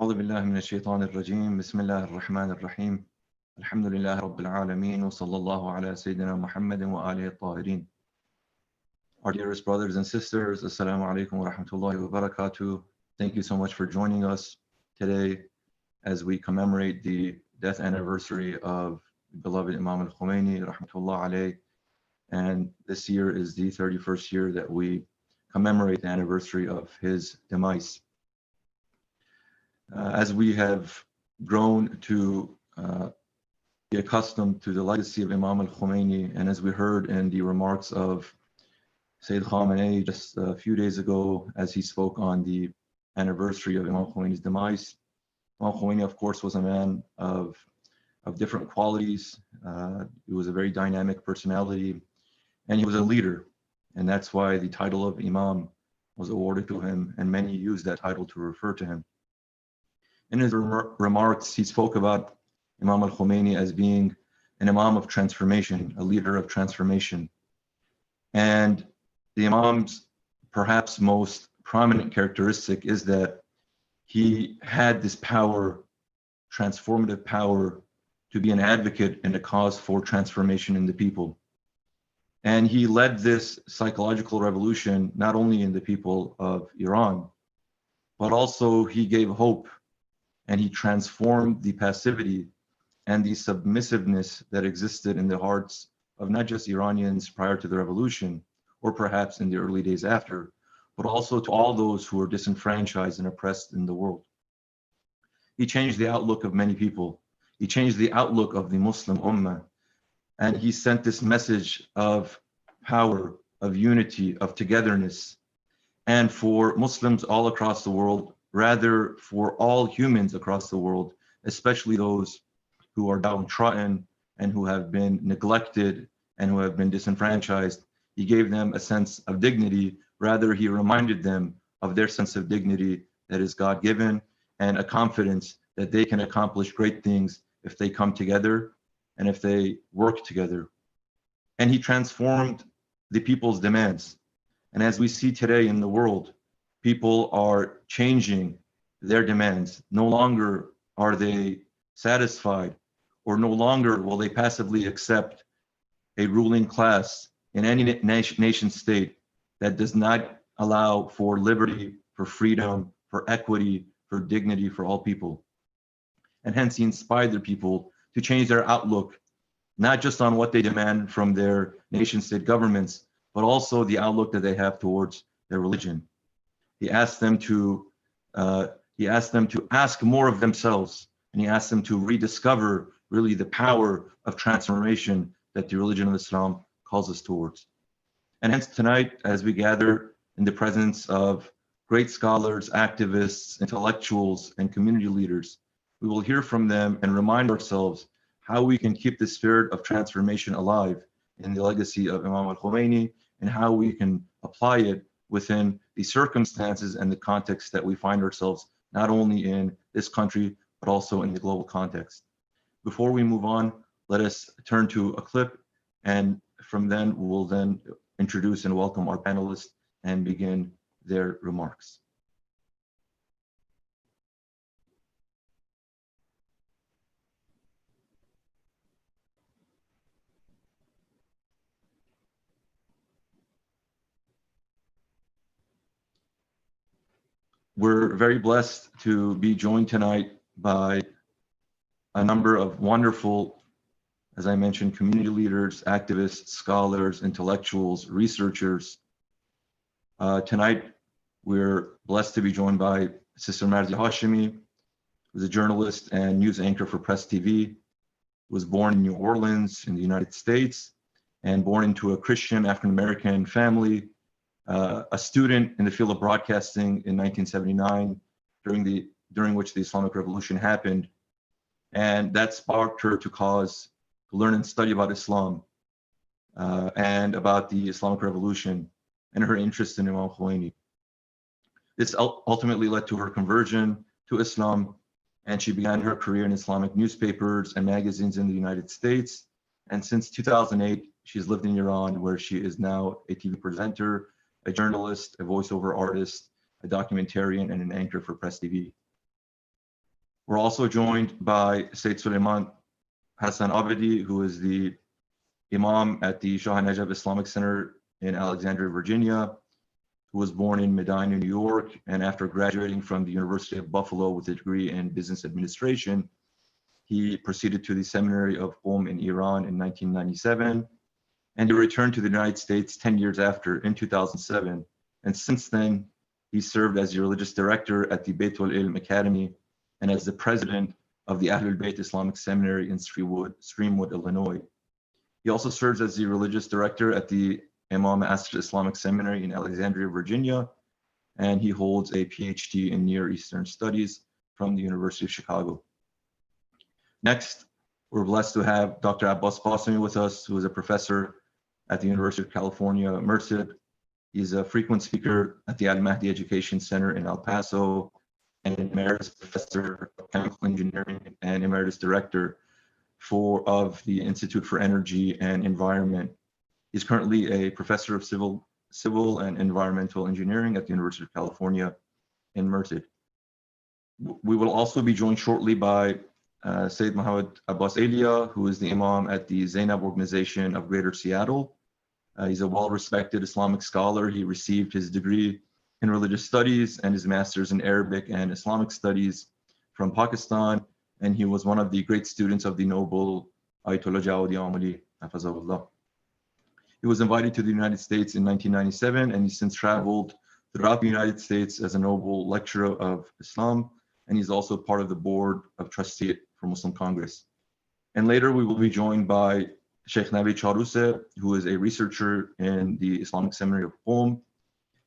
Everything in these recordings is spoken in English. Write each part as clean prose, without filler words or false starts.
أعوذ بالله من الشيطان الرجيم بسم الله الرحمن الرحيم الحمد لله رب العالمين وصلى الله على سيدنا محمد وآله الطاهرين. Our dearest brothers and sisters, Assalamu alaikum wa rahmatullahi wa barakatuh. Thank you so much for joining us today as we commemorate the death anniversary of beloved Imam Khomeini, rahmatullah alayh. And this year is the 31st year that we commemorate the anniversary of his demise. As we have grown to be accustomed to the legacy of Imam al-Khomeini, and as we heard in the remarks of Sayyid Khamenei just a few days ago as he spoke on the anniversary of Imam Khomeini's demise, Imam Khomeini, of course, was a man of different qualities. He was a very dynamic personality, and he was a leader. And that's why the title of Imam was awarded to him, and many use that title to refer to him. In his remarks, he spoke about Imam al-Khomeini as being an Imam of transformation, a leader of transformation. And the Imam's perhaps most prominent characteristic is that he had this power, transformative power, to be an advocate in a cause for transformation in the people. And he led this psychological revolution, not only in the people of Iran, but also he gave hope. And he transformed the passivity and the submissiveness that existed in the hearts of not just Iranians prior to the revolution, or perhaps in the early days after, but also to all those who were disenfranchised and oppressed in the world. He changed the outlook of many people. He changed the outlook of the Muslim Ummah. And he sent this message of power, of unity, of togetherness. And for Muslims all across the world, rather for all humans across the world, especially those who are downtrodden and who have been neglected and who have been disenfranchised. He gave them a sense of dignity. Rather, he reminded them of their sense of dignity that is God-given, and a confidence that they can accomplish great things if they come together and if they work together. And he transformed the people's demands. And as we see today in the world, people are changing their demands. No longer are they satisfied, or no longer will they passively accept a ruling class in any nation state that does not allow for liberty, for freedom, for equity, for dignity for all people. And hence he inspired their people to change their outlook, not just on what they demand from their nation state governments, but also the outlook that they have towards their religion. He asked them to ask more of themselves, and he asked them to rediscover really the power of transformation that the religion of Islam calls us towards. And hence tonight, as we gather in the presence of great scholars, activists, intellectuals, and community leaders, we will hear from them and remind ourselves how we can keep the spirit of transformation alive in the legacy of Imam al-Khomeini, and how we can apply it within the circumstances and the context that we find ourselves, not only in this country, but also in the global context. Before we move on, let us turn to a clip, and from then we'll then introduce and welcome our panelists and begin their remarks. We're very blessed to be joined tonight by a number of wonderful, as I mentioned, community leaders, activists, scholars, intellectuals, researchers. Tonight, we're blessed to be joined by Sister Marzieh Hashemi, who's a journalist and news anchor for Press TV, was born in New Orleans in the United States, and born into a Christian African-American family, a student in the field of broadcasting in 1979, during which the Islamic Revolution happened. And that sparked her to learn and study about Islam and about the Islamic Revolution, and her interest in Imam Khomeini. This ultimately led to her conversion to Islam, and she began her career in Islamic newspapers and magazines in the United States. And since 2008, she's lived in Iran, where she is now a TV presenter, a journalist, a voiceover artist, a documentarian, and an anchor for Press TV. We're also joined by Sayyid Sulayman Hasan Abidi, who is the Imam at the Shahe Najaf Islamic Center in Alexandria, Virginia, who was born in Medina, New York, and after graduating from the University of Buffalo with a degree in business administration, he proceeded to the Seminary of Qom in Iran in 1997, and he returned to the United States 10 years after in 2007. And since then, he served as the religious director at the Beit al-Ilm Academy and as the president of the Ahlul Bayt Islamic Seminary in Streamwood, Illinois. He also serves as the religious director at the Imam Asr Islamic Seminary in Alexandria, Virginia, and he holds a PhD in Near Eastern Studies from the University of Chicago. Next, we're blessed to have Dr. Abbas with us, who is a professor at the University of California, Merced. He's a frequent speaker at the Al-Mahdi Education Center in El Paso, and emeritus professor of chemical engineering and emeritus director of the Institute for Energy and Environment. He's currently a professor of civil and environmental engineering at the University of California in Merced. We will also be joined shortly by Sayyid Muhammad Abbas Ayleya, who is the Imam at the Zainab organization of Greater Seattle. He's a well-respected Islamic scholar. He received his degree in religious studies and his master's in Arabic and Islamic studies from Pakistan, and he was one of the great students of the noble Ayatollah Jawadi Amali, Hafazahullah. He was invited to the United States in 1997, and he's since traveled throughout the United States as a noble lecturer of Islam, and he's also part of the board of trustees for Muslim Congress. And later we will be joined by Sheikh Navid Charooseh, who is a researcher in the Islamic Seminary of Qom.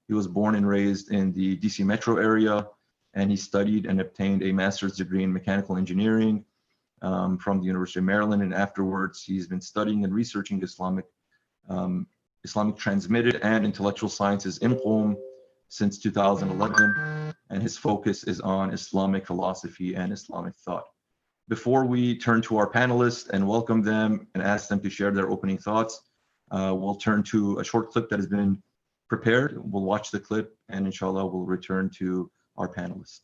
He was born and raised in the DC metro area, and he studied and obtained a master's degree in mechanical engineering from the University of Maryland, and afterwards he's been studying and researching Islamic transmitted and intellectual sciences in Qom since 2011, and his focus is on Islamic philosophy and Islamic thought. Before we turn to our panelists and welcome them and ask them to share their opening thoughts, we'll turn to a short clip that has been prepared. We'll watch the clip, and inshallah we'll return to our panelists.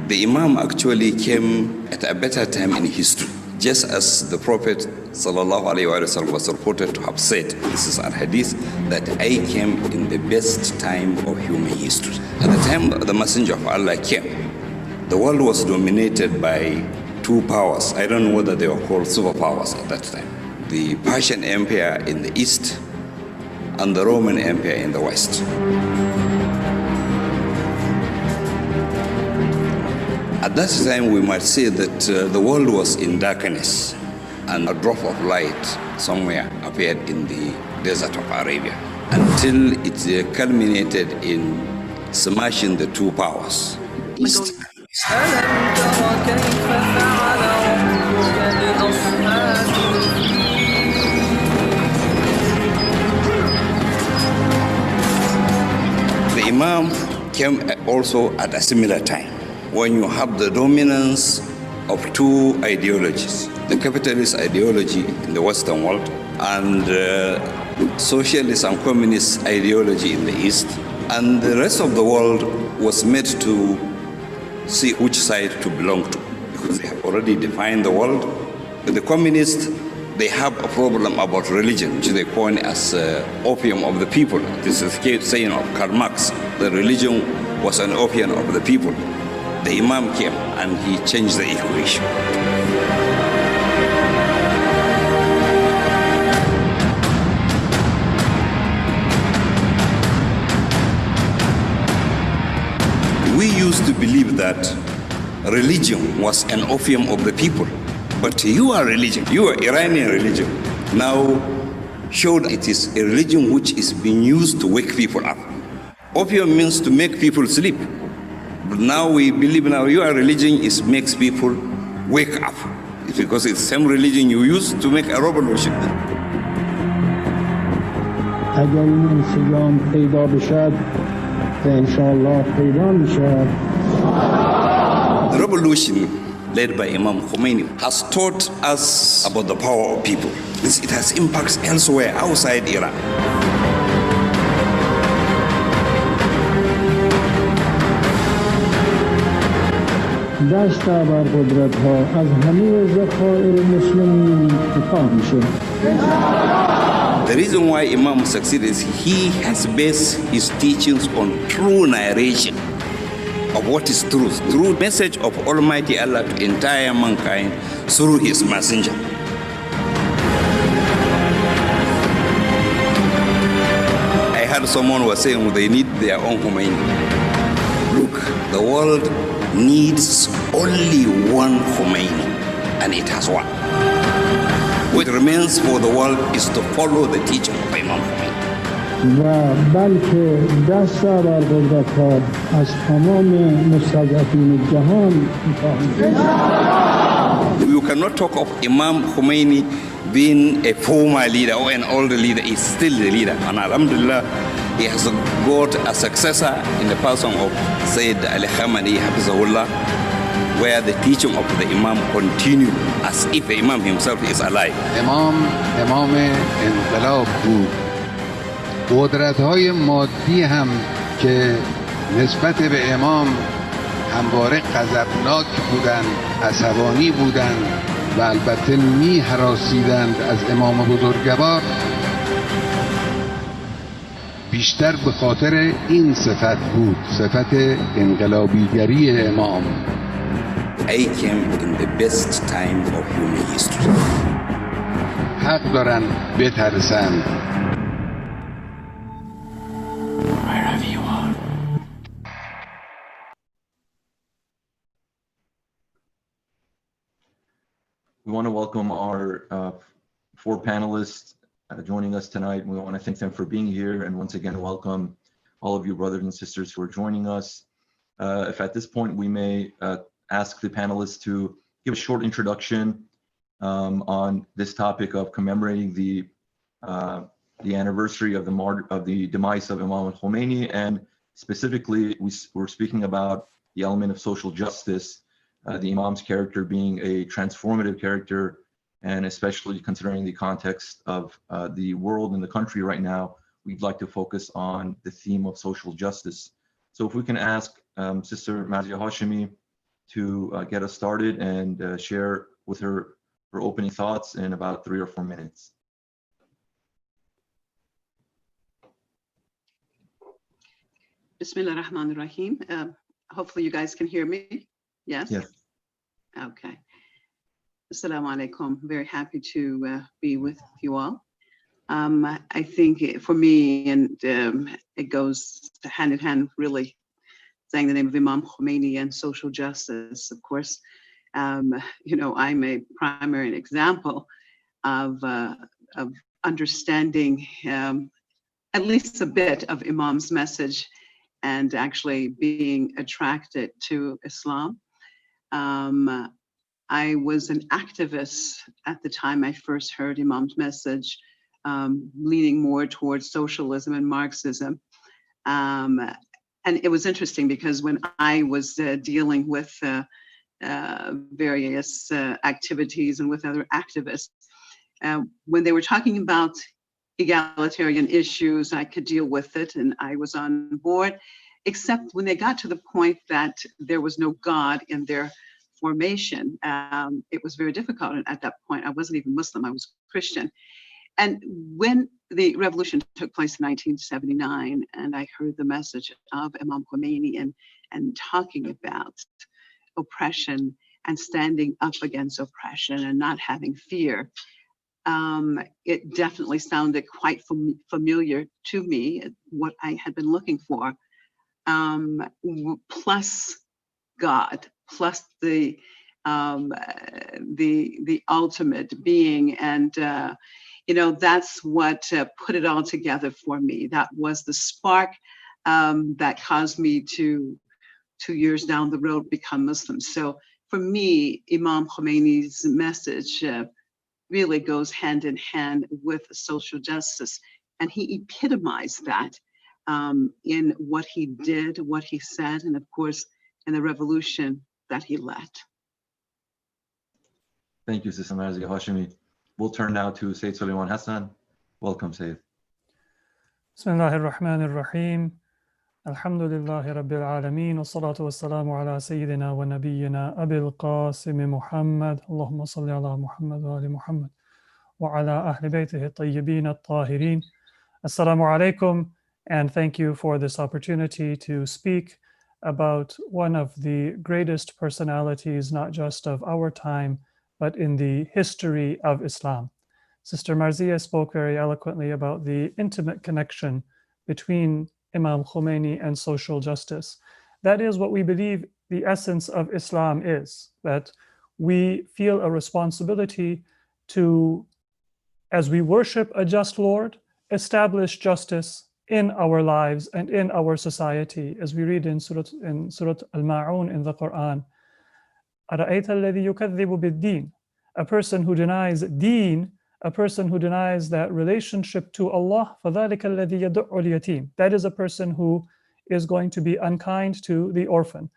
The Imam actually came at a better time in history, just as the Prophet ﷺ was reported to have said, this is al-Hadith, that I came in the best time of human history. At the time the Messenger of Allah came, the world was dominated by two powers. I don't know whether they were called superpowers at that time. The Persian Empire in the east and the Roman Empire in the west. At that time, we might say that the world was in darkness, and a drop of light somewhere appeared in the desert of Arabia, until it culminated in smashing the two powers. East. The Imam came also at a similar time, when you have the dominance of two ideologies, the capitalist ideology in the Western world and socialist and communist ideology in the East, and the rest of the world was made to see which side to belong to, because they have already defined the world. The communists, they have a problem about religion, which they coin as opium of the people. This is the saying of Karl Marx. The religion was an opium of the people. The Imam came and he changed the equation. We used to believe that religion was an opium of the people. But your religion, your Iranian religion, now showed it is a religion which is being used to wake people up. Opium means to make people sleep. But now we believe now your religion makes people wake up. It's because it's the same religion you use to make a revolution. اگر این انسجام پیدا بشد انشاءالله پیدا میشد. The revolution led by Imam Khomeini, has taught us about the power of people. It has impacts elsewhere outside Iran. دست بر قدرت ها از همه ذخایر مسلمین دفاع میشه. The reason why Imam succeeded is he has based his teachings on true narration of what is truth, true message of Almighty Allah to entire mankind through his messenger. I heard someone was saying they need their own Khomeini. Look, the world needs only one Khomeini, and it has one. What remains for the world is to follow the teaching of Imam Khomeini. و بلکه دست بر قدرت ها از تمام مستضعفین جهان دفاع میشه. You cannot talk of Imam Khomeini being a former leader or an older leader. He's still the leader, and alhamdulillah, he has got a successor in the person of Sayyid Ali Khamenei, Hafizahullah, where the teaching of the Imam continue as if the Imam himself is alive. امام انقلاب بود. قدرت‌های مادی هم که نسبت به امام همواره غضبناک بودند، عصبانی بودند و البته می‌هراسیدند از امام بزرگوار، بیشتر به خاطر این صفت بود، صفت انقلابیگری امام. I came in the best time of human history. حق دارن بترسند. Wherever you are. We want to welcome our four panelists joining us tonight. We want to thank them for being here, and once again welcome all of you brothers and sisters who are joining us. If at this point we may ask the panelists to give a short introduction on this topic of commemorating the anniversary of the demise of Imam Khomeini, and specifically we're speaking about the element of social justice, the Imam's character being a transformative character, and especially considering the context of the world and the country right now, we'd like to focus on the theme of social justice. So if we can ask Sister Marzieh Hashemi to get us started and share with her opening thoughts in about 3 or 4 minutes. Bismillah ar-Rahman ar-Rahim. Hopefully you guys can hear me. Yes? Yes. Okay. Assalamu alaikum. Very happy to be with you all. I think for me, and it goes hand in hand, really, saying the name of Imam Khomeini and social justice. Of course, you know, I'm a primary example of understanding at least a bit of Imam's message and actually being attracted to Islam. I was an activist at the time I first heard Imam's message, leaning more towards socialism and Marxism. And it was interesting because when I was dealing with various activities and with other activists, when they were talking about egalitarian issues, I could deal with it and I was on board, except when they got to the point that there was no God in their formation. It was very difficult. And at that point, I wasn't even Muslim, I was Christian. And when the revolution took place in 1979, and I heard the message of Imam Khomeini and talking about oppression and standing up against oppression and not having fear, it definitely sounded quite familiar to me, what I had been looking for, plus God, plus the ultimate being. And you know, that's what put it all together for me. That was the spark that caused me to 2 years down the road become Muslim. So for me, Imam Khomeini's message really goes hand in hand with social justice. And he epitomized that in what he did, what he said, and of course, in the revolution that he led. Thank you, Sister Marzieh Hashemi. We'll turn now to Sayyid Sulayman Hasan. Welcome, Sayyid. Bismillahir Rahmanir Rahim. Alhamdulillahi Rabbil Alameen. Wassalatu wassalamu ala Sayyidina wa Nabiyyina Abil Qasim Muhammad. Allahumma salli ala Muhammad wa ali Muhammad. Wa ala ahli baytihi at-tayyibin at-tahirin. Assalamu alaikum, and thank you for this opportunity to speak about one of the greatest personalities, not just of our time, but in the history of Islam. Sister Marzieh spoke very eloquently about the intimate connection between Imam Khomeini and social justice. That is what we believe the essence of Islam is, that we feel a responsibility to, as we worship a just Lord, establish justice in our lives and in our society, as we read in Surah Al-Ma'un in the Quran. أَرَأَيْتَ الَّذِي يُكَذِّبُ بِالدِّينِ. A person who denies deen, a person who denies that relationship to Allah, فَذَلِكَ الَّذِي يَدُعُّ الْيَتِيمِ. That is a person who is going to be unkind to the orphan.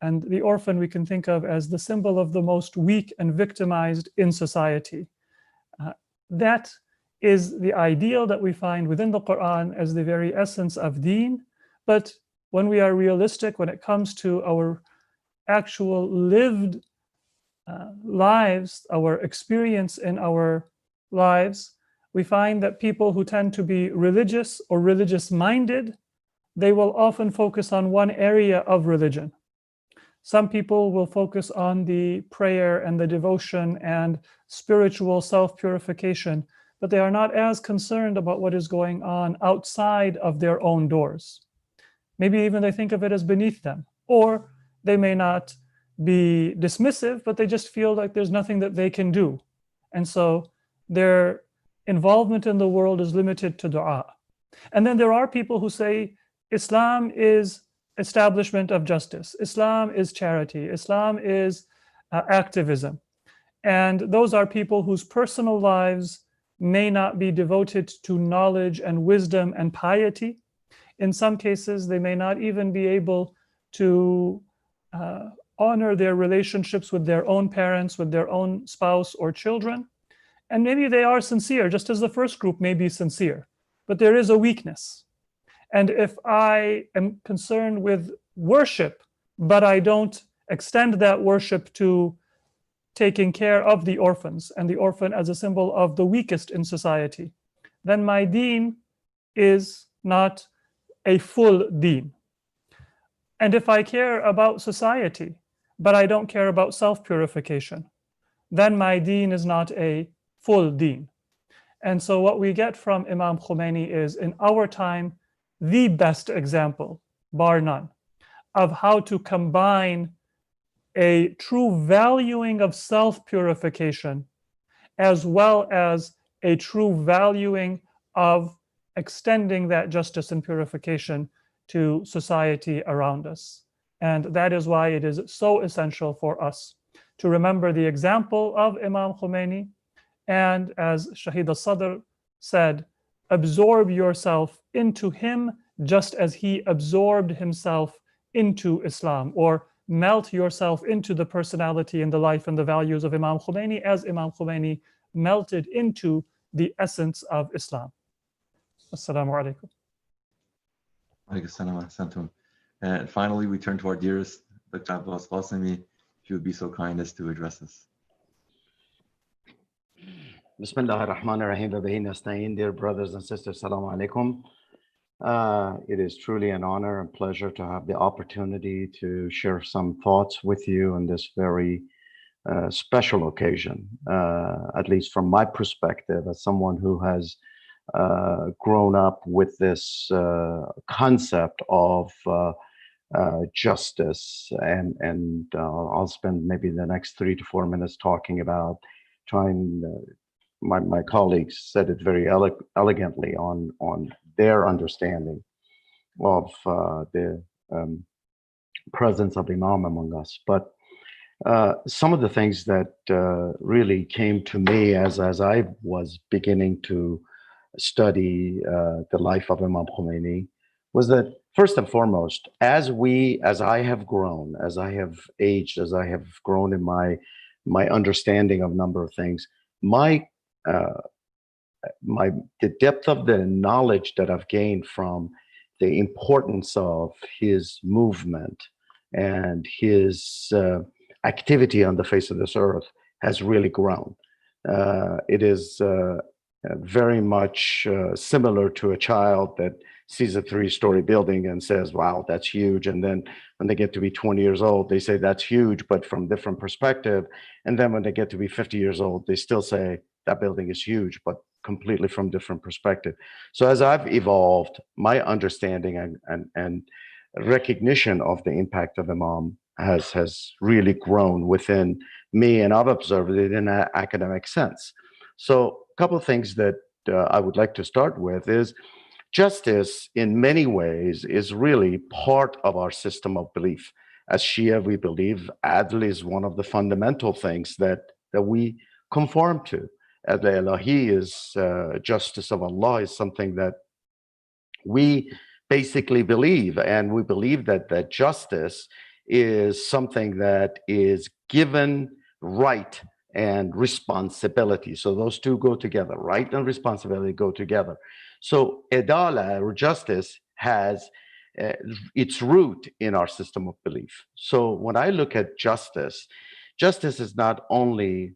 And the orphan we can think of as the symbol of the most weak and victimized in society. That is the ideal that we find within the Quran as the very essence of deen. But when we are realistic, when it comes to our actual lived lives, our experience in our lives, we find that people who tend to be religious or religious-minded, they will often focus on one area of religion. Some people will focus on the prayer and the devotion and spiritual self-purification, but they are not as concerned about what is going on outside of their own doors. Maybe even they think of it as beneath them, or they may not be dismissive, but they just feel like there's nothing that they can do. And so their involvement in the world is limited to dua. And then there are people who say Islam is establishment of justice. Islam is charity. Islam is activism. And those are people whose personal lives may not be devoted to knowledge and wisdom and piety. In some cases, they may not even be able to honor their relationships with their own parents, with their own spouse or children. And maybe they are sincere, just as the first group may be sincere, but there is a weakness. And if I am concerned with worship, but I don't extend that worship to taking care of the orphans, and the orphan as a symbol of the weakest in society, then my deen is not a full deen. And if I care about society, but I don't care about self-purification, then my deen is not a full deen. And so what we get from Imam Khomeini is, in our time, the best example, bar none, of how to combine a true valuing of self-purification as well as a true valuing of extending that justice and purification to society around us. And that is why it is so essential for us to remember the example of Imam Khomeini, and as Shahid al-Sadr said, absorb yourself into him just as he absorbed himself into Islam, or melt yourself into the personality and the life and the values of Imam Khomeini as Imam Khomeini melted into the essence of Islam. Assalamu alaikum. And finally, we turn to our dearest Dr. Abbas Ghassemi, if you would be so kind as to address us. Bismillah ar-Rahman ar-Rahim wa bihi nasta'in. Dear brothers and sisters, Assalamu alaikum. It is truly an honor and pleasure to have the opportunity to share some thoughts with you on this very special occasion, at least from my perspective, as someone who has grown up with this concept of justice, and I'll spend maybe the next 3 to 4 minutes talking about trying. My colleagues said it very elegantly on their understanding of the presence of Imam among us. But some of the things that really came to me as I was beginning to study the life of Imam Khomeini was that, first and foremost, as I have grown, as I have aged, as I have grown in my my understanding of a number of things. The depth of the knowledge that I've gained from the importance of his movement and his activity on the face of this earth has really grown. It is very much similar to a child that sees a 3-story building and says, wow, that's huge. And then when they get to be 20 years old, they say that's huge, but from different perspective. And then when they get to be 50 years old, they still say that building is huge, but completely from different perspective. So as I've evolved, my understanding and recognition of the impact of Imam has really grown within me, and I've observed it in an academic sense. So a couple of things that I would like to start with is justice in many ways is really part of our system of belief. As Shia, we believe adl is one of the fundamental things that we conform to. Ayleya is justice of Allah is something that we basically believe, and we believe that justice is something that is given right and responsibility. So those two go together, right and responsibility go together. So adala, or justice, has its root in our system of belief. So when I look at justice, justice is not only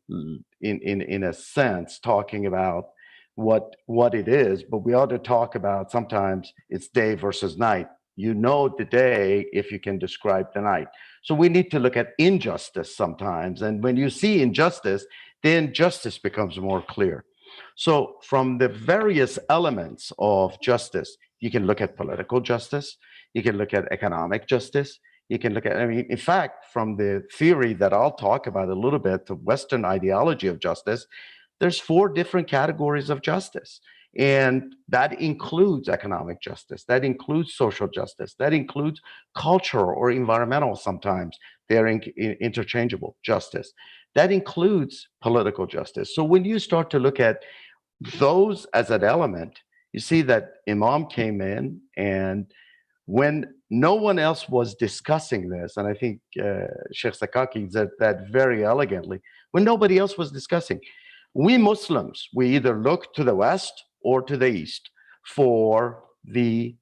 in a sense talking about what it is, but we ought to talk about sometimes it's day versus night. You know the day if you can describe the night. So we need to look at injustice sometimes. And when you see injustice, then justice becomes more clear. So from the various elements of justice, you can look at political justice, you can look at economic justice, you can look at, I mean, in fact, from the theory that I'll talk about a little bit, the Western ideology of justice, there's 4 different categories of justice. And that includes economic justice, that includes social justice, that includes cultural or environmental sometimes. They're interchangeable justice. That includes political justice. So when you start to look at those as an element, you see that Imam came in, and when no one else was discussing this, and I think Sheikh Sakaki said that very elegantly, when nobody else was discussing, we Muslims, we either look to the West or to the East for the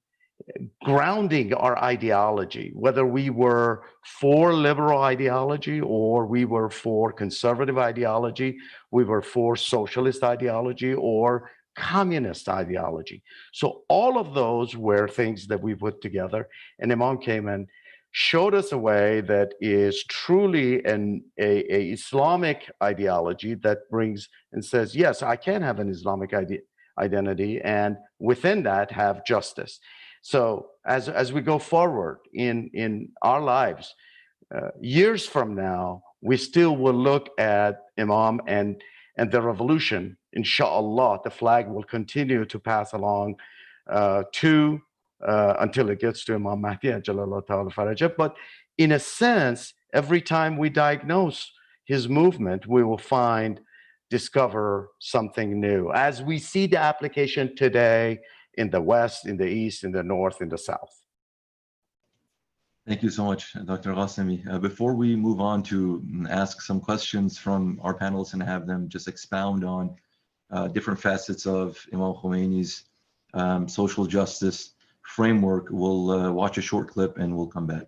grounding our ideology, whether we were for liberal ideology or we were for conservative ideology, we were for socialist ideology or communist ideology. So all of those were things that we put together, and Imam came and showed us a way that is truly a Islamic ideology that brings and says, yes, I can have an Islamic identity, and within that have justice. So as we go forward in our lives, years from now, we still will look at Imam and the revolution. Inshallah, the flag will continue to pass along until it gets to Imam Mahdi, Jalallah Ta'ala Farajah. But in a sense, every time we diagnose his movement, we will discover something new. As we see the application today in the West, in the East, in the North, in the South. Thank you so much, Dr. Ghassemi. Before we move on to ask some questions from our panelists and have them just expound on different facets of Imam Khomeini's social justice framework, we'll watch a short clip and we'll come back.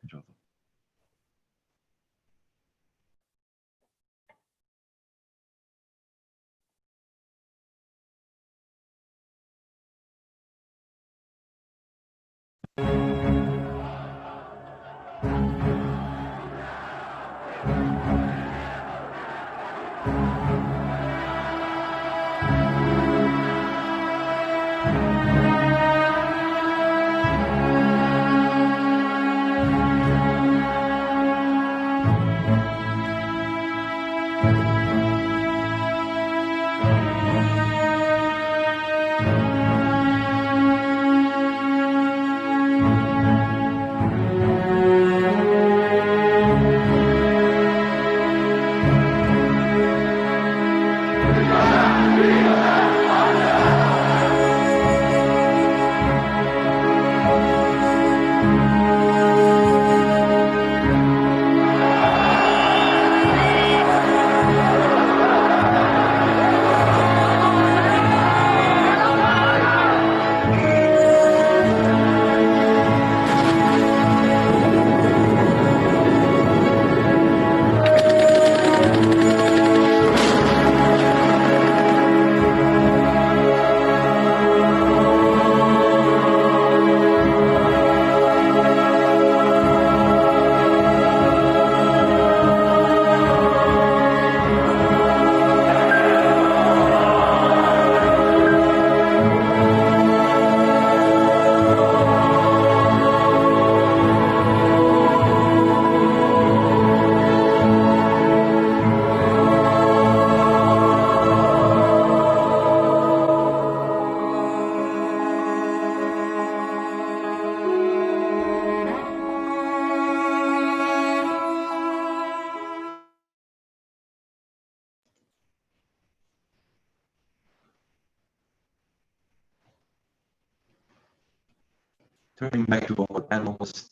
turning back to our panelists,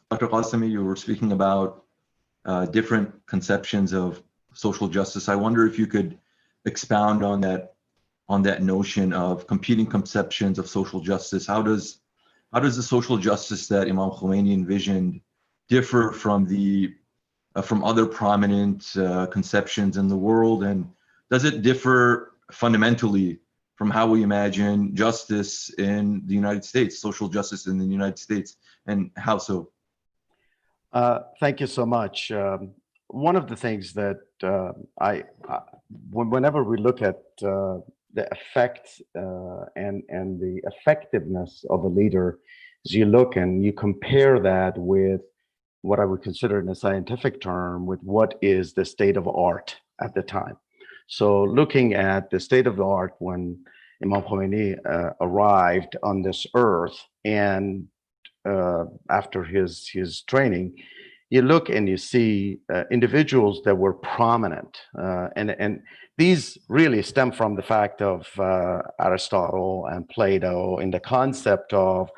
Dr. Ghassemi, you were speaking about different conceptions of social justice. I wonder if you could expound on that notion of competing conceptions of social justice. How does the social justice that Imam Khomeini envisioned differ from from other prominent conceptions in the world, and does it differ fundamentally from how we imagine justice in the United States, social justice in the United States, and how so? Thank you so much. One of the things that whenever we look at the effect and the effectiveness of a leader, as you look and you compare that with what I would consider in a scientific term with what is the state of art at the time. So looking at the state of the art when Imam Khomeini arrived on this earth and after his training, you look and you see individuals that were prominent, and these really stem from the fact of Aristotle and Plato in the concept of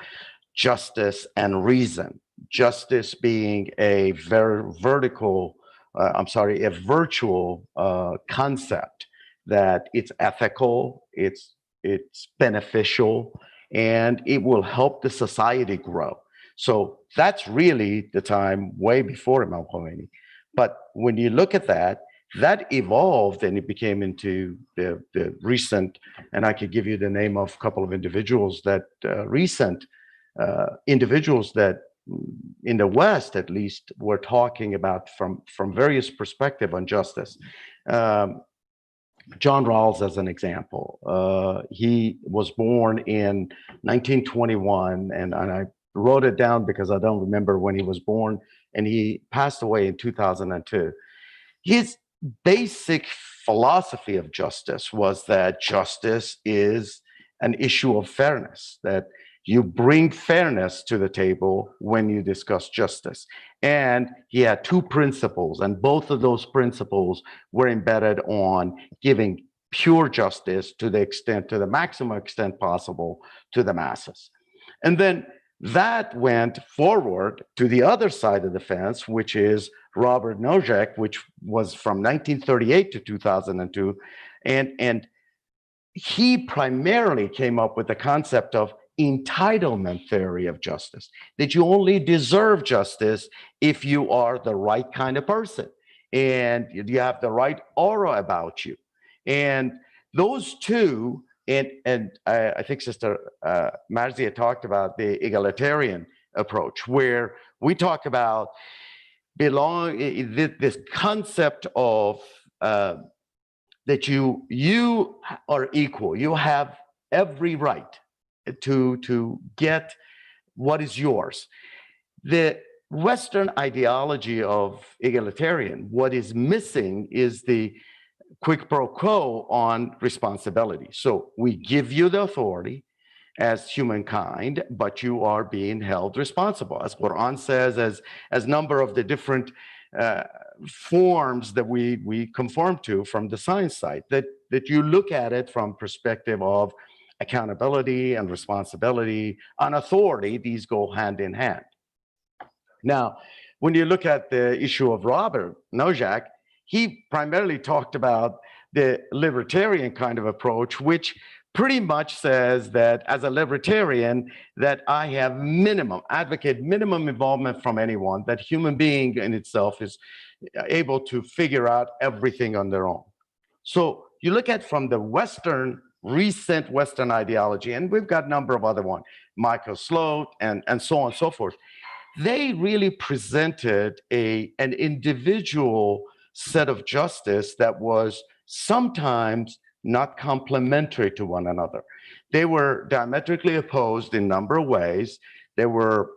justice and reason. Justice being a very virtual concept, that it's ethical, it's beneficial, and it will help the society grow. So that's really the time way before Imam Khomeini. But when you look at that evolved and it became into the recent, and I could give you the name of a couple of individuals that recent individuals that in the West, at least, we're talking about from various perspectives on justice. John Rawls, as an example, he was born in 1921, and I wrote it down because I don't remember when he was born, and he passed away in 2002. His basic philosophy of justice was that justice is an issue of fairness, that you bring fairness to the table when you discuss justice. And he had two principles, and both of those principles were embedded on giving pure justice to the maximum extent possible to the masses. And then that went forward to the other side of the fence, which is Robert Nozick, which was from 1938 to 2002. And he primarily came up with the concept of entitlement theory of justice, that you only deserve justice if you are the right kind of person and you have the right aura about you. And those two, and I think Sister Marzieh talked about the egalitarian approach, where we talk about this concept of that you are equal, you have every right to get what is yours. The Western ideology of egalitarian, what is missing is the quid pro quo on responsibility. So we give you the authority as humankind, but you are being held responsible. As Quran says, as number of the different forms that we conform to from the science side, that you look at it from perspective of accountability and responsibility and authority. These go hand in hand. Now, when you look at the issue of Robert Nozick, he primarily talked about the libertarian kind of approach, which pretty much says that as a libertarian, that I have advocate minimum involvement from anyone, that human being in itself is able to figure out everything on their own. So you look at from the recent Western ideology, and we've got a number of other ones, Michael Sloat and so on and so forth. They really presented an individual set of justice that was sometimes not complementary to one another. They were diametrically opposed in a number of ways. They were,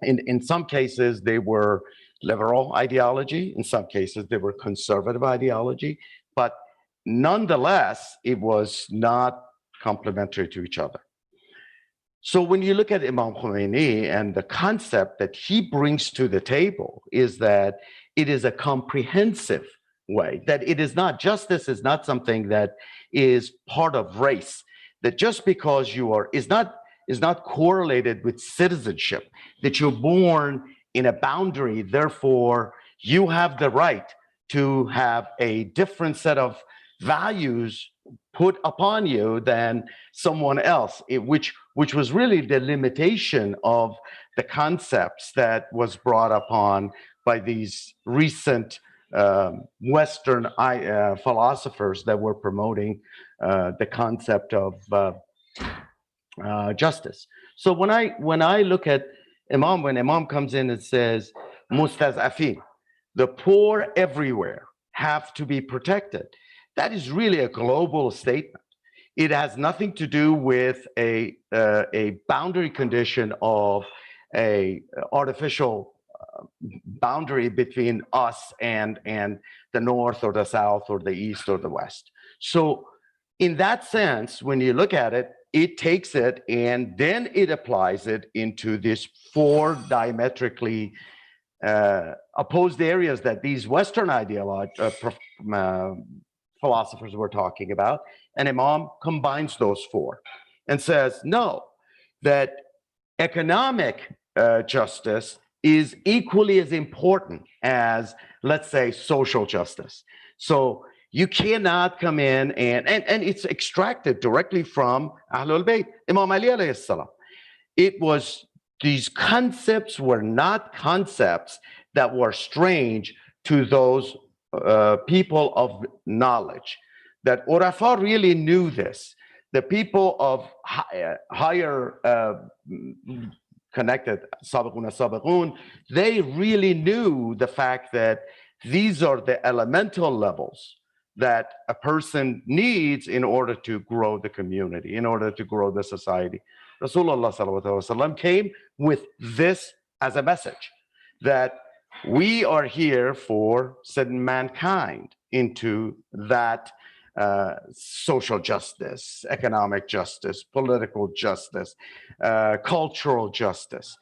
in some cases, they were liberal ideology. In some cases, they were conservative ideology. But nonetheless, it was not complementary to each other. So when you look at Imam Khomeini and the concept that he brings to the table is that it is a comprehensive way, that it is not, justice is not something that is part of race, that just because you are, it's is not correlated with citizenship, that you're born in a boundary, therefore you have the right to have a different set of values put upon you than someone else, which was really the limitation of the concepts that was brought upon by these recent Western philosophers that were promoting the concept of justice. So when I look at Imam, when Imam comes in and says, Mustazafin, the poor everywhere have to be protected, that is really a global statement. It has nothing to do with a boundary condition of a artificial boundary between us and the North or the South or the East or the West. So in that sense, when you look at it, it takes it and then it applies it into these four diametrically opposed areas that these Western philosophers were talking about. And Imam combines those four and says, no, that economic justice is equally as important as, let's say, social justice. So you cannot come in and it's extracted directly from Ahlul Bayt, Imam Ali alayhi salam. It was, these concepts were not concepts that were strange to those people of knowledge. That Urafa really knew this. The people of higher connected, Sabiqun, they really knew the fact that these are the elemental levels that a person needs in order to grow the community, in order to grow the society. Rasulullah sallallahu alaihi wasallam came with this as a message, that we are here for sending mankind into that social justice, economic justice, political justice, cultural justice.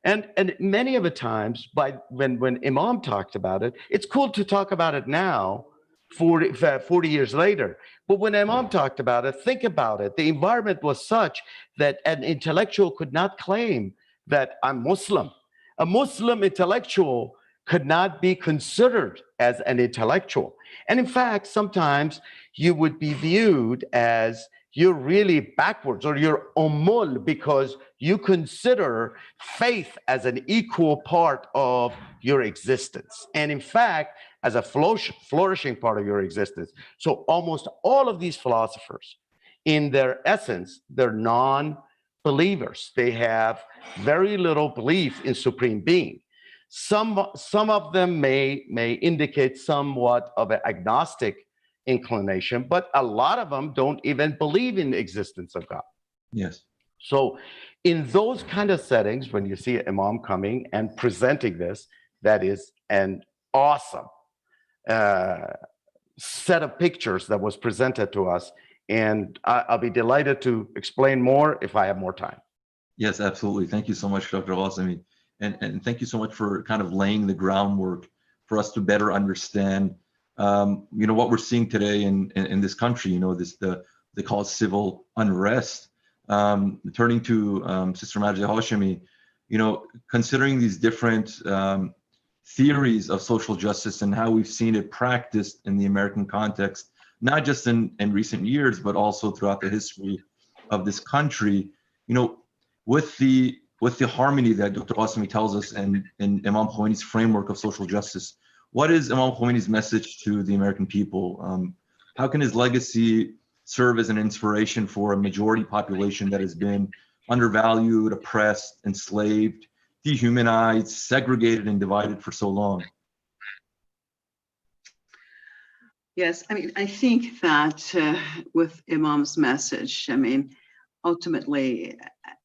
And many of the times, when Imam talked about it, it's cool to talk about it now, 40 years later. But when Imam talked about it, think about it. The environment was such that an intellectual could not claim that I'm Muslim. A Muslim intellectual could not be considered as an intellectual. And in fact, sometimes you would be viewed as you're really backwards or you're ummul because you consider faith as an equal part of your existence. And in fact, as a flourishing part of your existence. So almost all of these philosophers, in their essence, they're non-believers. They have very little belief in supreme being. Some of them may indicate somewhat of an agnostic inclination, but a lot of them don't even believe in the existence of God. Yes. So in those kind of settings, when you see Imam coming and presenting this, that is an awesome set of pictures that was presented to us. And I'll be delighted to explain more if I have more time. Yes, absolutely. Thank you so much, Dr. Ghassemi. And thank you so much for kind of laying the groundwork for us to better understand, what we're seeing today in this country, they call it civil unrest. Turning to Sister Marzieh Hashemi, considering these different theories of social justice and how we've seen it practiced in the American context, not just in recent years, but also throughout the history of this country, with the harmony that Dr. Ghassemi tells us in Imam Khomeini's framework of social justice, what is Imam Khomeini's message to the American people? How can his legacy serve as an inspiration for a majority population that has been undervalued, oppressed, enslaved, dehumanized, segregated, and divided for so long? Yes, I think that with Imam's message, ultimately,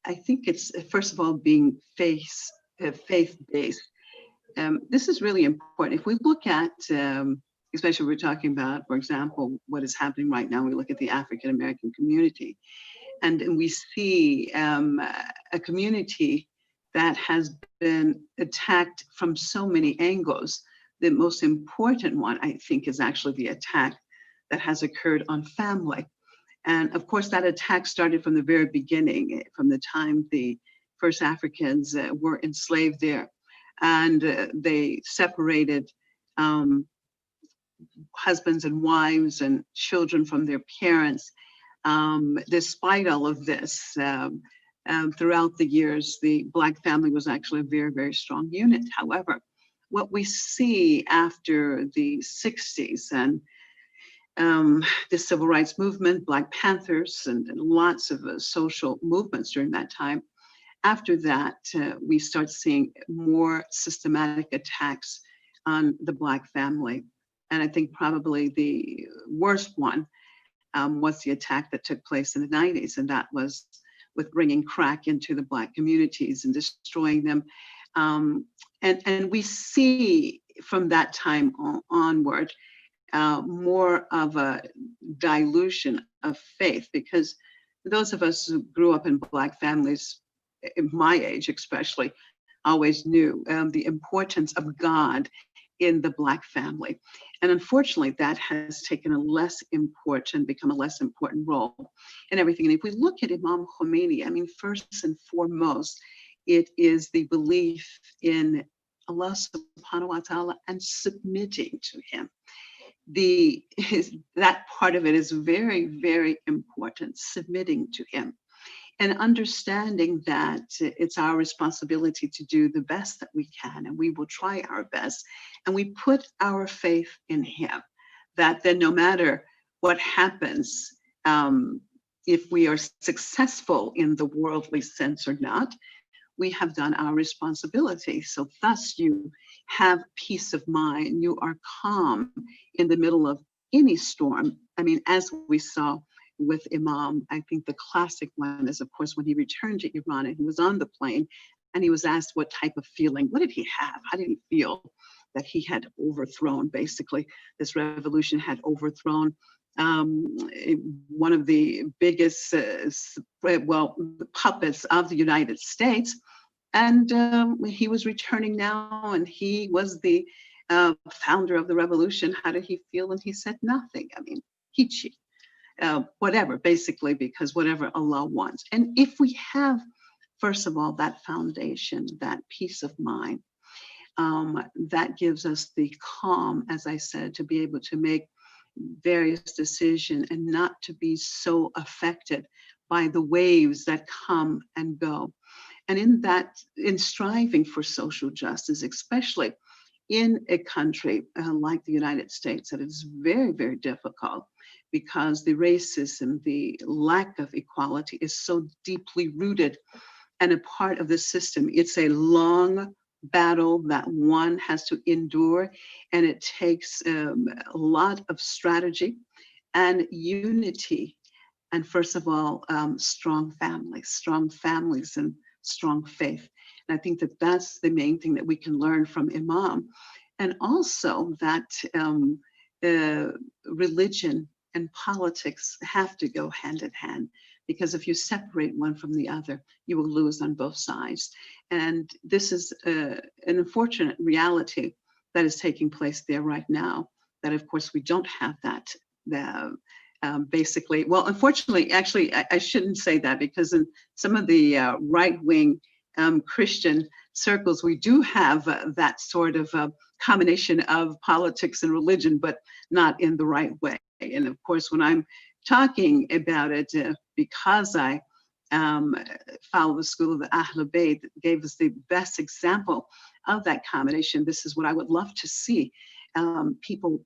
I think it's, first of all, being faith-based. This is really important. If we look at, especially we're talking about, for example, what is happening right now, we look at the African-American community, and we see a community that has been attacked from so many angles. The most important one, I think, is actually the attack that has occurred on family. And of course, that attack started from the very beginning, from the time the first Africans were enslaved there. And they separated husbands and wives and children from their parents. Despite all of this, throughout the years, the Black family was actually a very, very strong unit. However, what we see after the 60s and the civil rights movement, Black Panthers, and lots of social movements during that time, after that, we start seeing more systematic attacks on the Black family. And I think probably the worst one was the attack that took place in the 90s, and that was with bringing crack into the Black communities and destroying them. And we see from that time onward more of a dilution of faith, because those of us who grew up in Black families, in my age especially, always knew the importance of God in the Black family. And unfortunately, that has taken become a less important role in everything. And if we look at Imam Khomeini, I mean, first and foremost, it is the belief in Allah subhanahu wa ta'ala and submitting to him. That part of it is very, very important, submitting to him. And understanding that it's our responsibility to do the best that we can, and we will try our best, and we put our faith in him, that then no matter what happens, if we are successful in the worldly sense or not, we have done our responsibility. So thus you have peace of mind, you are calm in the middle of any storm. I mean, as we saw with Imam, I think the classic one is, of course, when he returned to Iran and he was on the plane and he was asked what type of feeling, what did he have? How did he feel that he had overthrown, basically, this revolution had overthrown one of the biggest, puppets of the United States. And he was returning now, and he was the founder of the revolution. How did he feel? And he said nothing. I mean, Hichi. Whatever, basically, because whatever Allah wants. And if we have, first of all, that foundation, that peace of mind, that gives us the calm, as I said, to be able to make various decisions and not to be so affected by the waves that come and go. And in striving for social justice, especially in a country like the United States, that is very, very difficult, because the racism, the lack of equality is so deeply rooted and a part of the system. It's a long battle that one has to endure, and it takes a lot of strategy and unity. And first of all, strong families and strong faith. And I think that that's the main thing that we can learn from Imam. And also that religion and politics have to go hand in hand, because if you separate one from the other, you will lose on both sides. And this is an unfortunate reality that is taking place there right now, that of course we don't have that. Basically, well, unfortunately, actually, I shouldn't say that, because in some of the right-wing Christian circles, we do have that sort of combination of politics and religion, but not in the right way. And of course, when I'm talking about it, because I follow the school of the Ahlul Bayt, gave us the best example of that combination. This is what I would love to see, people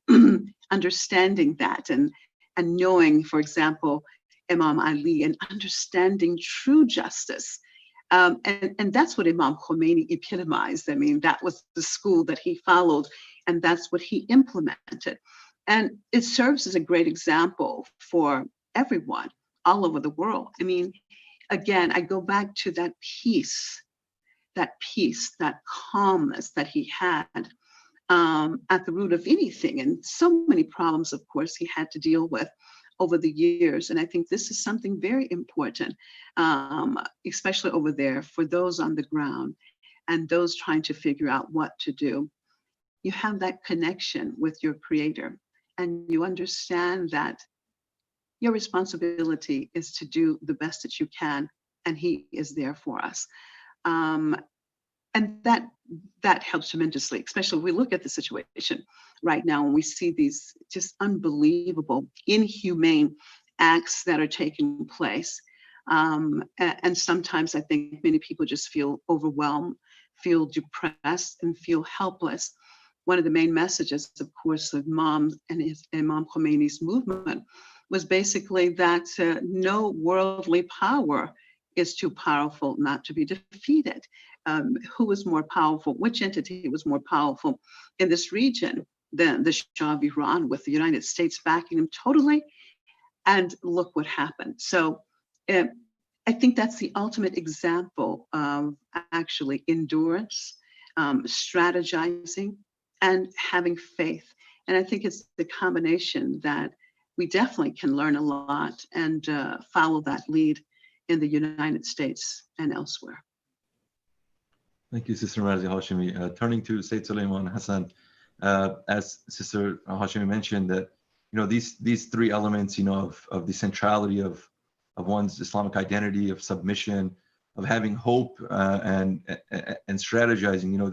understanding that and knowing, for example, Imam Ali, and understanding true justice. And that's what Imam Khomeini epitomized. I mean, that was the school that he followed, and that's what he implemented. And it serves as a great example for everyone all over the world. I mean, again, I go back to that peace, that calmness that he had at the root of anything. And so many problems, of course, he had to deal with over the years. And I think this is something very important, especially over there for those on the ground and those trying to figure out what to do. You have that connection with your creator, and you understand that your responsibility is to do the best that you can, and he is there for us. And that helps tremendously, especially if we look at the situation right now and we see these just unbelievable, inhumane acts that are taking place. And sometimes I think many people just feel overwhelmed, feel depressed, and feel helpless. One of the main messages, of course, of Imam and Imam Khomeini's movement was basically that no worldly power is too powerful not to be defeated. Who was more powerful? Which entity was more powerful in this region than the Shah of Iran, with the United States backing him totally? And look what happened. So I think that's the ultimate example of actually endurance, strategizing, and having faith. And I think it's the combination that we definitely can learn a lot and follow that lead in the United States and elsewhere. Thank you, Sister Marzieh Hashemi. Turning to Sayyid Sulayman Hasan, as Sister Hashemi mentioned, that these three elements, of the centrality of one's Islamic identity, of submission, of having hope, and strategizing.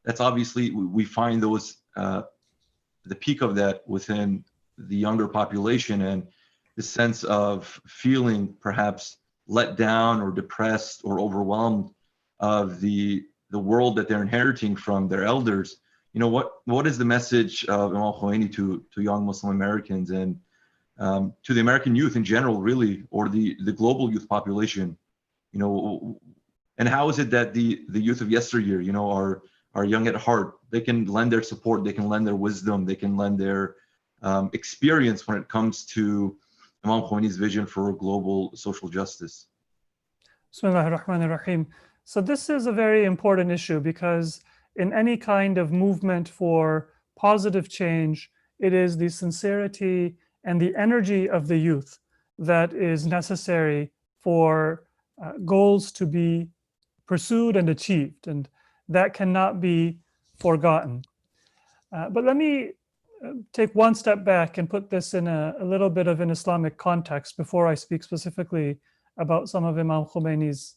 That's obviously, we find those the peak of that within the younger population, and the sense of feeling perhaps let down or depressed or overwhelmed of the world that they're inheriting from their elders. What is the message of Imam Khomeini to young Muslim Americans and to the American youth in general, really, or the global youth population? And how is it that the youth of yesteryear, are young at heart? They can lend their support, they can lend their wisdom, they can lend their experience when it comes to Imam Khomeini's vision for global social justice. Bismillahir Rahmanir Rahim. So this is a very important issue, because in any kind of movement for positive change, it is the sincerity and the energy of the youth that is necessary for goals to be pursued and achieved, and that cannot be forgotten. But let me take one step back and put this in a little bit of an Islamic context before I speak specifically about some of Imam Khomeini's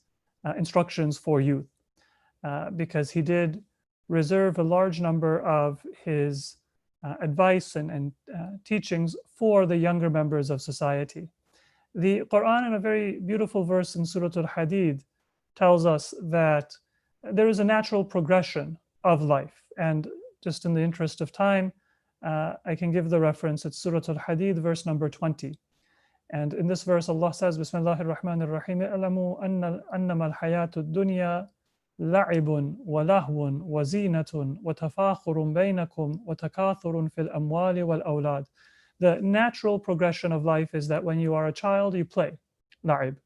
instructions for youth, because he did reserve a large number of his advice and teachings for the younger members of society. The Quran, in a very beautiful verse in Surah Al-Hadid, tells us that there is a natural progression of life. And just in the interest of time, I can give the reference. It's Surah Al-Hadid, verse number 20. And in this verse, Allah says, Bismillahir Rahmanir Rahim, "I'lamu annama al-hayatu ad-dunya la'ibun wa lahwun wa zinatun wa tafakhurun bainakum wa takathurun fil amwali wal awlad." The natural progression of life is that when you are a child, you play, la'ib.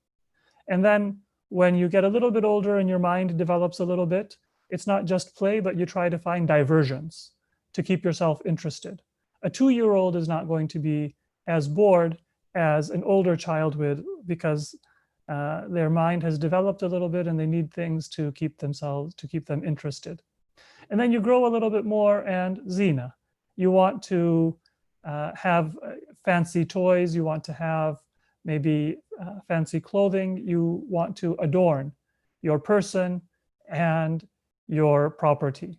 And then when you get a little bit older and your mind develops a little bit, it's not just play, but you try to find diversions to keep yourself interested. A 2-year-old is not going to be as bored as an older child would, because their mind has developed a little bit and they need things to keep them interested. And then you grow a little bit more, and zina. You want to have fancy toys, you want to have maybe fancy clothing, you want to adorn your person and your property.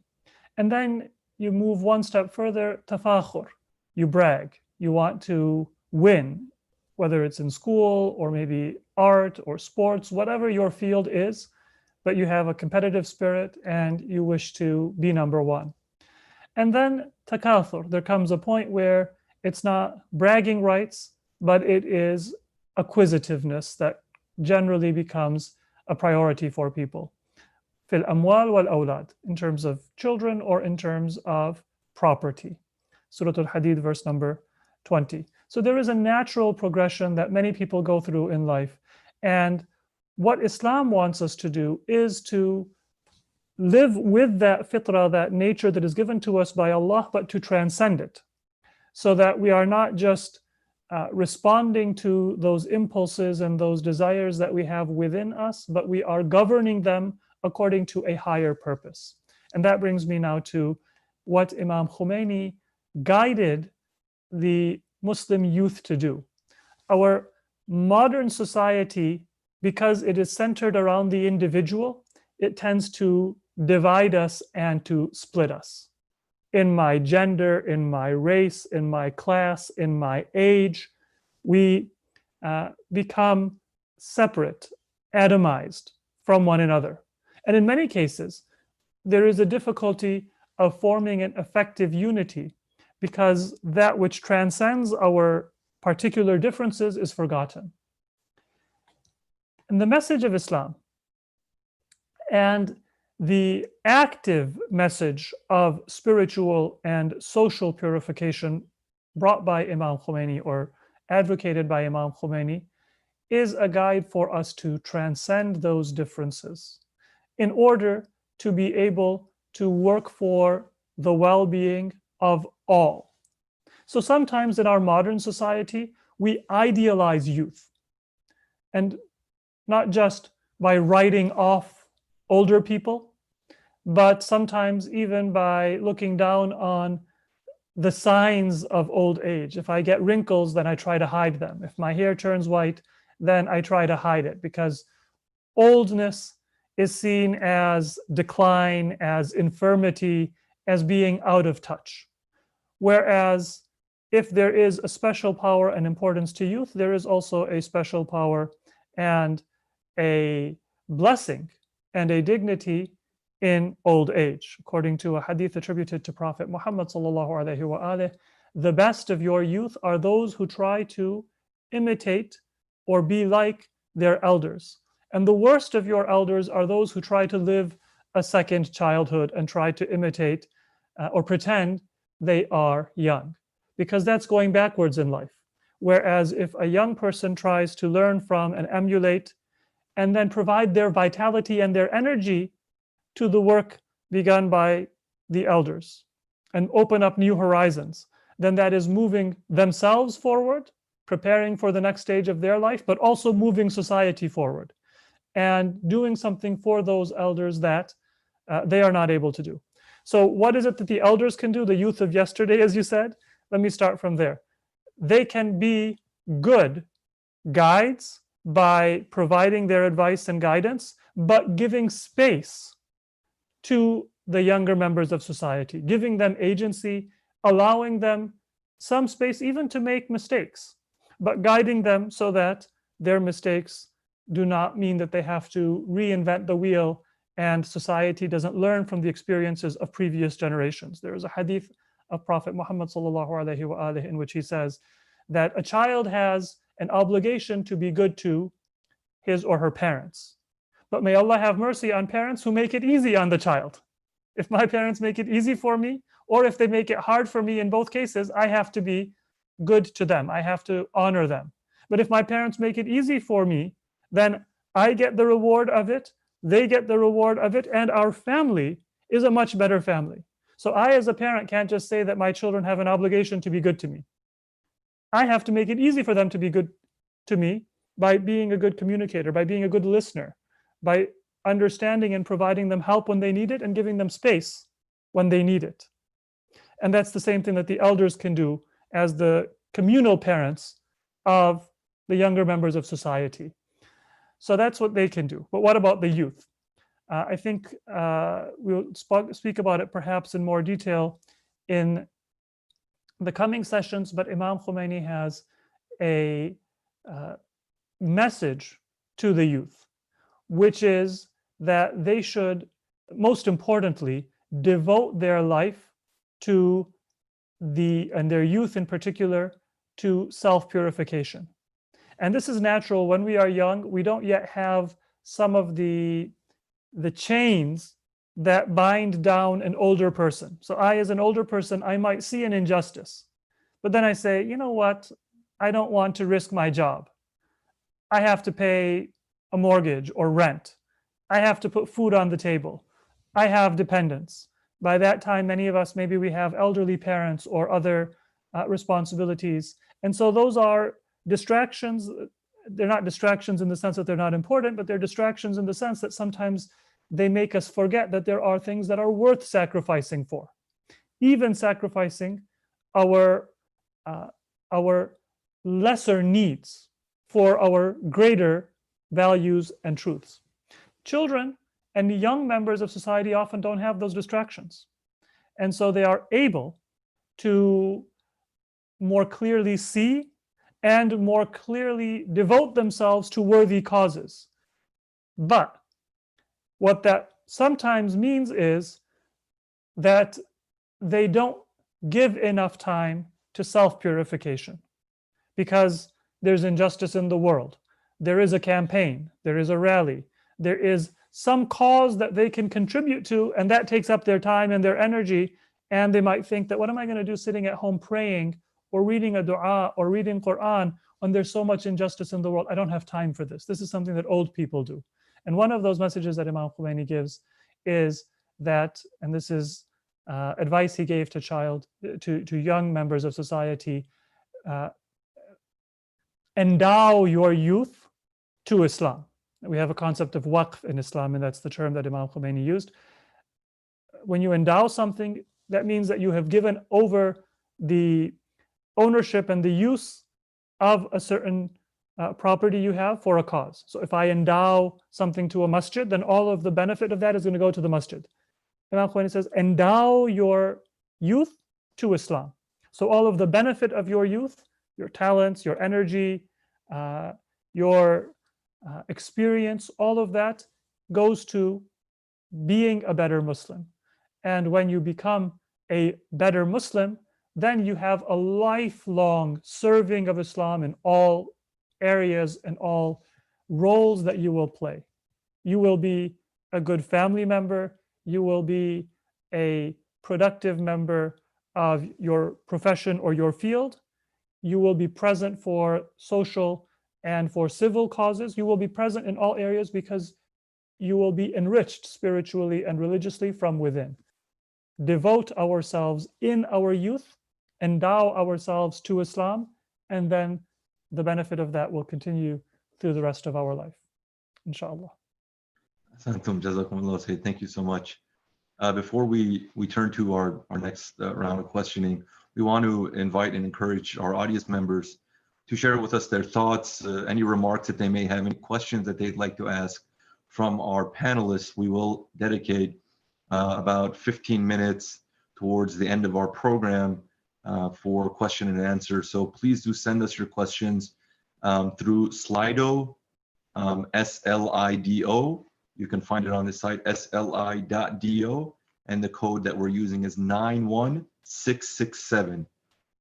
And then you move one step further, tafakhur. You brag, you want to win, whether it's in school or maybe art or sports, whatever your field is, but you have a competitive spirit and you wish to be number one. And then takathur, there comes a point where it's not bragging rights, but it is acquisitiveness that generally becomes a priority for people. Fil amwal wal awlad, in terms of children or in terms of property. Surah Al-Hadid, verse number 20. So there is a natural progression that many people go through in life. And what Islam wants us to do is to live with that fitrah, that nature that is given to us by Allah, but to transcend it, so that we are not just responding to those impulses and those desires that we have within us, but we are governing them according to a higher purpose. And that brings me now to what Imam Khomeini guided the Muslim youth to do. Our modern society, because it is centered around the individual, it tends to divide us and to split us. In my gender, in my race, in my class, in my age, we become separate, atomized from one another. And in many cases, there is a difficulty of forming an effective unity because that which transcends our particular differences is forgotten. And the message of Islam and the active message of spiritual and social purification brought by Imam Khomeini or advocated by Imam Khomeini is a guide for us to transcend those differences in order to be able to work for the well-being of all. So sometimes in our modern society, we idealize youth, and not just by writing off older people, but sometimes even by looking down on the signs of old age. If I get wrinkles, then I try to hide them. If my hair turns white, then I try to hide it, because oldness is seen as decline, as infirmity, as being out of touch. Whereas if there is a special power and importance to youth, there is also a special power and a blessing and a dignity in old age. According to a hadith attributed to Prophet Muhammad the best of your youth are those who try to imitate or be like their elders. And the worst of your elders are those who try to live a second childhood and try to imitate or pretend they are young, because that's going backwards in life. Whereas if a young person tries to learn from and emulate and then provide their vitality and their energy to the work begun by the elders and open up new horizons, then that is moving themselves forward, preparing for the next stage of their life, but also moving society forward and doing something for those elders that they are not able to do. So what is it that the elders can do, the youth of yesterday, as you said? Let me start from there. They can be good guides by providing their advice and guidance, but giving space to the younger members of society, giving them agency, allowing them some space even to make mistakes, but guiding them so that their mistakes do not mean that they have to reinvent the wheel and society doesn't learn from the experiences of previous generations. There is a hadith of Prophet Muhammad in which he says that a child has an obligation to be good to his or her parents. But may Allah have mercy on parents who make it easy on the child. If my parents make it easy for me, or if they make it hard for me, in both cases, I have to be good to them. I have to honor them. But if my parents make it easy for me, then I get the reward of it, they get the reward of it, and our family is a much better family. So I, as a parent, can't just say that my children have an obligation to be good to me. I have to make it easy for them to be good to me by being a good communicator, by being a good listener, by understanding and providing them help when they need it and giving them space when they need it. And that's the same thing that the elders can do as the communal parents of the younger members of society. So that's what they can do. But what about the youth? I think we'll speak about it perhaps in more detail in the coming sessions, but Imam Khomeini has a message to the youth, which is that they should, most importantly, devote their life to and their youth in particular, to self-purification. And this is natural. When we are young, we don't yet have some of the chains that bind down an older person. So I, as an older person, I might see an injustice, but then I say, you know what? I don't want to risk my job. I have to pay a mortgage or rent. I have to put food on the table. I have dependents. By that time, many of us, maybe we have elderly parents or other responsibilities. And so those are distractions. They're not distractions in the sense that they're not important, but they're distractions in the sense that sometimes they make us forget that there are things that are worth sacrificing for. Even sacrificing our lesser needs for our greater values and truths. Children and young members of society often don't have those distractions. And so they are able to more clearly see and more clearly devote themselves to worthy causes. But what that sometimes means is that they don't give enough time to self-purification, because there's injustice in the world. There is a campaign, there is a rally, there is some cause that they can contribute to, and that takes up their time and their energy. And they might think that, what am I going to do sitting at home praying or reading a dua or reading Quran when there's so much injustice in the world? I don't have time for this. This is something that old people do. And one of those messages that Imam Khomeini gives is that, and this is advice he gave to young members of society, endow your youth to Islam. We have a concept of waqf in Islam, and that's the term that Imam Khomeini used. When you endow something, that means that you have given over the ownership and the use of a certain property you have for a cause. So if I endow something to a masjid, then all of the benefit of that is going to go to the masjid. Imam Khomeini says, endow your youth to Islam. So all of the benefit of your youth, your talents, your energy, your experience, all of that goes to being a better Muslim. And when you become a better Muslim, then you have a lifelong serving of Islam in all areas and all roles that you will play. You will be a good family member. You will be a productive member of your profession or your field. You will be present for social and for civil causes. You will be present in all areas because you will be enriched spiritually and religiously from within. Devote ourselves in our youth, endow ourselves to Islam, and then the benefit of that will continue through the rest of our life, inshallah. Thank you so much. Before we turn to our next round of questioning, we want to invite and encourage our audience members to share with us their thoughts, any remarks that they may have, any questions that they'd like to ask from our panelists. We will dedicate about 15 minutes towards the end of our program for question and answer. So please do send us your questions through Slido, SLIDO. You can find it on the site, sli.do, and the code that we're using is 91667.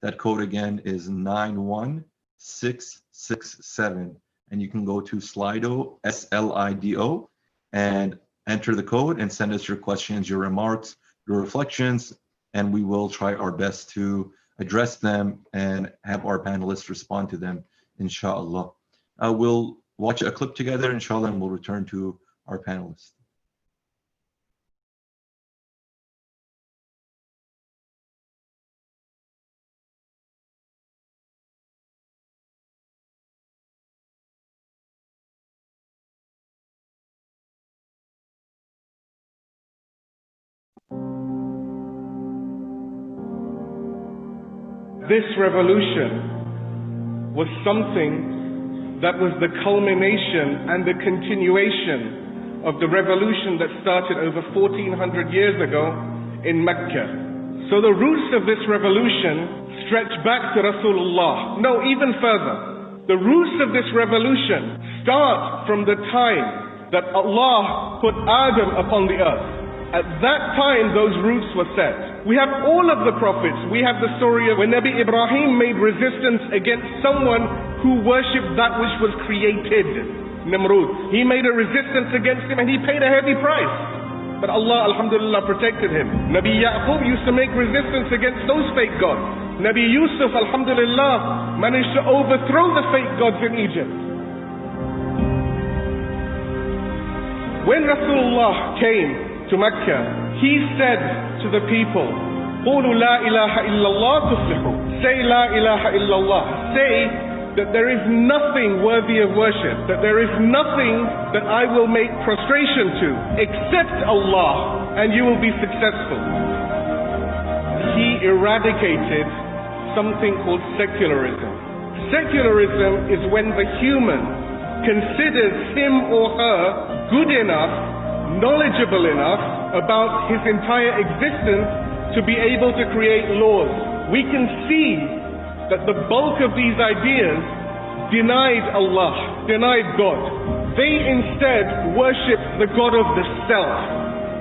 That code again is 91667. And you can go to Slido, SLIDO, and enter the code and send us your questions, your remarks, your reflections, and we will try our best to address them and have our panelists respond to them, inshallah. We'll watch a clip together, inshallah, and we'll return to our panelists. This revolution was something that was the culmination and the continuation of the revolution that started over 1400 years ago in Mecca. So the roots of this revolution stretch back to Rasulullah. No, even further. The roots of this revolution start from the time that Allah put Adam upon the earth. At that time, those roots were set. We have all of the prophets. We have the story of when Nabi Ibrahim made resistance against someone who worshipped that which was created, Nimrud. He made a resistance against him and he paid a heavy price. But Allah, alhamdulillah, protected him. Nabi Yaqub used to make resistance against those fake gods. Nabi Yusuf, alhamdulillah, managed to overthrow the fake gods in Egypt. When Rasulullah came to Mecca, he said to the people, قُولُوا لَا إِلَهَ إِلَّا اللَّهُ تُفْلِحُوا. Say La ilaha illallah. Say that there is nothing worthy of worship, that there is nothing that I will make prostration to except Allah, and you will be successful. He eradicated something called secularism. Secularism is when the human considers him or her good enough, knowledgeable enough about his entire existence to be able to create laws. We can see that the bulk of these ideas denied Allah, denied God. They instead worshipped the God of the self.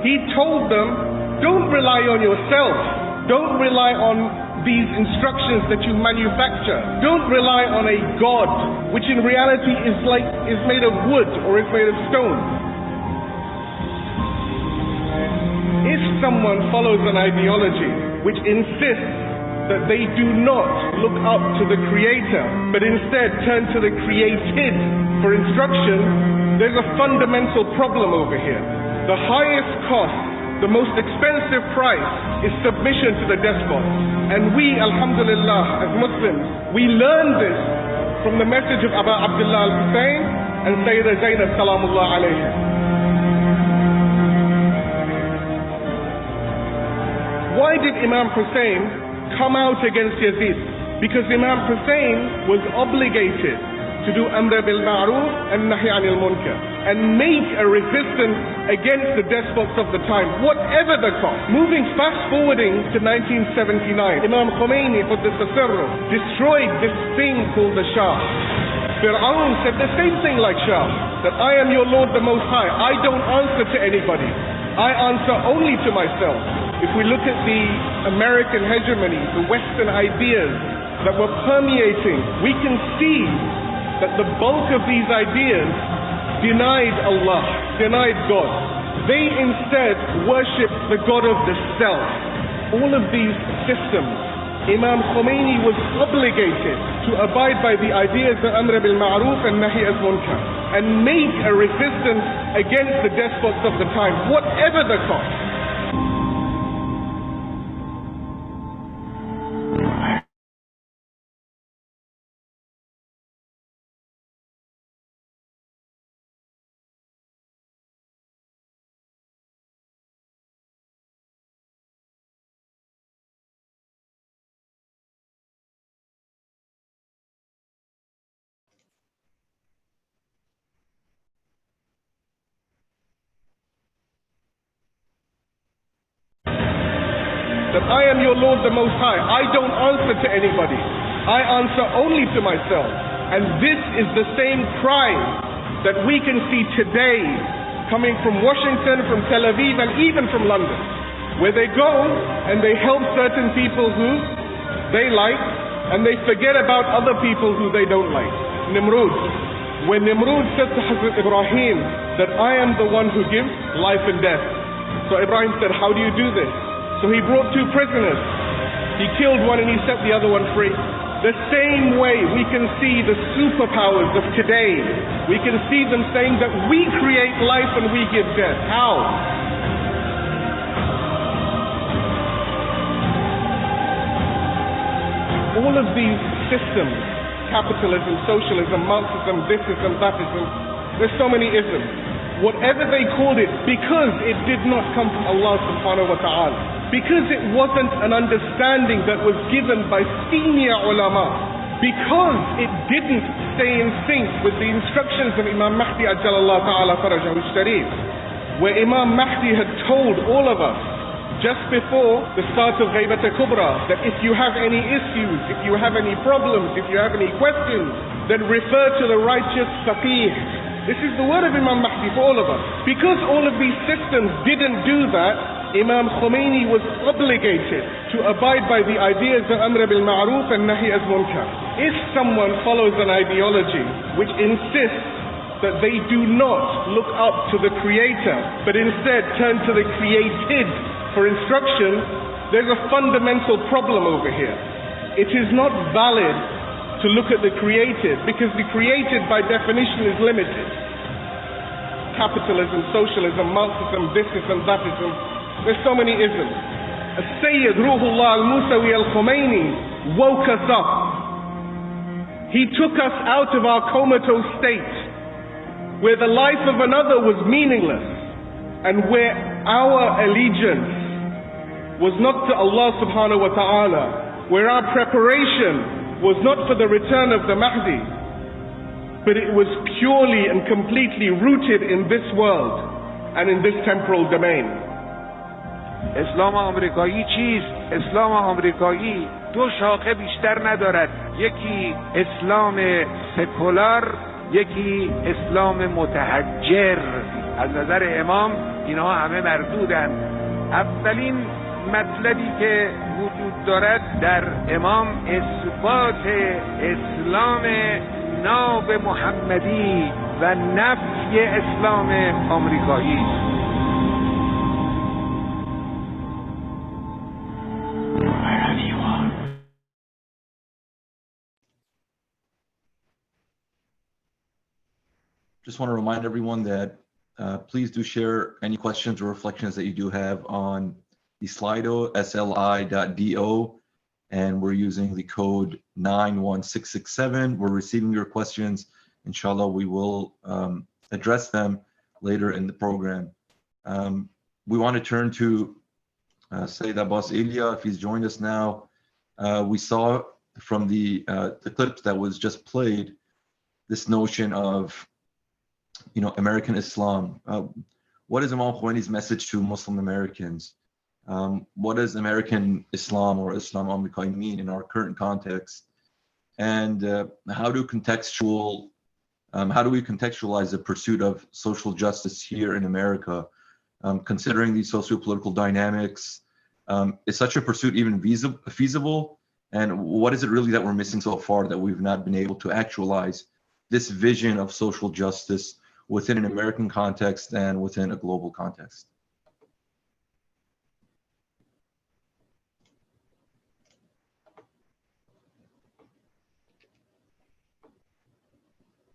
He told them, don't rely on yourself. Don't rely on these instructions that you manufacture. Don't rely on a God, which in reality is made of wood or is made of stone. If someone follows an ideology which insists that they do not look up to the Creator, but instead turn to the created for instruction, there's a fundamental problem over here. The highest cost, the most expensive price is submission to the despot. And we, alhamdulillah, as Muslims, we learn this from the message of Abu Abdullah al-Hussein and Sayyida Zainab salamullah alayha. Why did Imam Hussein come out against Yazid? Because Imam Hussein was obligated to do Amr bil Ma'ruf and Nahi anil Munkar and make a resistance against the despots of the time, whatever the cost. Moving fast forwarding to 1979, Imam Khomeini destroyed this thing called the Shah. Fir'aun said the same thing like Shah, that I am your Lord the Most High. I don't answer to anybody. I answer only to myself. If we look at the American hegemony, the Western ideas that were permeating, we can see that the bulk of these ideas denied Allah, denied God. They instead worshipped the God of the self. All of these systems, Imam Khomeini was obligated to abide by the ideas of Amr bil Ma'ruf and Nahi anil Munkar and make a resistance against the despots of the time, whatever the cost. That I am your Lord the Most High. I don't answer to anybody. I answer only to myself. And this is the same cry that we can see today coming from Washington, from Tel Aviv, and even from London, where they go and they help certain people who they like, and they forget about other people who they don't like. Nimrud. When Nimrud said to Hazrat Ibrahim that I am the one who gives life and death. So Ibrahim said, how do you do this? So he brought 2 prisoners. He killed one and he set the other one free. The same way we can see the superpowers of today. We can see them saying that we create life and we give death. How? All of these systems, capitalism, socialism, Marxism, thisism, thatism, there's so many isms. Whatever they called it, because it did not come from Allah subhanahu wa ta'ala, because it wasn't an understanding that was given by senior ulama, because it didn't stay in sync with the instructions of Imam Mahdi ajjalallahu ta'ala farajahu sharif, where Imam Mahdi had told all of us just before the start of Ghaibat al-Kubra that if you have any issues, if you have any problems, if you have any questions, then refer to the righteous faqih. This is the word of Imam Mahdi for all of us. Because all of these systems didn't do that, Imam Khomeini was obligated to abide by the ideas of Amr bil Ma'ruf and Nahi anil Munkar. If someone follows an ideology which insists that they do not look up to the Creator, but instead turn to the created for instruction, there's a fundamental problem over here. It is not valid to look at the created, because the created by definition is limited. Capitalism, socialism, Marxism, thisism, thatism, there's so many isms. Sayyid Ruhullah al-Musawi al-Khomeini woke us up. He took us out of our comatose state, where the life of another was meaningless, and where our allegiance was not to Allah subhanahu wa ta'ala, where our preparation was not for the return of the Mahdi, but it was purely and completely rooted in this world and in this temporal domain. اسلام آمریکایی چیست؟ اسلام آمریکایی دو شاخه بیشتر ندارد، یکی اسلام سکولار، یکی اسلام متحجر. از نظر امام اینها همه مردودند. اولین مطلبی که وجود دارد در امام اثبات اسلام ناب محمدی و نفی اسلام آمریکایی است. Just want to remind everyone that please do share any questions or reflections that you do have on the Slido, sli.do, and we're using the code 91667. We're receiving your questions. Inshallah, we will address them later in the program. We want to turn to Sayyid Abbas Ayleya, if he's joined us now. We saw from the clip that was just played this notion of American Islam. What is Imam Khomeini's message to Muslim Americans? What does American Islam or Islam Amerikani mean in our current context? And how do we contextualize the pursuit of social justice here in America, considering these socio-political dynamics? Is such a pursuit even feasible? And what is it really that we're missing so far that we've not been able to actualize this vision of social justice within an American context and within a global context?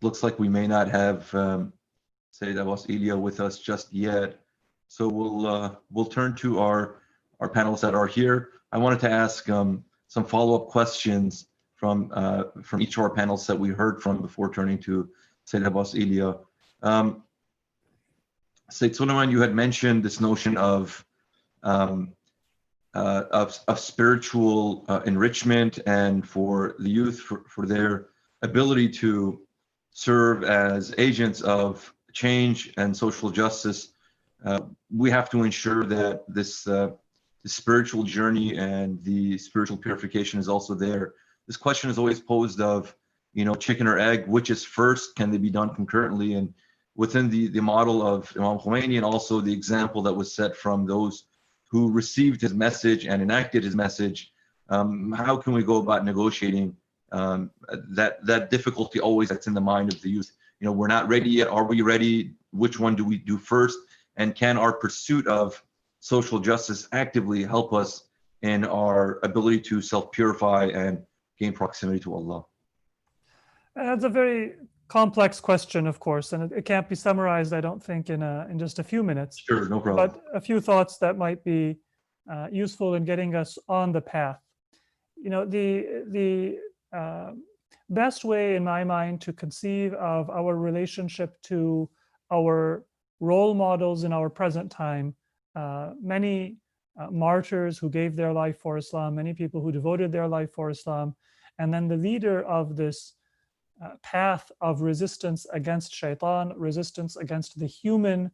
Looks like we may not have Sayyid Abbas Ayleya with us just yet, so we'll turn to our panelists that are here. I wanted to ask some follow-up questions from each of our panelists that we heard from before turning to Sayyid Abbas Ayleya. Sayyid Sulayman, you had mentioned this notion of spiritual enrichment and for the youth, for their ability to serve as agents of change and social justice. We have to ensure that this the spiritual journey and the spiritual purification is also there. This question is always posed of, chicken or egg, which is first? Can they be done concurrently? And within the model of Imam Khomeini and also the example that was set from those who received his message and enacted his message, how can we go about negotiating that difficulty always that's in the mind of the youth? We're not ready yet. Are we ready? Which one do we do first? And can our pursuit of social justice actively help us in our ability to self-purify and gain proximity to Allah? That's a very complex question, of course, and it can't be summarized, I don't think, in just a few minutes. Sure, no problem. But a few thoughts that might be useful in getting us on the path. The best way, in my mind, to conceive of our relationship to our role models in our present time, many martyrs who gave their life for Islam, many people who devoted their life for Islam, and then the leader of this path of resistance against shaitan, resistance against the human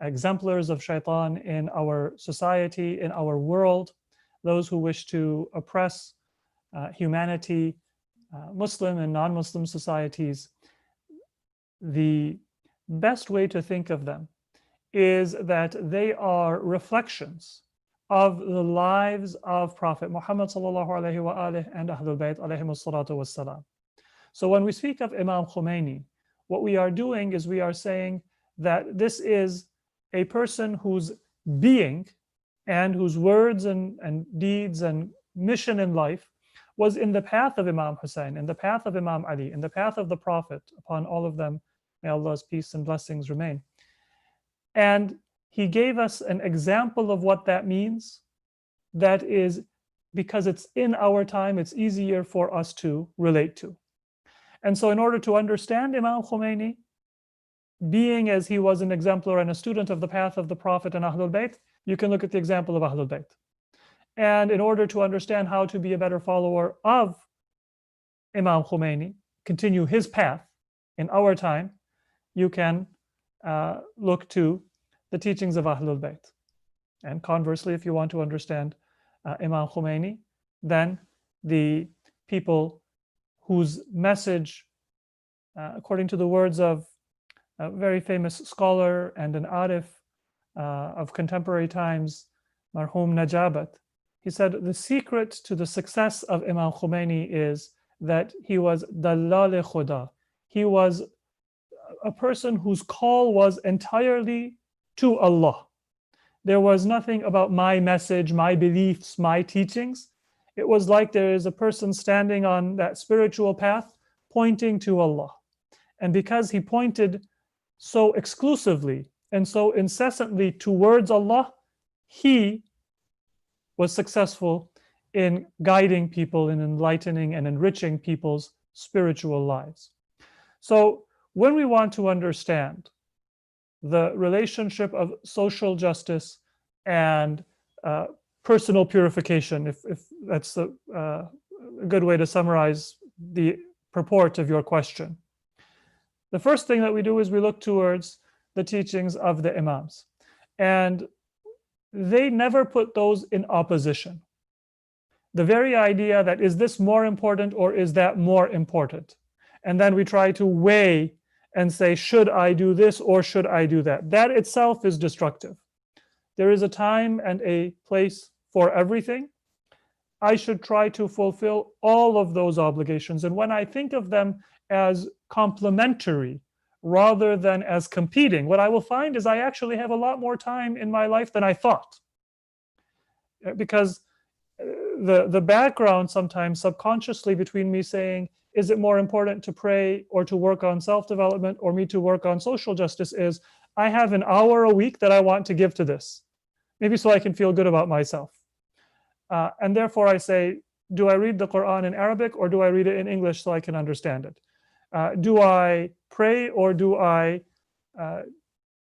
exemplars of shaitan in our society, in our world, those who wish to oppress humanity, Muslim and non-Muslim societies. The best way to think of them is that they are reflections of the lives of Prophet Muhammad sallallahu alaihi wa alihi and Ahlul Bayt alayhimus salatu wassalam. So when we speak of Imam Khomeini, what we are doing is we are saying that this is a person whose being and whose words and deeds and mission in life was in the path of Imam Hussein, in the path of Imam Ali, in the path of the Prophet, upon all of them, may Allah's peace and blessings remain. And he gave us an example of what that means. That is because it's in our time, it's easier for us to relate to. And so in order to understand Imam Khomeini, being as he was an exemplar and a student of the path of the Prophet and Ahlul Bayt, you can look at the example of Ahlul Bayt. And in order to understand how to be a better follower of Imam Khomeini, continue his path in our time, you can look to the teachings of Ahlul Bayt. And conversely, if you want to understand Imam Khomeini, then the people whose message, according to the words of a very famous scholar and an arif of contemporary times, Marhum Najaf, he said, the secret to the success of Imam Khomeini is that he was Dallal Khuda. He was a person whose call was entirely to Allah. There was nothing about my message, my beliefs, my teachings. It was like there is a person standing on that spiritual path pointing to Allah. And because he pointed so exclusively and so incessantly towards Allah, he was successful in guiding people, in enlightening and enriching people's spiritual lives. So when we want to understand the relationship of social justice and personal purification, if that's a good way to summarize the purport of your question, the first thing that we do is we look towards the teachings of the Imams. And they never put those in opposition. The very idea that is this more important or is that more important? And then we try to weigh and say, should I do this or should I do that? That itself is destructive. There is a time and a place for everything. I should try to fulfill all of those obligations. And when I think of them as complementary rather than as competing, what I will find is I actually have a lot more time in my life than I thought. Because the background sometimes subconsciously between me saying, is it more important to pray or to work on self-development or me to work on social justice, is I have an hour a week that I want to give to this. Maybe so I can feel good about myself. And therefore I say, do I read the Quran in Arabic or do I read it in English so I can understand it? Do I pray or do I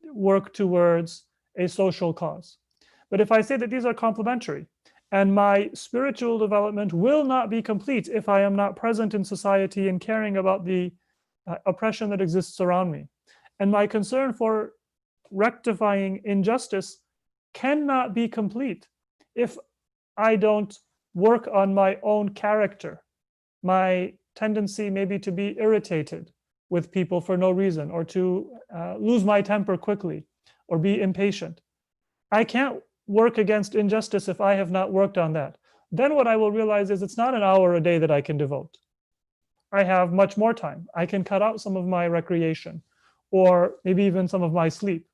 work towards a social cause? But if I say that these are complementary, and my spiritual development will not be complete if I am not present in society and caring about the oppression that exists around me, and my concern for rectifying injustice cannot be complete if I don't work on my own character, my tendency maybe to be irritated with people for no reason, or to lose my temper quickly, or be impatient. I can't work against injustice if I have not worked on that. Then what I will realize is it's not an hour a day that I can devote. I have much more time. I can cut out some of my recreation, or maybe even some of my sleep,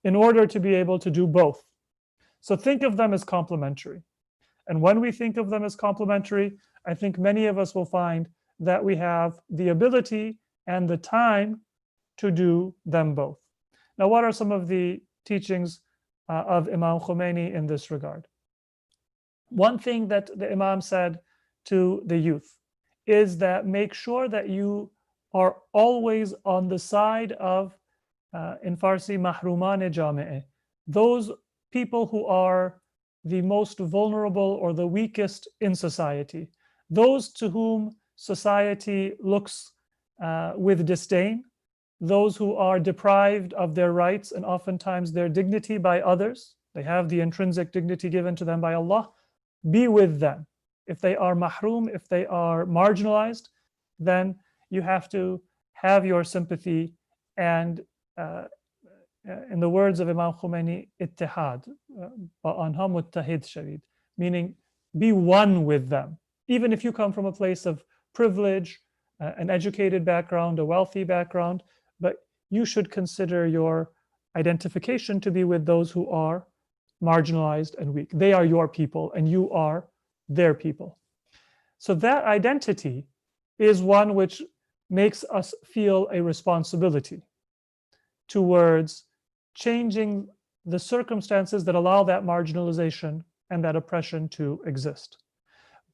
in order to be able to do both. So think of them as complementary. And when we think of them as complementary, I think many of us will find that we have the ability and the time to do them both. Now, what are some of the teachings of Imam Khomeini in this regard? One thing that the Imam said to the youth is that make sure that you are always on the side of, in Farsi, mahruman jami'e, those people who are the most vulnerable or the weakest in society, those to whom society looks with disdain, those who are deprived of their rights and oftentimes their dignity by others. They have the intrinsic dignity given to them by Allah. Be with them. If they are mahrum, if they are marginalized, then you have to have your sympathy and, in the words of Imam Khomeini, ittihad, ba'anha muttahid shadid, meaning be one with them. Even if you come from a place of privilege, an educated background, a wealthy background, but you should consider your identification to be with those who are marginalized and weak. They are your people and you are their people. So that identity is one which makes us feel a responsibility towards changing the circumstances that allow that marginalization and that oppression to exist.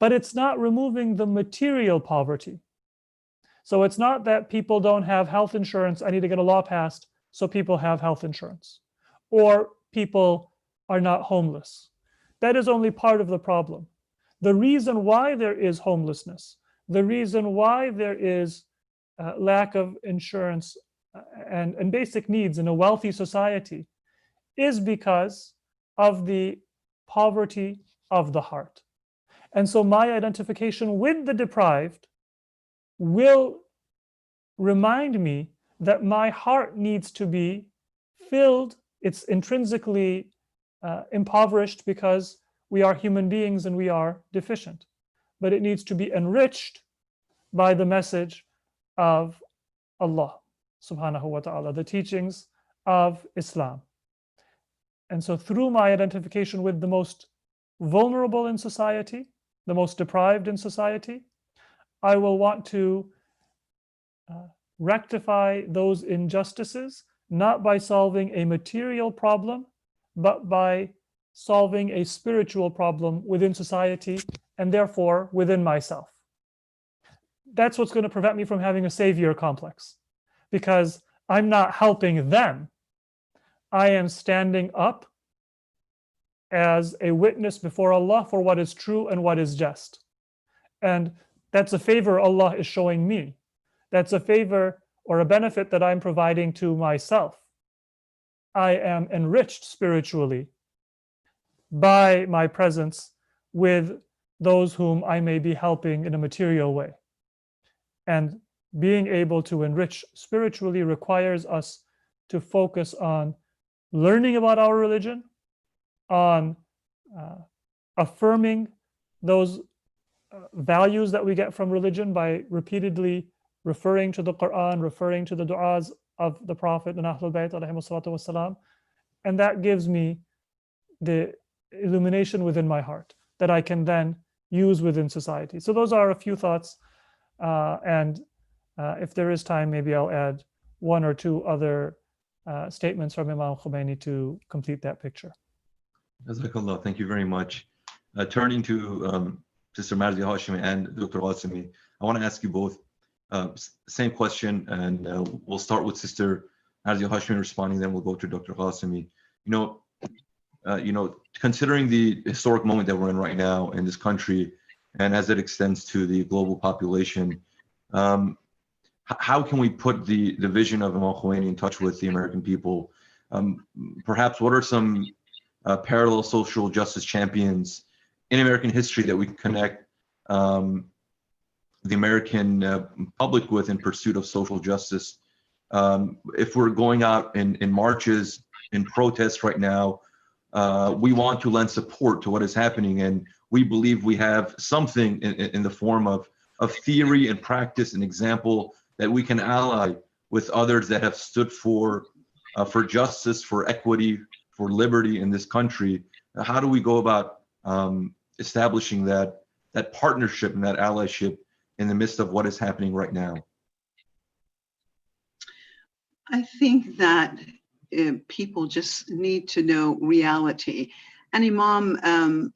But it's not removing the material poverty. So it's not that people don't have health insurance, I need to get a law passed so people have health insurance, or people are not homeless. That is only part of the problem. The reason why there is homelessness, the reason why there is lack of insurance and basic needs in a wealthy society is because of the poverty of the heart. And so my identification with the deprived will remind me that my heart needs to be filled. It's intrinsically impoverished because we are human beings and we are deficient. But it needs to be enriched by the message of Allah subhanahu wa ta'ala, the teachings of Islam. And so through my identification with the most vulnerable in society, the most deprived in society, I will want to rectify those injustices, not by solving a material problem, but by solving a spiritual problem within society and therefore within myself. That's what's going to prevent me from having a savior complex, because I'm not helping them. I am standing up as a witness before Allah for what is true and what is just. And that's a favor Allah is showing me. That's a favor or a benefit that I'm providing to myself. I am enriched spiritually by my presence with those whom I may be helping in a material way. And being able to enrich spiritually requires us to focus on learning about our religion, on affirming those values that we get from religion by repeatedly referring to the Quran, referring to the du'as of the Prophet and Ahlul Bayt alayhimu salatu wassalam. And that gives me the illumination within my heart that I can then use within society. So those are a few thoughts. And if there is time, maybe I'll add one or two other statements from Imam Khomeini to complete that picture. Jazakallah, thank you very much. Turning to Sister Marzieh Hashemi and Dr. Ghassemi, I want to ask you both same question, and we'll start with Sister Marzieh Hashemi responding, then we'll go to Dr. Ghassemi. Considering the historic moment that we're in right now in this country, and as it extends to the global population, how can we put the vision of Imam Khomeini in touch with the American people? Perhaps what are some parallel social justice champions in American history that we can connect the American public with in pursuit of social justice? If we're going out in marches, in protests right now, we want to lend support to what is happening, and we believe we have something in the form of theory and practice and example that we can ally with others that have stood for justice, for equity, for liberty in this country. How do we go about establishing that partnership and that allyship in the midst of what is happening right now? I think that people just need to know reality. And Imam,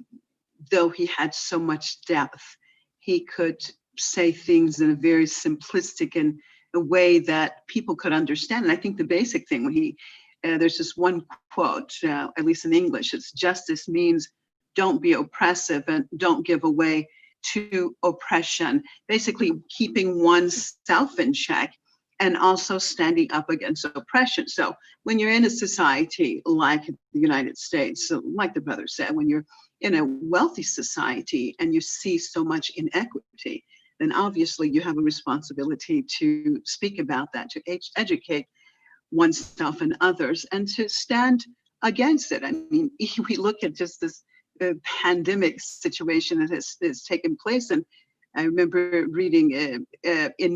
though he had so much depth, he could say things in a very simplistic and a way that people could understand. And I think the basic thing, when there's this one quote, at least in English, it's justice means don't be oppressive and don't give away to oppression. Basically keeping oneself in check and also standing up against oppression. So when you're in a society like the United States, so like the brother said, when you're in a wealthy society and you see so much inequity, then obviously you have a responsibility to speak about that, to educate oneself and others, and to stand against it. I mean, we look at just this pandemic situation that has taken place, and I remember reading in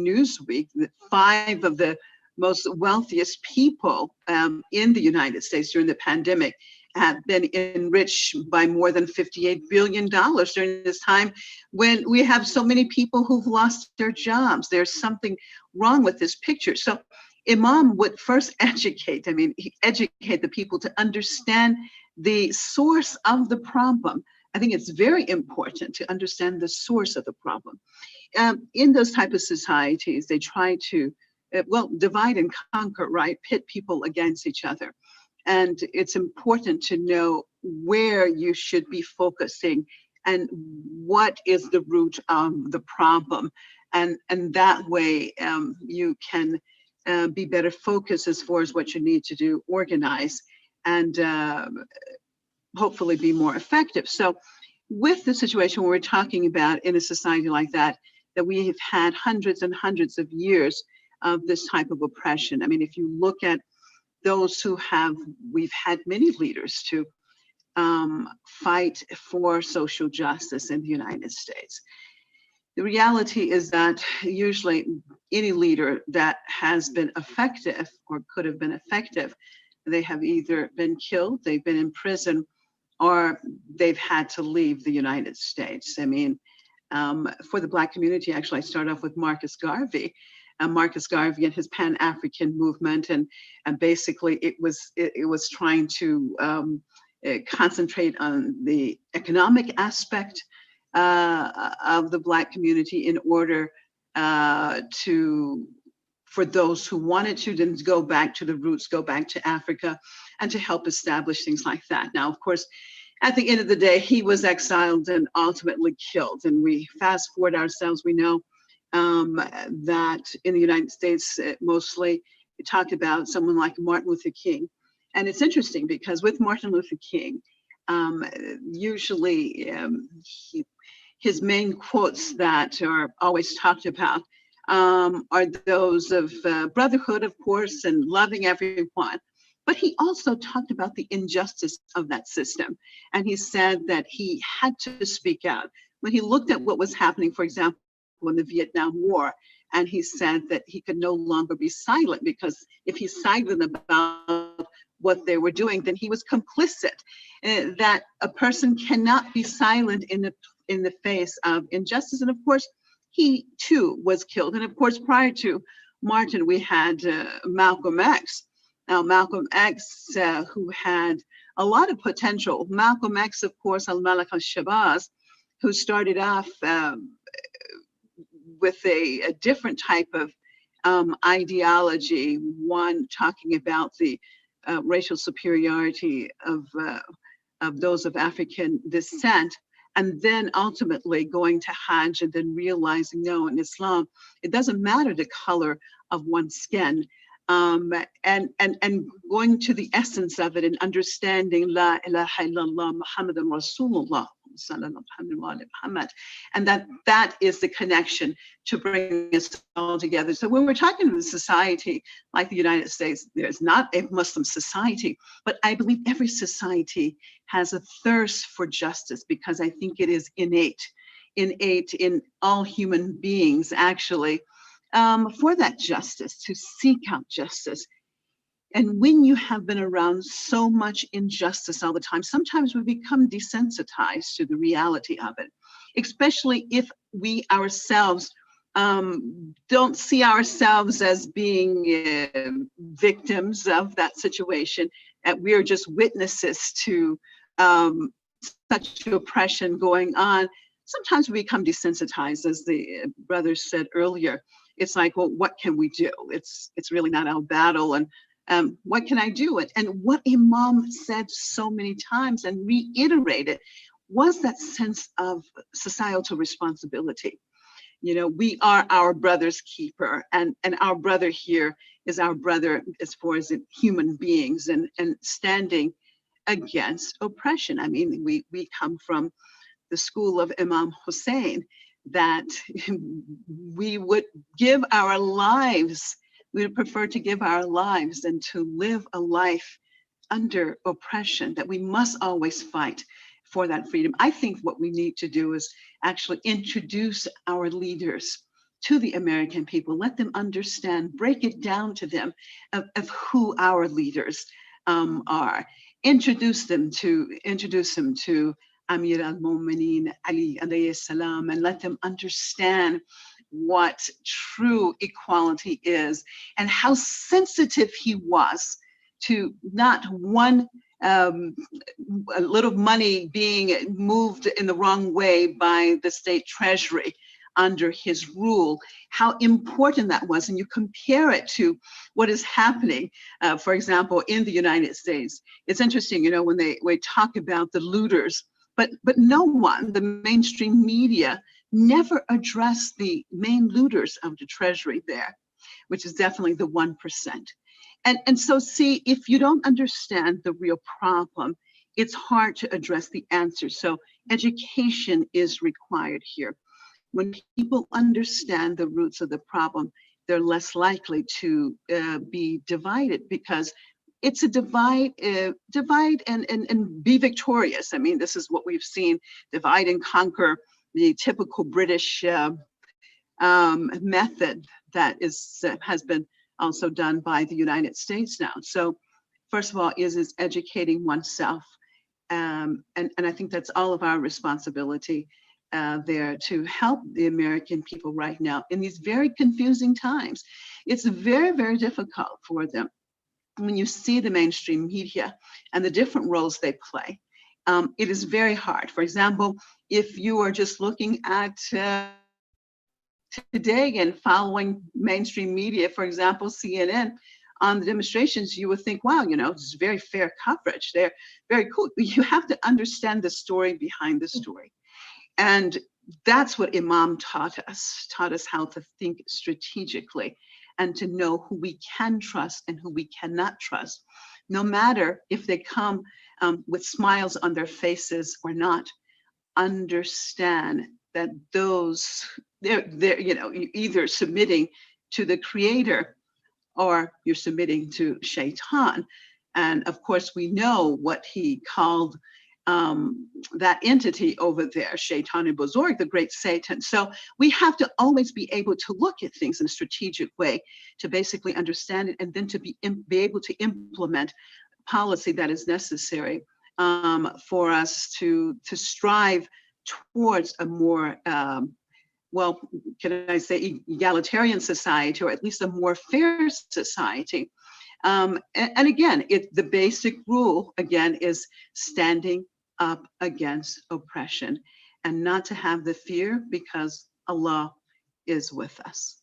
Newsweek that 5 of the most wealthiest people in the United States during the pandemic have been enriched by more than $58 billion during this time when we have so many people who've lost their jobs. There's something wrong with this picture. So Imam would first educate the people to understand the source of the problem. I think it's very important to understand the source of the problem. In those type of societies, they try to, divide and conquer, right? Pit people against each other. And it's important to know where you should be focusing and what is the root of the problem. And that way you can be better focused as far as what you need to do, organize, and hopefully be more effective. So with the situation we're talking about in a society like that we have had hundreds and hundreds of years of this type of oppression. I mean, if you look at those we've had many leaders to fight for social justice in the United States. The reality is that usually any leader that has been effective or could have been effective, they have either been killed, they've been in prison, or they've had to leave the United States. I mean, for the Black community, actually, I start off with Marcus Garvey. Marcus Garvey and his Pan-African movement, and basically it was trying to concentrate on the economic aspect of the Black community in order for those who wanted to then go back to the roots, go back to Africa, and to help establish things like that. Now, of course, at the end of the day, he was exiled and ultimately killed. And we fast forward ourselves, we know that in the United States, mostly we talked about someone like Martin Luther King. And it's interesting because with Martin Luther King, usually his main quotes that are always talked about are those of brotherhood, of course, and loving everyone. But he also talked about the injustice of that system. And he said that he had to speak out. When he looked at what was happening, for example, in the Vietnam War, and he said that he could no longer be silent, because if he's silent about what they were doing, then he was complicit. That a person cannot be silent in the face of injustice. And of course, he too was killed. And of course, prior to Martin, we had Malcolm X. Now, Malcolm X, who had a lot of potential. Malcolm X, of course, al-Malik al-Shabazz, who started off with a different type of ideology, one talking about the racial superiority of those of African descent, and then ultimately going to Hajj and then realizing, no, in Islam, it doesn't matter the color of one's skin. And going to the essence of it and understanding La ilaha illallah Muhammadan Rasulullah, and that is the connection to bring us all together. So when we're talking about a society like the United States, there's not a Muslim society, but I believe every society has a thirst for justice, because I think it is innate in all human beings, actually, for that justice, to seek out justice. And when you have been around so much injustice all the time, sometimes we become desensitized to the reality of it, especially if we ourselves don't see ourselves as being victims of that situation, that we're just witnesses to such oppression going on. Sometimes we become desensitized, as the brother said earlier. It's like, well, what can we do? It's really not our battle, and what can I do? And what Imam said so many times and reiterated was that sense of societal responsibility. You know, we are our brother's keeper, and our brother here is our brother as far as human beings, and standing against oppression. I mean, we come from the school of Imam Hussein, that we would give our lives, we would prefer to give our lives than to live a life under oppression, that we must always fight for that freedom. I think what we need to do is actually introduce our leaders to the American people, let them understand, break it down to them of who our leaders are. Introduce them to Amir al-Mu'mineen Ali alayhi salam, and let them understand what true equality is and how sensitive he was to not one a little money being moved in the wrong way by the state treasury under his rule, how important that was. And you compare it to what is happening, for example, in the United States. It's interesting, you know, when we talk about the looters, But no one, the mainstream media, never addressed the main looters of the treasury there, which is definitely the 1%. And so see, if you don't understand the real problem, it's hard to address the answer. So education is required here. When people understand the roots of the problem, they're less likely to be divided, because it's a divide and be victorious. I mean, this is what we've seen, divide and conquer, the typical British method that has been also done by the United States now. So first of all, is educating oneself. And I think that's all of our responsibility there to help the American people right now in these very confusing times. It's very, very difficult for them when you see the mainstream media and the different roles they play. It is very hard. For example, if you are just looking at today and following mainstream media, for example, CNN, on the demonstrations, you would think, wow, it's very fair coverage. They're very cool. But you have to understand the story behind the story. And that's what Imam taught us how to think strategically and to know who we can trust and who we cannot trust, no matter if they come with smiles on their faces or not. Understand that they're either submitting to the creator or you're submitting to Shaitan. And of course, we know what he called that entity over there, Shaitan Bozorg, the great Satan. So we have to always be able to look at things in a strategic way to basically understand it, and then to be able to implement policy that is necessary for us to strive towards a more well, can I say egalitarian society, or at least a more fair society. And again, the basic rule, again, is standing up against oppression and not to have the fear, because Allah is with us.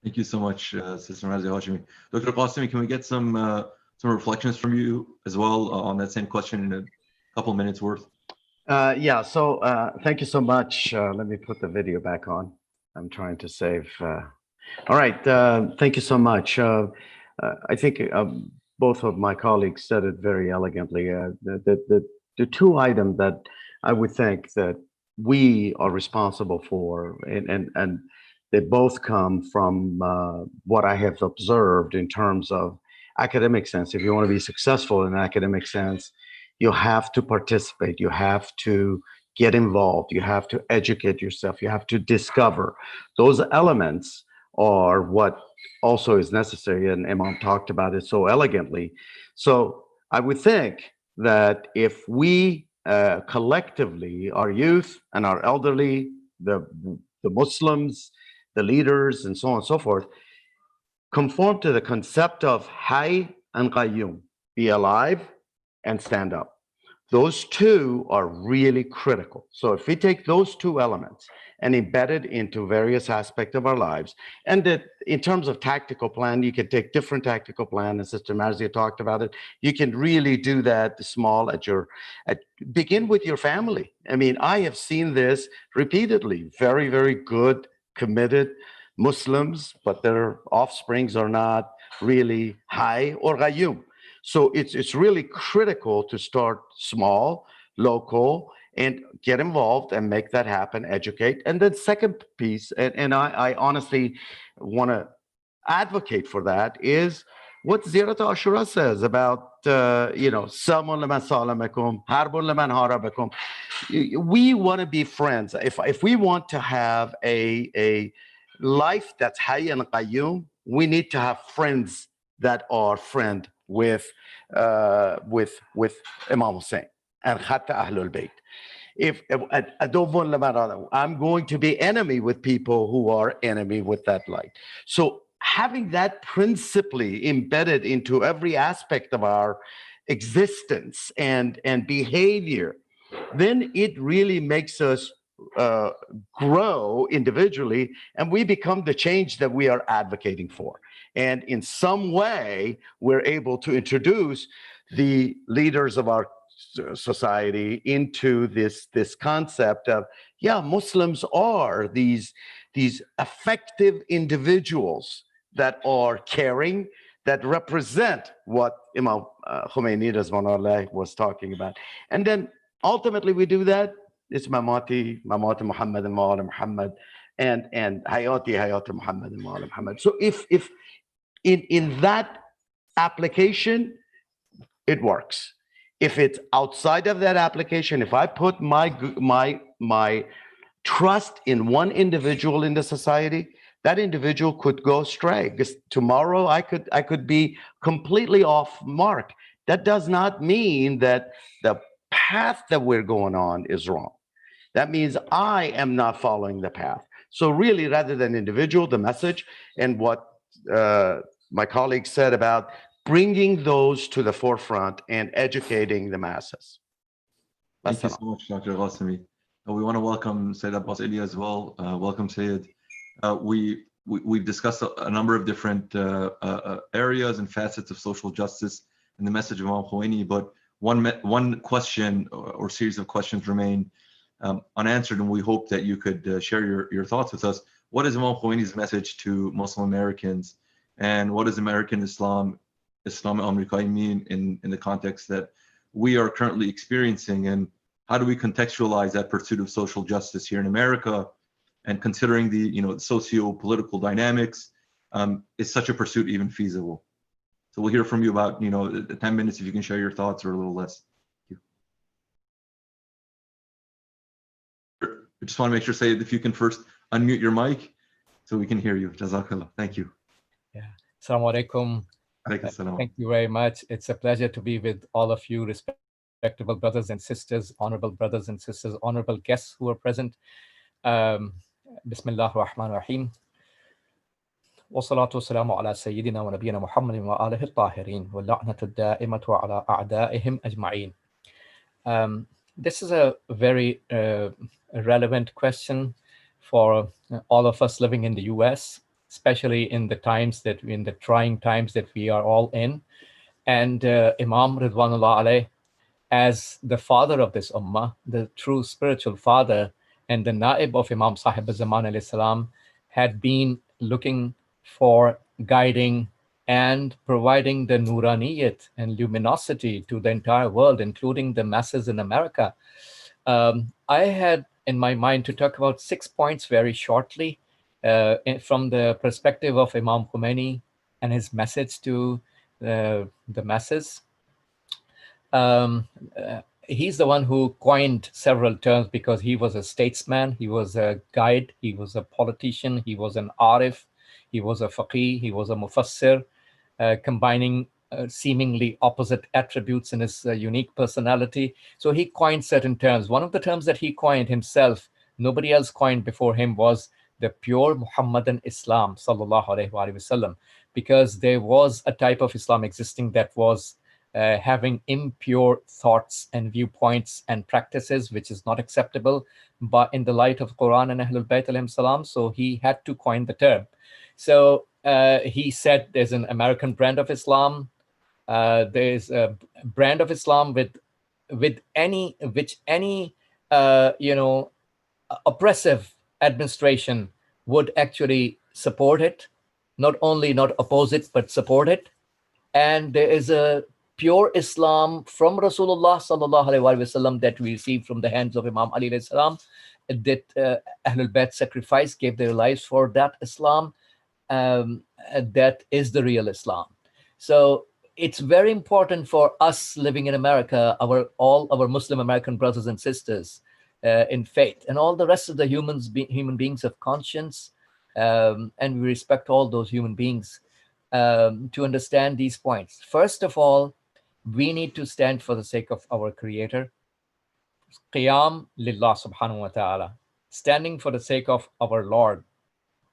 Thank you so much, Sister Marzieh Hashemi. Dr. Ghassemi, can we get some reflections from you as well on that same question in a couple minutes worth? Yeah, so thank you so much. Let me put the video back on. I'm trying to save. All right, thank you so much. I think both of my colleagues said it very elegantly. The two items that I would think that we are responsible for, and they both come from what I have observed in terms of academic sense. If you want to be successful in academic sense, you have to participate, you have to get involved, you have to educate yourself, you have to discover. Those elements are what also is necessary, and Imam talked about it so elegantly. So I would think that if we collectively, our youth and our elderly, the Muslims, the leaders, and so on and so forth, conform to the concept of Hayy and Qayyum, be alive and stand up. Those two are really critical. So if we take those two elements and embed it into various aspects of our lives, and that in terms of tactical plan, you can take different tactical plan, and Sister Marzieh talked about it. You can really do that small begin with your family. I mean, I have seen this repeatedly. Very, very good, committed Muslims, but their offsprings are not really Hayy or Qayyum. So it's really critical to start small, local, and get involved and make that happen, educate. And then second piece, and I honestly want to advocate for that, is what Ziyarat Ashura says about, Samun liman salamakum, harbun liman harabakum. We want to be friends. If we want to have a life that's Hayy and Qayyum, we need to have friends that are friend with Imam Hussein and Khatta Ahlul Bayt. If I'm going to be enemy with people who are enemy with that light. So having that principally embedded into every aspect of our existence and behavior, then it really makes us grow individually, and we become the change that we are advocating for. And in some way, we're able to introduce the leaders of our society into this concept of, yeah, Muslims are these effective individuals that are caring, that represent what Imam Khomeini Rizwanullah was talking about. And then ultimately we do that. It's Mamati Muhammad and Mawla Muhammad, and Hayati Muhammad and Mawla Muhammad. So if in that application, it works. If it's outside of that application, if I put my trust in one individual in the society, that individual could go astray. Because tomorrow I could be completely off mark. That does not mean that the path that we're going on is wrong. That means I am not following the path. So really, rather than individual, the message and what my colleague said about bringing those to the forefront and educating the masses. Thank you so much, Dr. Ghassemi. We want to welcome Sayyid Abbas Ayleya as well. Welcome, Sayyid. We've discussed a number of different areas and facets of social justice and the message of Imam Khomeini, but one question or series of questions remain unanswered, and we hope that you could share your thoughts with us. What is Imam Khomeini's message to Muslim Americans, and what does American Islam Amerikai mean in the context that we are currently experiencing, and how do we contextualize that pursuit of social justice here in America, and considering the socio-political dynamics, is such a pursuit even feasible? So we'll hear from you about 10 minutes if you can share your thoughts, or a little less. Thank you. I just want to make sure, Sayyid, if you can first unmute your mic so we can hear you. Jazakallah. Thank you. Yeah. Assalamu alaikum. Thank you very much. It's a pleasure to be with all of you, respectable brothers and sisters, honorable brothers and sisters, honorable guests who are present. Bismillah ar-Rahman ar-Rahim. والصلاة والسلام على سيدنا ونبينا محمد وآله الطاهرين واللعنة الدائمة على أعدائهم أجمعين. This is a very relevant question for all of us living in the US, especially in the trying times that we are all in. And Imam Ridwanullah alayh, as the father of this ummah, the true spiritual father, and the Naib of Imam Sahib al-Zaman alayhi salam, had been looking for guiding and providing the nuraniyat and luminosity to the entire world, including the masses in America. I had in my mind to talk about 6 points very shortly from the perspective of Imam Khomeini and his message to the masses. He's the one who coined several terms because he was a statesman, he was a guide, he was a politician, he was an arif, he was a faqih, he was a mufassir, combining seemingly opposite attributes in his unique personality. So he coined certain terms. One of the terms that he coined himself, nobody else coined before him, was the pure Muhammadan Islam, sallallahu alaihi wasallam, because there was a type of Islam existing that was having impure thoughts and viewpoints and practices, which is not acceptable, but in the light of Quran and Ahlul Bayt alayhim salam, so he had to coin the term. So he said there's an American brand of Islam, there's a brand of Islam which any oppressive administration would actually support it, not only not oppose it, but support it. And there is a pure Islam from Rasulullah sallallahu alaihi wasallam that we received from the hands of Imam Ali alayhi salam, that Ahlul Bayt sacrificed, gave their lives for that Islam. That is the real Islam. So it's very important for us living in America, all our Muslim American brothers and sisters in faith, and all the rest of the human beings of conscience, and we respect all those human beings, to understand these points. First of all, we need to stand for the sake of our Creator. Qiyam lillah subhanahu wa ta'ala. Standing for the sake of our Lord,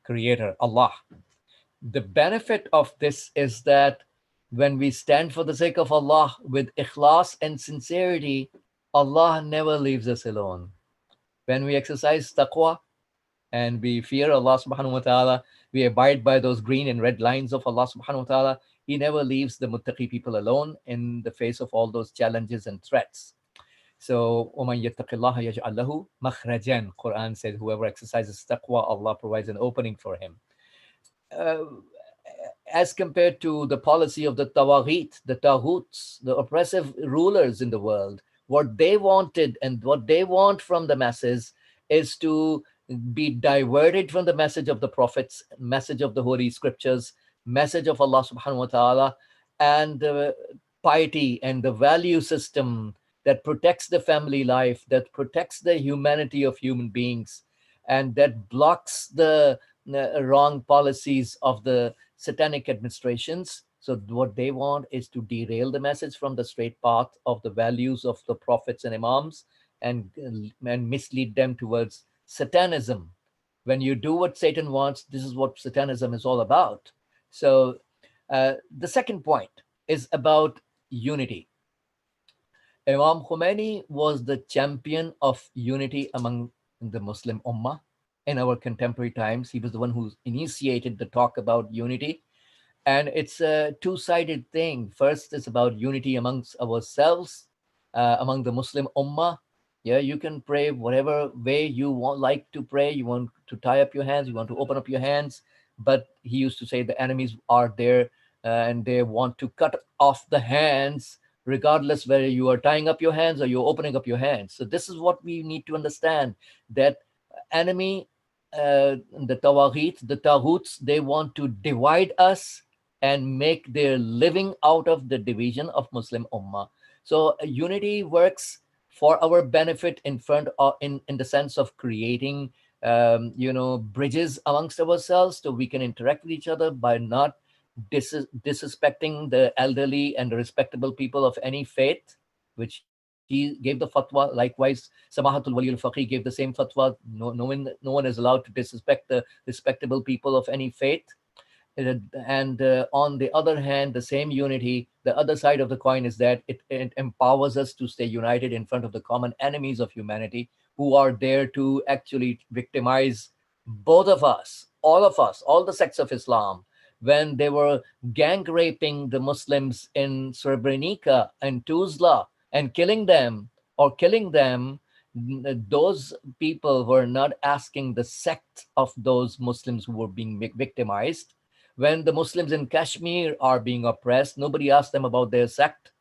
Creator, Allah. The benefit of this is that when we stand for the sake of Allah with ikhlas and sincerity, Allah never leaves us alone. When we exercise taqwa and we fear Allah subhanahu wa ta'ala, we abide by those green and red lines of Allah subhanahu wa ta'ala, He never leaves the muttaqi people alone in the face of all those challenges and threats. So, وَمَنْ يَتَّقِ اللَّهَ يَجْعَلْ لَهُ مَخْرَجًا. Quran says, whoever exercises taqwa, Allah provides an opening for him. As compared to the policy of the tawaghit, the taghuts, the oppressive rulers in the world, what they wanted and what they want from the masses is to be diverted from the message of the prophets, message of the holy scriptures, message of Allah subhanahu wa ta'ala, and piety and the value system that protects the family life, that protects the humanity of human beings, and that blocks the wrong policies of the satanic administrations. So what they want is to derail the message from the straight path of the values of the prophets and imams, and mislead them towards satanism. When you do what Satan wants, this is what satanism is all about. So the second point is about unity. Imam Khomeini was the champion of unity among the Muslim Ummah in our contemporary times. He was the one who initiated the talk about unity. And it's a two-sided thing. First, it's about unity amongst ourselves, among the Muslim Ummah. Yeah, you can pray whatever way you want, like to pray. You want to tie up your hands, you want to open up your hands. But he used to say the enemies are there and they want to cut off the hands, regardless whether you are tying up your hands or you're opening up your hands. So this is what we need to understand, that enemy, the tawaghit, the taghuts, they want to divide us and make their living out of the division of Muslim Ummah. So unity works for our benefit in front of, in the sense of creating bridges amongst ourselves, so we can interact with each other by not disrespecting the elderly and the respectable people of any faith, which he gave the fatwa. Likewise, Samahatul Wali al-Faqih gave the same fatwa. No one is allowed to disrespect the respectable people of any faith. And on the other hand, the same unity, the other side of the coin is that it empowers us to stay united in front of the common enemies of humanity, who are there to actually victimize both of us, all the sects of Islam. When they were gang raping the Muslims in Srebrenica and Tuzla and killing them, those people were not asking the sect of those Muslims who were being victimized. When the Muslims in Kashmir are being oppressed, nobody asked them about their sect.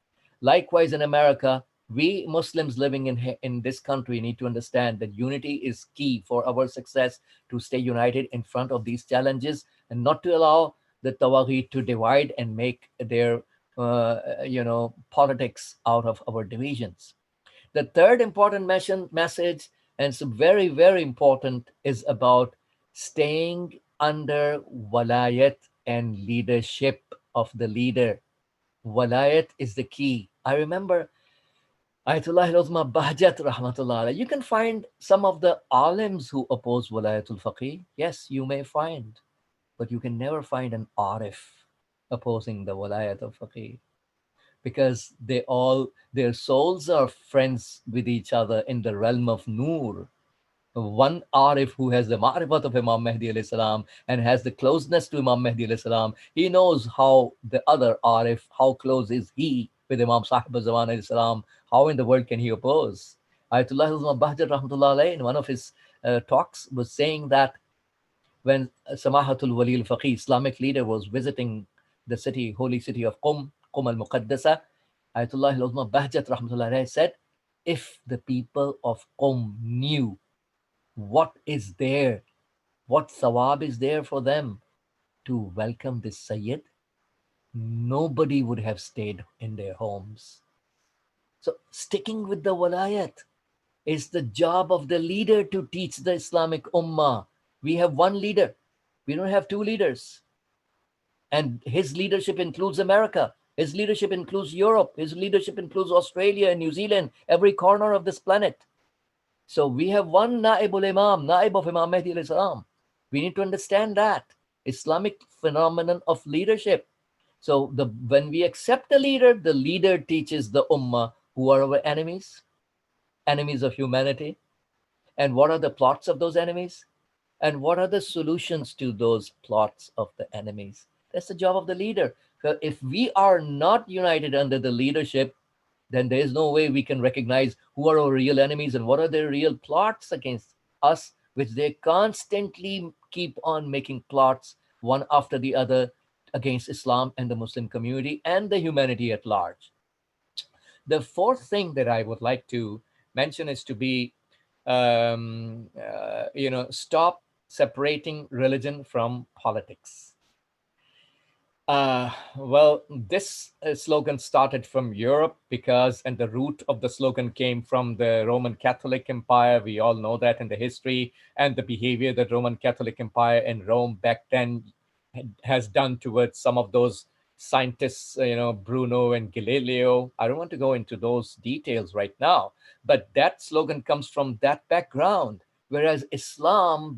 Likewise, in America, we Muslims living in this country need to understand that unity is key for our success, to stay united in front of these challenges and not to allow the tawaghit to divide and make their politics out of our divisions. The third important message, and it's very, very important, is about staying under walayat and leadership of the leader. Walayat is the key. I remember Ayatollah al-Uzma Bahjat rahmatullah. You can find some of the alims who oppose walayatul faqih. Yes, you may find, but you can never find an arif opposing the walayat of faqih, because their souls are friends with each other in the realm of Noor. One arif who has the ma'rifat of Imam Mahdi alayhi salam and has the closeness to Imam Mahdi alayhi salam, he knows how the other arif, how close is he with Imam Sahib al-Zaman alayhi salam. How in the world can he oppose? Ayatollah al-Uzma Bahjat rahmatullah alayhi, in one of his talks, was saying that when Samahatul Wali al-Faqih, Islamic leader, was visiting the city, holy city of Qum al-Muqaddasa, Ayatollah al-Uzma Bahjat rahmatullah alayhi said, if the people of Qum knew what is there, what thawab is there for them to welcome this Sayyid, nobody would have stayed in their homes. So sticking with the walayat is the job of the leader, to teach the Islamic Ummah. We have one leader. We don't have two leaders. And his leadership includes America. His leadership includes Europe. His leadership includes Australia and New Zealand, every corner of this planet. So we have one Naibul Imam, Naib of Imam Mahdi alayhi salam. We need to understand that Islamic phenomenon of leadership. So when we accept the leader teaches the Ummah who are our enemies of humanity, and what are the plots of those enemies, and what are the solutions to those plots of the enemies. That's the job of the leader. So if we are not united under the leadership, then there is no way we can recognize who are our real enemies and what are their real plots against us, which they constantly keep on making plots one after the other against Islam and the Muslim community and the humanity at large. The fourth thing that I would like to mention is to be, stop separating religion from politics. Well, this slogan started from Europe and the root of the slogan came from the Roman Catholic Empire. We all know that in the history and the behavior that Roman Catholic Empire in Rome back then has done towards some of those scientists, Bruno and Galileo. I don't want to go into those details right now, but that slogan comes from that background. Whereas Islam,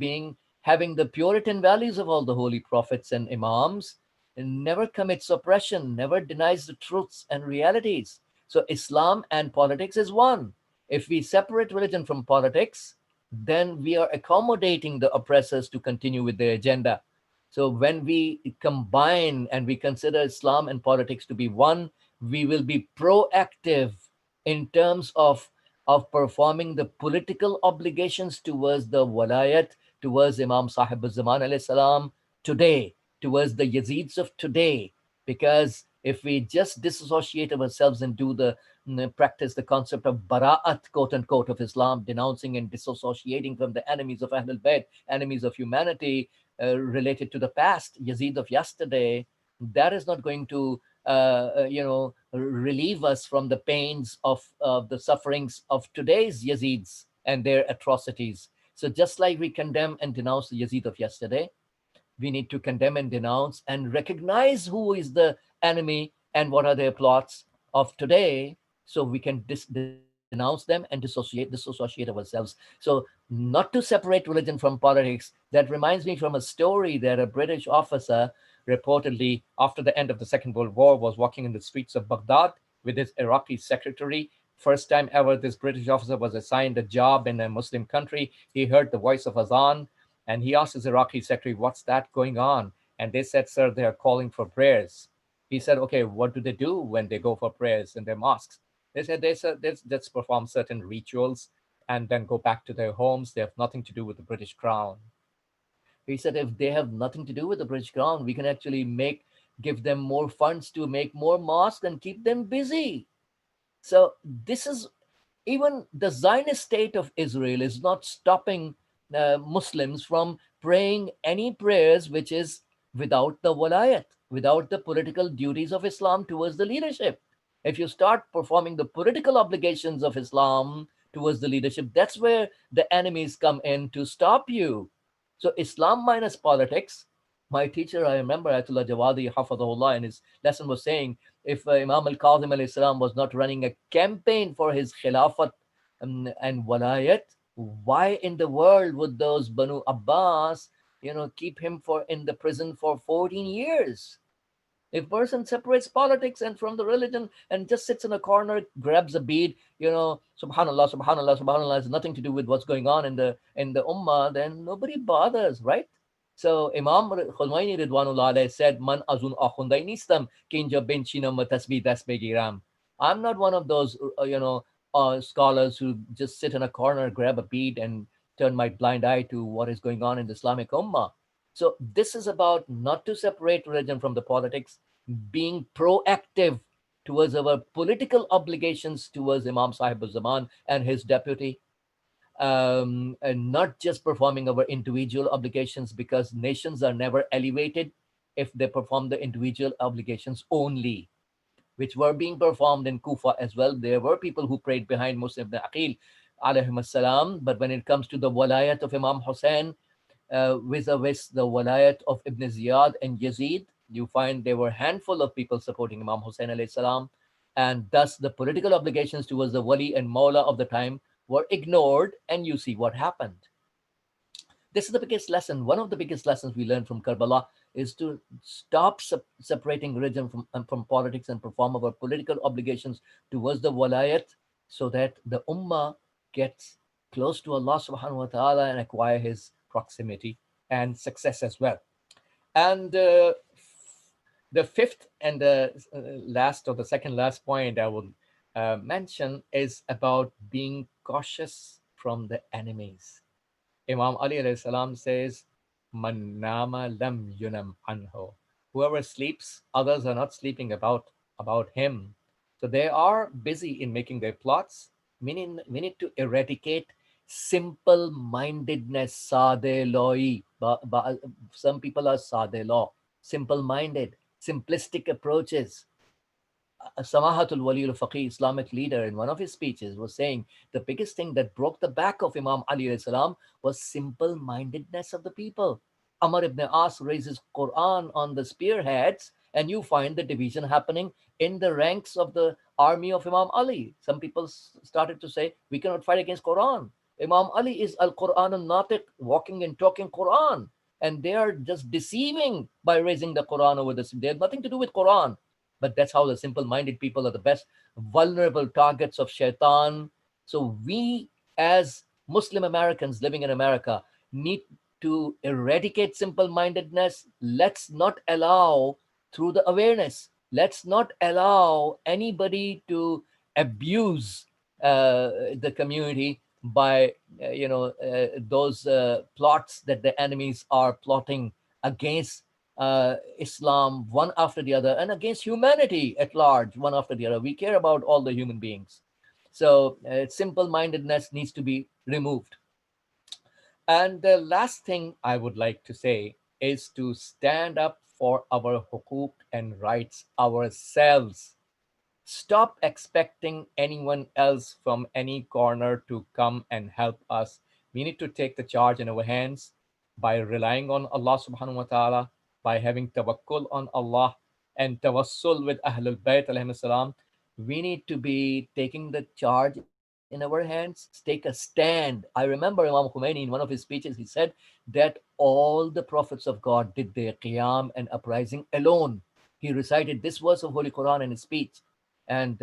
having the Puritan values of all the holy prophets and imams, and never commits oppression, never denies the truths and realities. So Islam and politics is one. If we separate religion from politics, then we are accommodating the oppressors to continue with their agenda. So when we combine and we consider Islam and politics to be one, we will be proactive in terms of performing the political obligations towards the walayat, towards Imam Sahib al-Zaman alayhi salam today, towards the Yazids of today. Because if we just disassociate ourselves and practice the concept of bara'at, quote unquote, of Islam, denouncing and disassociating from the enemies of Ahlul Bayt, enemies of humanity related to the past, Yazid of yesterday, that is not going to relieve us from the pains of the sufferings of today's Yazids and their atrocities. So just like we condemn and denounce the Yazid of yesterday, we need to condemn and denounce and recognize who is the enemy and what are their plots of today, so we can denounce them and disassociate ourselves. So not to separate religion from politics. That reminds me from a story that a British officer reportedly, after the end of the Second World War, was walking in the streets of Baghdad with his Iraqi secretary. First time ever this British officer was assigned a job in a Muslim country. He heard the voice of Azan, and he asked his Iraqi secretary, "What's that going on?" And they said, "Sir, they are calling for prayers." He said, "Okay, what do they do when they go for prayers in their mosques?" They said, let's perform certain rituals and then go back to their homes. They have nothing to do with the British Crown. He said, if they have nothing to do with the British Crown, we can actually give them more funds to make more mosques and keep them busy. So this is, even the Zionist state of Israel is not stopping Muslims from praying any prayers which is without the walayat, without the political duties of Islam towards the leadership. If you start performing the political obligations of Islam towards the leadership, that's where the enemies come in to stop you. So Islam minus politics, my teacher, I remember Ayatollah Jawadi, Hafadahullah, in his lesson was saying, if Imam al-Kazim alayhi salam was not running a campaign for his khilafat and walayat, why in the world would those Banu Abbas, keep him in the prison for 14 years? If a person separates politics and from the religion and just sits in a corner, grabs a bead, subhanallah, subhanallah, subhanallah, has nothing to do with what's going on in the ummah, then nobody bothers, right? So Imam Khomeini Ridwanullah alayhi said, "Man azun akhundai nistam kinja benchina matasbih das begiram." I'm not one of those, scholars who just sit in a corner, grab a bead, and turn my blind eye to what is going on in the Islamic ummah. So this is about not to separate religion from the politics, being proactive towards our political obligations towards Imam Sahib al-Zaman and his deputy, and not just performing our individual obligations, because nations are never elevated if they perform the individual obligations only, which were being performed in Kufa as well. There were people who prayed behind Musa ibn Aqil, alayhim as-salam, but when it comes to the walayat of Imam Hussein, vis-a-vis the walayat of Ibn Ziyad and Yazid, you find there were a handful of people supporting Imam Hussein alayhi salam, and thus the political obligations towards the wali and mawla of the time were ignored, and you see what happened. This is the biggest lesson. One of the biggest lessons we learned from Karbala is to stop separating religion from politics and perform our political obligations towards the walayat, so that the ummah gets close to Allah subhanahu wa ta'ala and acquire his proximity and success as well. And The fifth and the last, or the second last point I will mention is about being cautious from the enemies. Imam Ali alayhi salam says, "Man nama lam yunam anhu." Whoever sleeps, others are not sleeping about him. So they are busy in making their plots. Meaning, we need to eradicate simple-mindedness, sade loi. Some people are sade law, simple-minded, simplistic approaches. Samahatul Waliul Faqih, Islamic leader, in one of his speeches was saying the biggest thing that broke the back of Imam Ali alayhi salam was simple-mindedness of the people. Amr ibn As raises Quran on the spearheads, and you find the division happening in the ranks of the army of Imam Ali. Some people started to say, we cannot fight against Quran. Imam Ali is Al-Quran al-Natiq, walking and talking Quran. And they are just deceiving by raising the Quran over this. They have nothing to do with Quran. But that's how the simple-minded people are the best vulnerable targets of shaitan. So we, as Muslim Americans living in America, need to eradicate simple-mindedness. Let's not allow, through the awareness, let's not allow anybody to abuse the community by, those plots that the enemies are plotting against Islam, one after the other, and against humanity at large, one after the other. We care about all the human beings. So simple-mindedness needs to be removed. And the last thing I would like to say is to stand up for our hukuk and rights ourselves. Stop expecting anyone else from any corner to come and help us. We need to take the charge in our hands by relying on Allah subhanahu wa ta'ala, by having tawakkul on Allah and tawassul with Ahlul Bayt alayhi salam. We need to be taking the charge in our hands, take a stand. I remember Imam Khomeini in one of his speeches, he said that all the prophets of God did their qiyam and uprising alone. He recited this verse of Holy Quran in his speech. And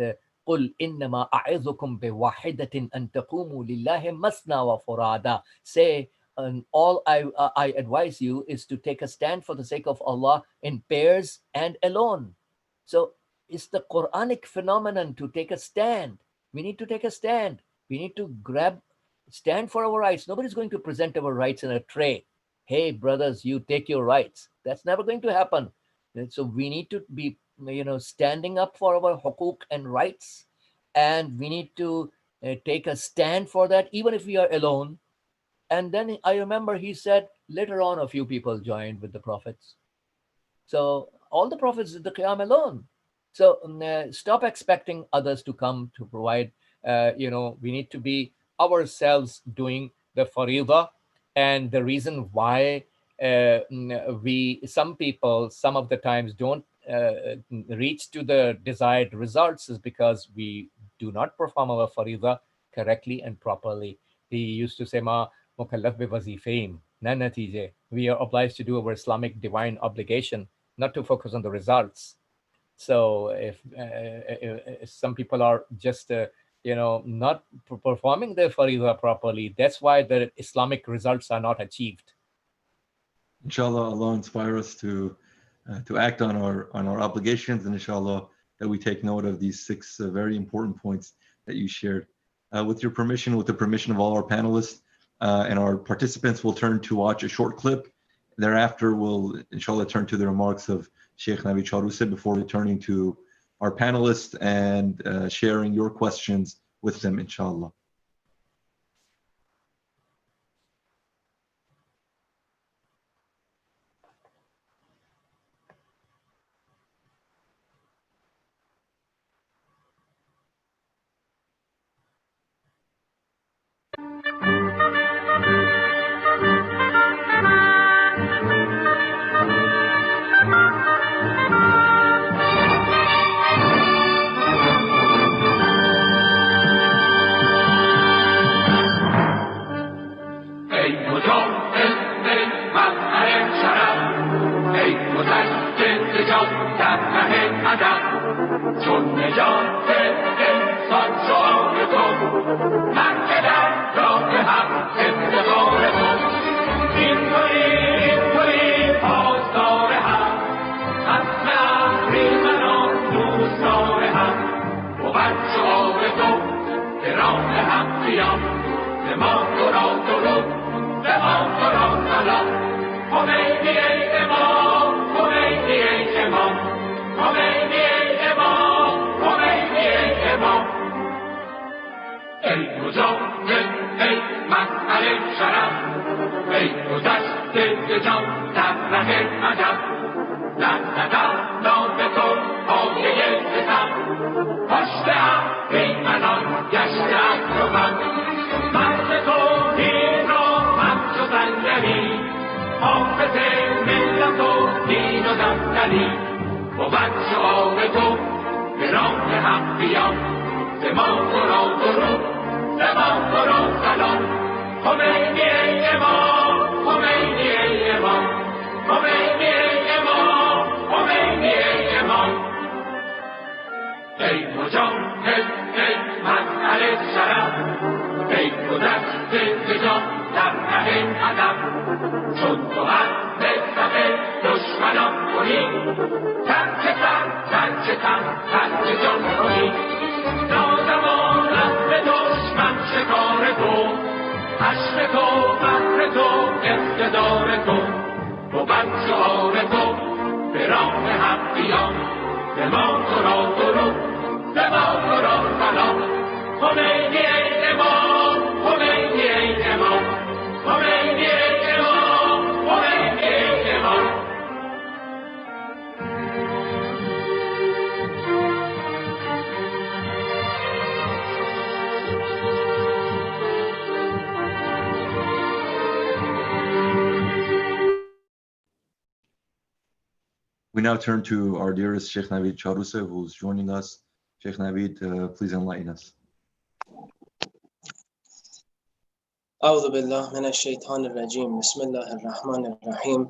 قُلْ إِنَّمَا أَعِظُكُمْ بِوَاحِدَةٍ أَن تَقُومُوا لِلَّهِ مَثْنَى وَفُرَادًا. Say, and all I advise you is to take a stand for the sake of Allah in pairs and alone. So it's the Quranic phenomenon to take a stand. We need to take a stand. We need to stand for our rights. Nobody's going to present our rights in a tray. Hey, brothers, you take your rights. That's never going to happen. And so we need to be, standing up for our hukuk and rights. And we need to take a stand for that, even if we are alone. And then I remember he said, later on, a few people joined with the prophets. So all the prophets did the qiyam alone. So stop expecting others to come to provide. We need to be ourselves doing the faridah. And the reason why some people, some of the times don't reach to the desired results is because we do not perform our faridah correctly and properly. He used to say, "Ma mukallaf bi wazifein, na natije." We are obliged to do our Islamic divine obligation, not to focus on the results. So if some people are just not performing their faridah properly, that's why the Islamic results are not achieved. Inshallah, Allah inspire us to act on our obligations, and inshallah that we take note of these 6 very important points that you shared. With your permission, with the permission of all our panelists and our participants, we'll turn to watch a short clip. Thereafter, we'll inshallah turn to the remarks of Sheikh Navid Charooseh before returning to our panelists and sharing your questions with them, inshallah. We now turn to our dearest Sheikh Navid Charooseh, who's joining us. Sheikh Navid, please enlighten us. أعوذ بالله من الشيطان الرجيم بسم الله الرحمن الرحيم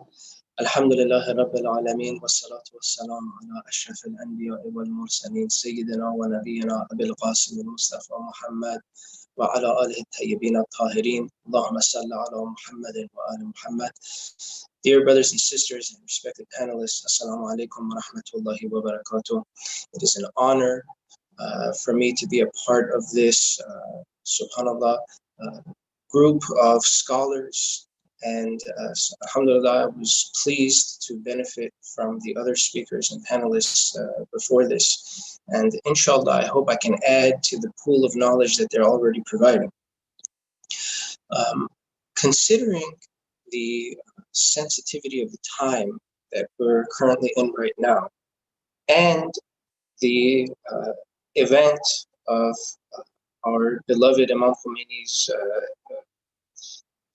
الحمد لله رب العالمين والصلاة والسلام على أشرف الأنبياء والمرسلين سيدنا ونبينا أبي القاسم المصطفى محمد وعلى آله الطيبين الطاهرين اللهم صل على محمد وآل محمد. Dear brothers and sisters and respected panelists, Assalamu alaikum wa rahmatullahi wa barakatuh. It is an honor for me to be a part of this, subhanAllah, group of scholars, and alhamdulillah, I was pleased to benefit from the other speakers and panelists before this, and inshallah I hope I can add to the pool of knowledge that they're already providing. Considering the sensitivity of the time that we're currently in right now, and the event of our beloved Imam Khomeini's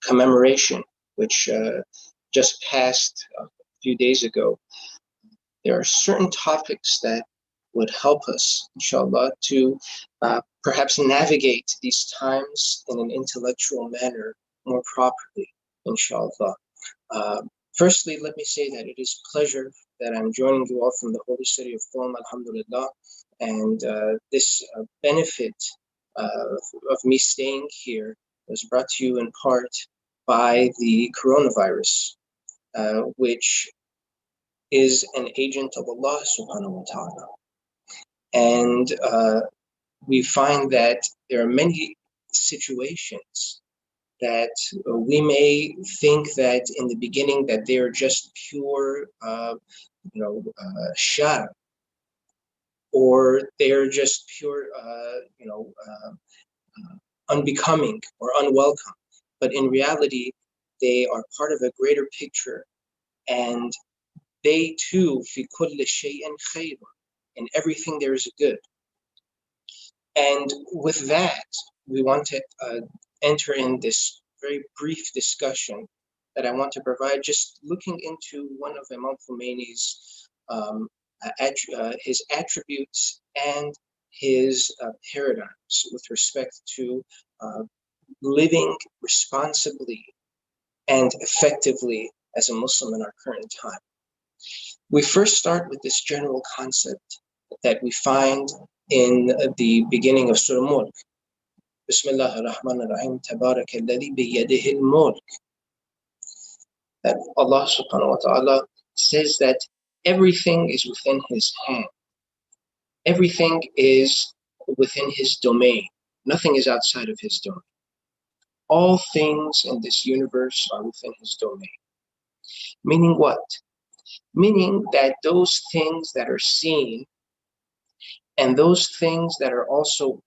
commemoration, which just passed a few days ago, there are certain topics that would help us, inshallah, to perhaps navigate these times in an intellectual manner more properly, inshallah. Firstly, let me say that it is a pleasure that I'm joining you all from the holy city of Qom, alhamdulillah, and this benefit of me staying here was brought to you in part by the coronavirus, which is an agent of Allah subhanahu wa ta'ala. And we find that there are many situations that we may think that in the beginning that they are just pure, shar, or they are just pure, unbecoming or unwelcome. But in reality, they are part of a greater picture, and they too, fi kulli shay'in khayrun, in everything there is a good. And with that, we want to enter in this very brief discussion that I want to provide, just looking into one of Imam Khomeini's his attributes and his paradigms with respect to living responsibly and effectively as a Muslim in our current time. We first start with this general concept that we find in the beginning of Surah Mulk. Bismillah ar-Rahman ar-Rahim, Tabarak alladhi biyadihi al-mulk. That Allah subhanahu wa ta'ala says that everything is within his hand. Everything is within his domain. Nothing is outside of his domain. All things in this universe are within his domain. Meaning what? Meaning that those things that are seen and those things that are also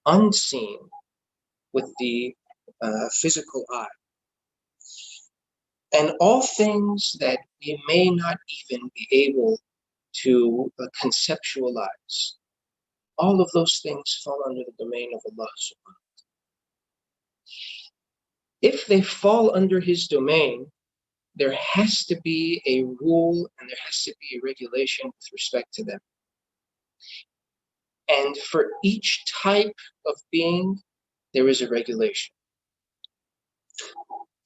unseen with the physical eye, and all things that we may not even be able to conceptualize, all of those things fall under the domain of Allah subhanahu wa ta'ala. If they fall under his domain, there has to be a rule and there has to be a regulation with respect to them. And for each type of being, there is a regulation.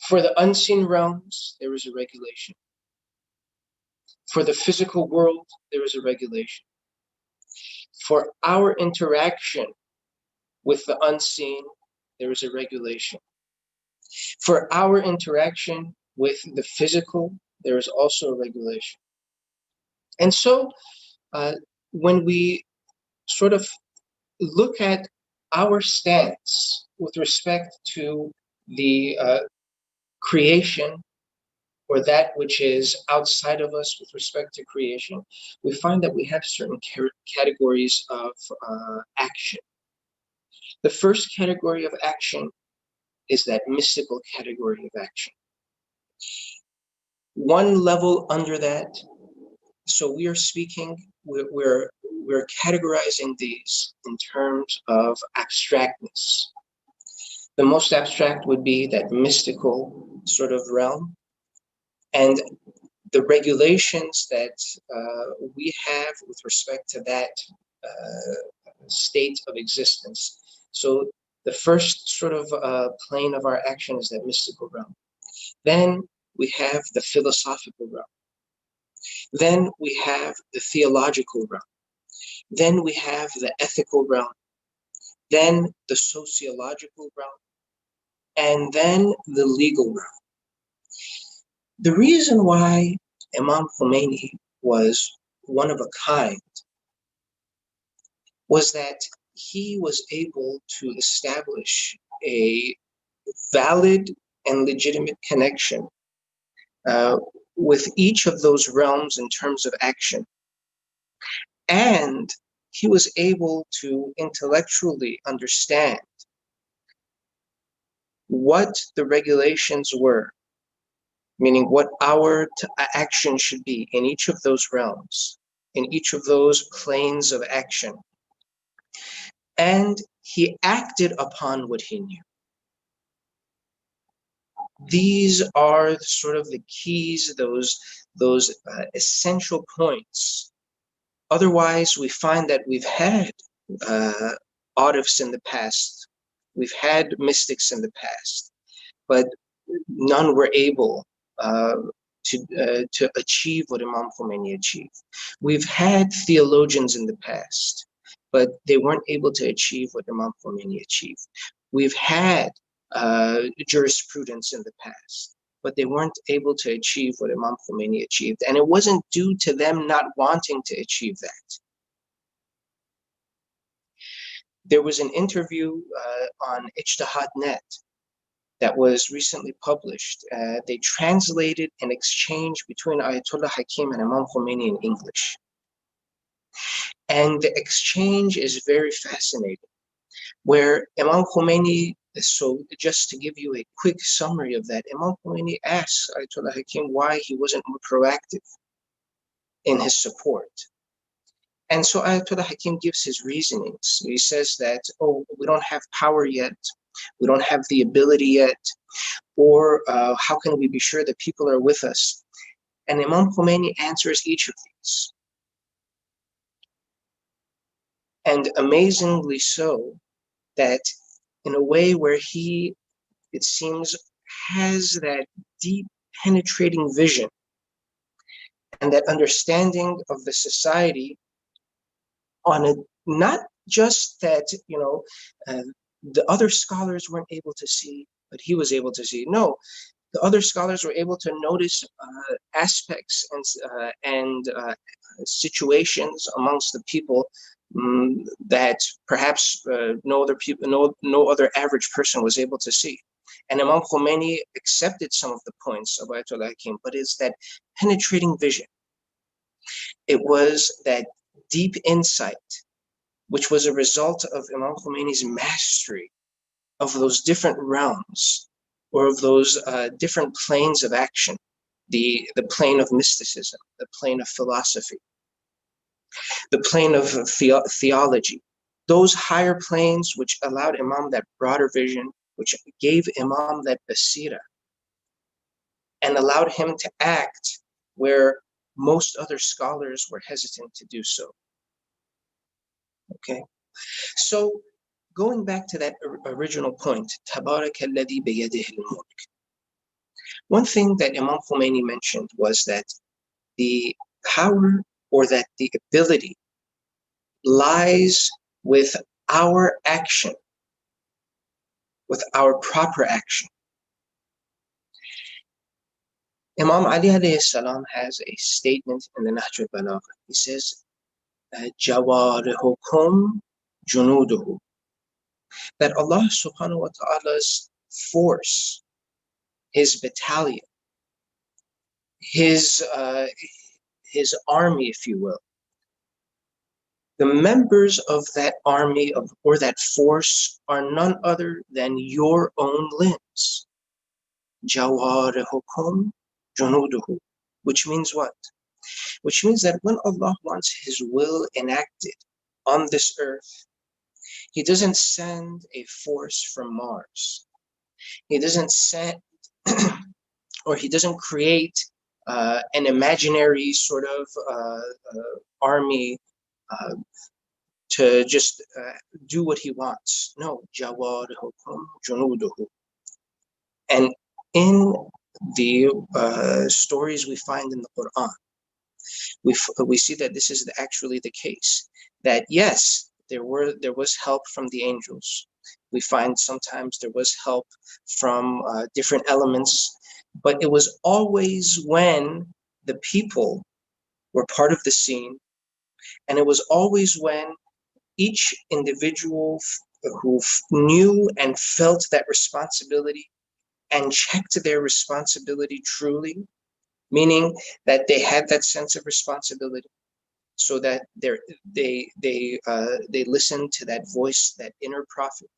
For the unseen realms, there is a regulation. For the physical world, there is a regulation. For our interaction with the unseen, there is a regulation. For our interaction with the physical, there is also a regulation. And so when we sort of look at our stance with respect to the creation, or that which is outside of us with respect to creation, we find that we have certain categories of action. The first category of action is that mystical category of action. One level under that, so we are speaking, we're categorizing these in terms of abstractness. The most abstract would be that mystical sort of realm, and the regulations that we have with respect to that state of existence. So the first sort of plane of our action is that mystical realm. Then we have the philosophical realm. Then we have the theological realm. Then we have the ethical realm. Then the sociological realm. And then the legal realm. The reason why Imam Khomeini was one of a kind was that he was able to establish a valid and legitimate connection with each of those realms in terms of action. And he was able to intellectually understand what the regulations were, meaning what our action should be in each of those realms, in each of those planes of action. And he acted upon what he knew. These are sort of the keys, those essential points. Otherwise, we find that we've had arifs in the past, we've had mystics in the past, but none were able to achieve what Imam Khomeini achieved. We've had theologians in the past, but they weren't able to achieve what Imam Khomeini achieved. We've had jurisprudence in the past, but they weren't able to achieve what Imam Khomeini achieved. And it wasn't due to them not wanting to achieve that. There was an interview on Ijtihad.net that was recently published. They translated an exchange between Ayatollah Hakim and Imam Khomeini in English. And the exchange is very fascinating, where Imam Khomeini, so just to give you a quick summary of that, Imam Khomeini asked Ayatollah Hakim why he wasn't more proactive in his support. And so Ayatollah Hakim gives his reasonings. He says that, oh, we don't have power yet, we don't have the ability yet, or how can we be sure that people are with us? And Imam Khomeini answers each of these. And amazingly so, that in a way where he, it seems, has that deep penetrating vision and that understanding of the society on a, not just that, you know, the other scholars weren't able to see, but he was able to see. No, the other scholars were able to notice aspects and situations amongst the people that perhaps no other average person was able to see. And Imam Khomeini accepted some of the points of Ayatollah Hakim, but it's that penetrating vision. It was that deep insight, which was a result of Imam Khomeini's mastery of those different realms, or of those different planes of action, the plane of mysticism, the plane of philosophy, the plane of theology, those higher planes which allowed Imam that broader vision, which gave Imam that basira, and allowed him to act where most other scholars were hesitant to do so. Okay, so going back to that original point, Tabarak alladhi biyadihi al-mulk. One thing that Imam Khomeini mentioned was that the power, or that the ability, lies with our action, with our proper action. Imam Ali alayhi salam has a statement in the Nahj al-Balagha. He says, Jawarihukum junuduhu, that Allah subhanahu wa ta'ala's force, his battalion, his army, if you will, the members of that army or that force are none other than your own limbs. Jawarihukum junuduhu, which means what? Which means that when Allah wants his will enacted on this earth, he doesn't send a force from Mars. He doesn't send, or he doesn't create an imaginary sort of army to just do what he wants. No, Jawarihukum junuduhu. And in the stories we find in the Quran, we see that this is actually the case. That yes, there was help from the angels. We find sometimes there was help from different elements, but it was always when the people were part of the scene, and it was always when each individual who knew and felt that responsibility and checked their responsibility truly, meaning that they had that sense of responsibility, so that they listened to that voice, that inner prophet,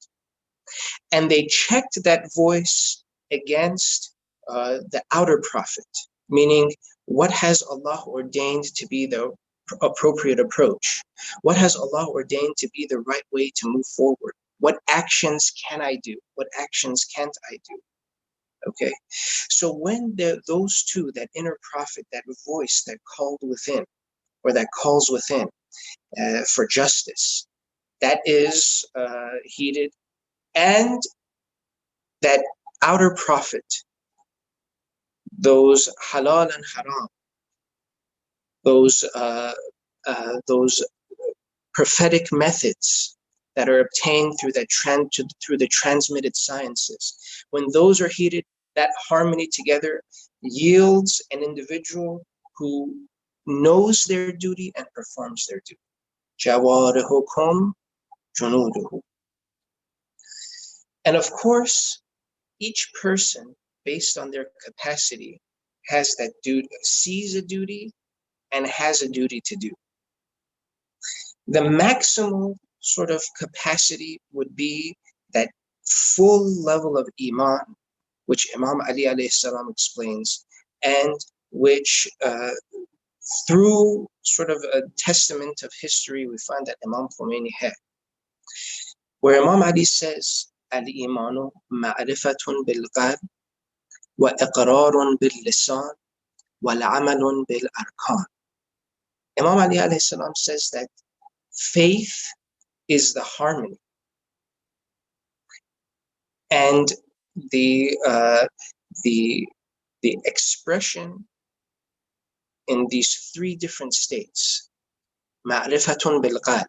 and they checked that voice against the outer prophet, meaning what has Allah ordained to be the appropriate approach? What has Allah ordained to be the right way to move forward? What actions can I do? What actions can't I do? Okay, so when those two, that inner prophet, that voice that called within, or that calls within for justice, that is heeded, and that outer prophet, those halal and haram, those prophetic methods that are obtained through the transmitted sciences, when those are heeded, that harmony together yields an individual who knows their duty and performs their duty. Jawarihukum junuduhu. And of course, each person, based on their capacity, has that duty, sees a duty, and has a duty to do. The maximal sort of capacity would be that full level of iman, which Imam Ali alayhi salam explains, and which through sort of a testament of history, we find that Imam Khomeini had, where Imam Ali says, al-imanu ma'rifatun bil-qalb wa iqrarun bil-lisan wal-amalun bil-arkan. Imam Ali alayhi salam says that faith is the harmony, and the expression in these three different states, ma'rifatun bil-qalb,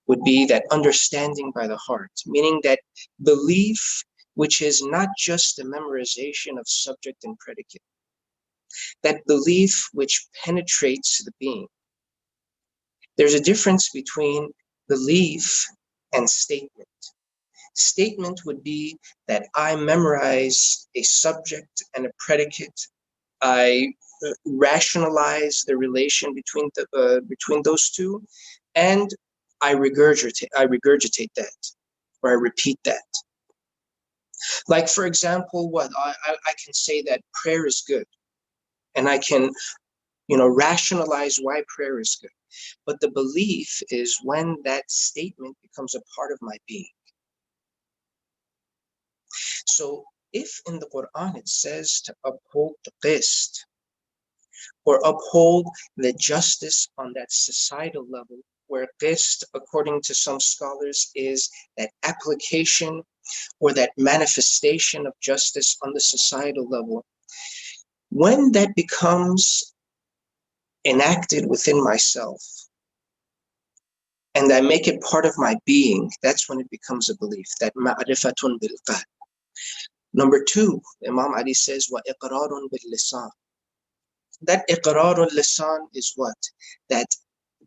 would be that understanding by the heart, meaning that belief which is not just the memorization of subject and predicate, that belief which penetrates the being, There's a difference between belief and statement. Statement would be that I memorize a subject and a predicate. I rationalize the relation between those two, and I regurgitate that, or I repeat that. Like, for example, what I can say that prayer is good, and I can, rationalize why prayer is good. But the belief is when that statement becomes a part of my being. So if in the Quran it says to uphold the qist, or uphold the justice on that societal level, where qist, according to some scholars, is that application or that manifestation of justice on the societal level, when that becomes enacted within myself and I make it part of my being, that's when it becomes a belief, that ma'rifatun bil qalb. Number two, Imam Ali says, wa iqrarun bil lisan. That iqrarul lisan is what? That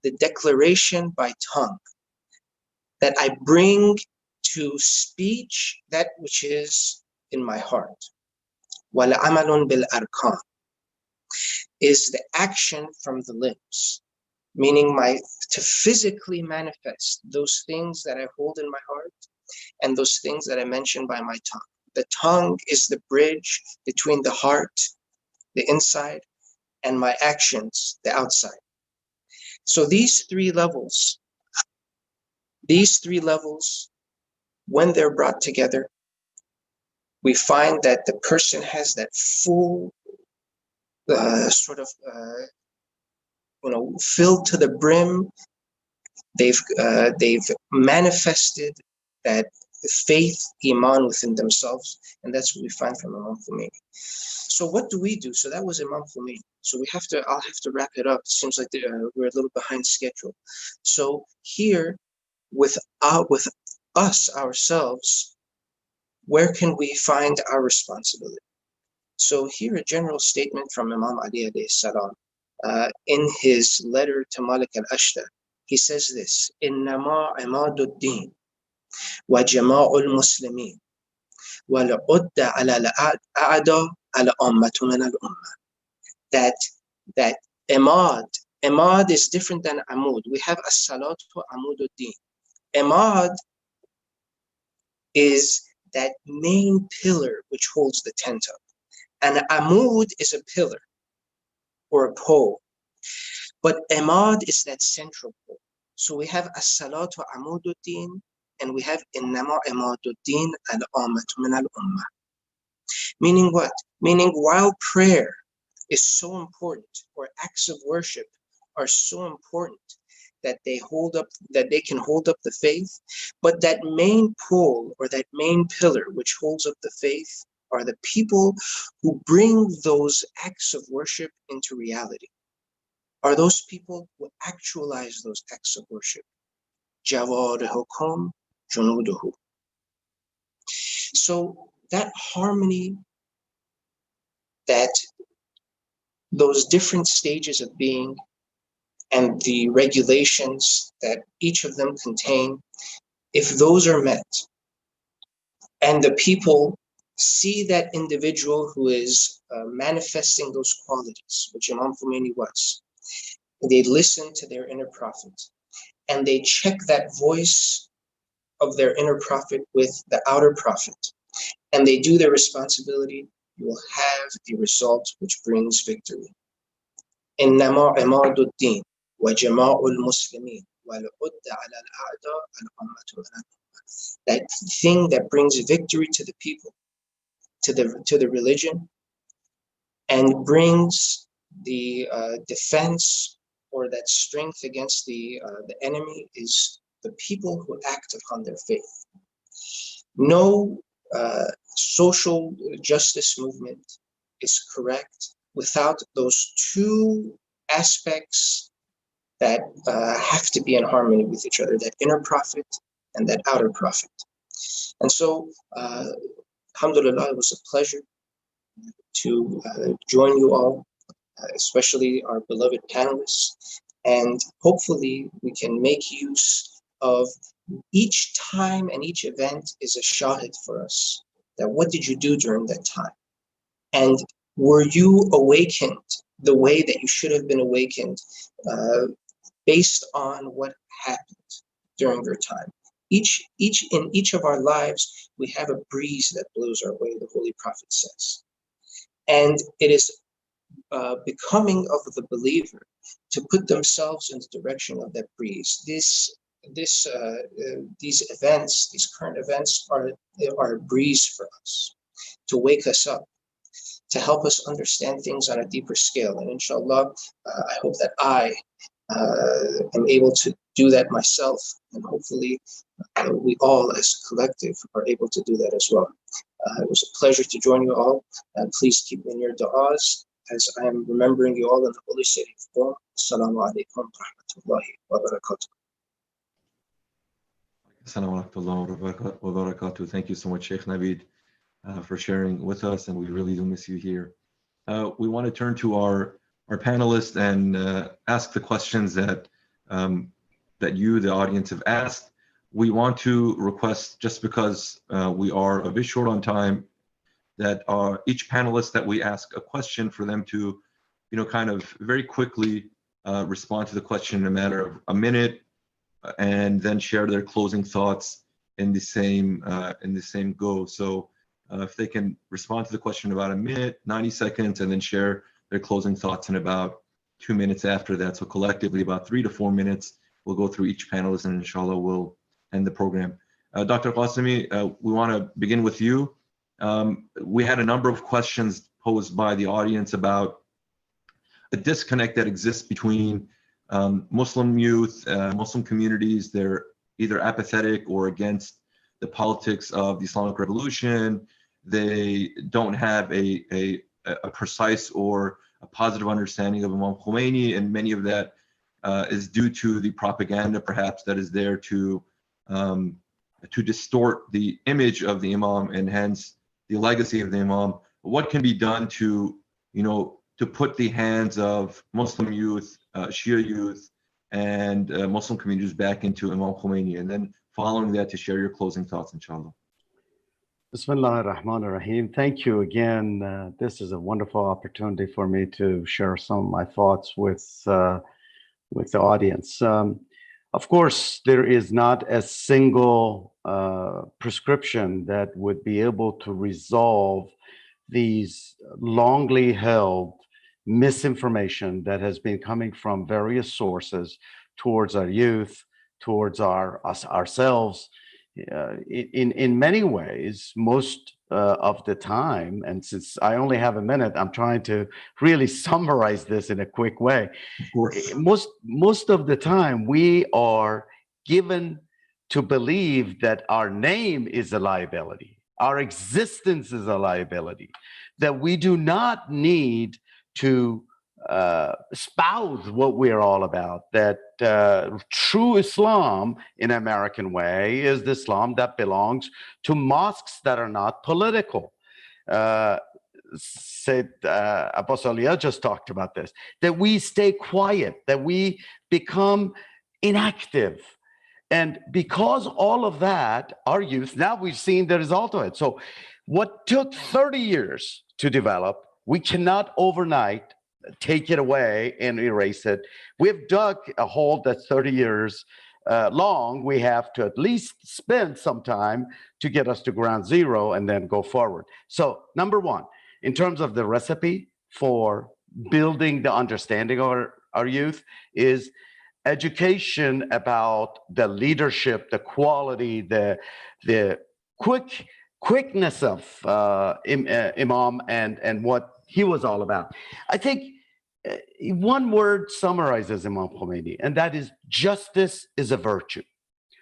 the declaration by tongue, that I bring to speech that which is in my heart. Wal amalun bil arkan is the action from the limbs, meaning to physically manifest those things that I hold in my heart and those things that I mention by my tongue. The tongue is the bridge between the heart, the inside, and my actions, the outside. So these three levels, when they're brought together, we find that the person has that full filled to the brim. They've manifested that faith, iman within themselves, and that's what we find from Imam Khomeini. So what do we do? So that was Imam Khomeini. So I'll have to wrap it up. It seems like we're a little behind schedule. So here, with us ourselves, where can we find our responsibility? So here, a general statement from Imam Ali alayhi salam. In his letter to Malik al-Ashtar, he says this: "Innama imaduddin wa jama'ul muslimin wa la'udda ala al-a'da ala ummatu min al-ummah." That imad is different than amud. We have as-salatu amududdin. Imad is that main pillar which holds the tent up, and amud is a pillar or a pole, but imad is that central pole. So we have as-salatu amududdin, and we have innama imaduddin al-ummatu min al-ummah. Meaning what? Meaning while prayer is so important, or acts of worship are so important, that they can hold up the faith, but that main pole or that main pillar which holds up the faith are the people who bring those acts of worship into reality. Are those people who actualize those acts of worship. Jawarihukum junuduhu. So that harmony, that those different stages of being and the regulations that each of them contain, if those are met, and the people see that individual who is manifesting those qualities, which Imam Khomeini was, they listen to their inner prophet, and they check that voice of their inner prophet with the outer prophet, and they do their responsibility, you will have the result which brings victory. Innama imaduddin wa jama'ul muslimin wa la'udda ala al-a'da al-ummatu min al-ummah. That thing that brings victory to the people, to the religion, and brings the defense or that strength against the enemy, is the people who act upon their faith. No social justice movement is correct without those two aspects that have to be in harmony with each other, that inner prophet and that outer prophet. And so, alhamdulillah, it was a pleasure to join you all, especially our beloved panelists. And hopefully we can make use of each time, and each event is a shahid for us. That what did you do during that time? And were you awakened the way that you should have been awakened based on what happened during your time? In each of our lives, we have a breeze that blows our way, the Holy Prophet says. And it is becoming of the believer to put themselves in the direction of that breeze. These events, these current events are a breeze for us, to wake us up, to help us understand things on a deeper scale. And inshallah, I hope that I am able to do that myself, and hopefully we all as a collective are able to do that as well. It was a pleasure to join you all, and please keep me in your du'as as I am remembering you all in the holy city of Qom. Assalamu alaikum wa rahmatullahi wa barakatuh. Assalamu alaikum wa barakatuh. Thank you so much, Sheikh Navid, for sharing with us, and we really do miss you here. We want to turn to our panelists and ask the questions that that you, the audience, have asked. We want to request, just because we are a bit short on time, that each panelist that we ask a question for them to, kind of very quickly respond to the question in a matter of a minute, and then share their closing thoughts in the same go. So if they can respond to the question in about a minute, 90 seconds, and then share their closing thoughts in about 2 minutes after that. So collectively about 3 to 4 minutes, we'll go through each panelist, and inshallah we'll end the program. Dr. Ghassemi, we want to begin with you. We had a number of questions posed by the audience about a disconnect that exists between Muslim youth, Muslim communities. They're either apathetic or against the politics of the Islamic Revolution. They don't have a precise or a positive understanding of Imam Khomeini, and many of that is due to the propaganda, perhaps, that is there to distort the image of the Imam and hence the legacy of the Imam. What can be done to, to put the hands of Muslim youth, Shia youth, and Muslim communities back into Imam Khomeini? And then following that, to share your closing thoughts, inshallah. Bismillah ar-Rahman ar-Rahim. Thank you again. This is a wonderful opportunity for me to share some of my thoughts with the audience. Of course, there is not a single prescription that would be able to resolve these longly held misinformation that has been coming from various sources towards our youth, towards ourselves. In many ways, most of the time, and since I only have a minute, I'm trying to really summarize this in a quick way. Most of the time, we are given to believe that our name is a liability, our existence is a liability, that we do not need to espouse what we're all about, that true Islam in American way is the Islam that belongs to mosques that are not political. Sayyid Abbas just talked about this, that we stay quiet, that we become inactive. And because all of that, our youth, now we've seen the result of it. So what took 30 years to develop, we cannot overnight take it away and erase it. We've dug a hole that's 30 years long. We have to at least spend some time to get us to ground zero and then go forward. So number one, in terms of the recipe for building the understanding of our youth, is education about the leadership, the quality, the quickness of Imam and what he was all about. I think one word summarizes Imam Khomeini, and that is justice is a virtue.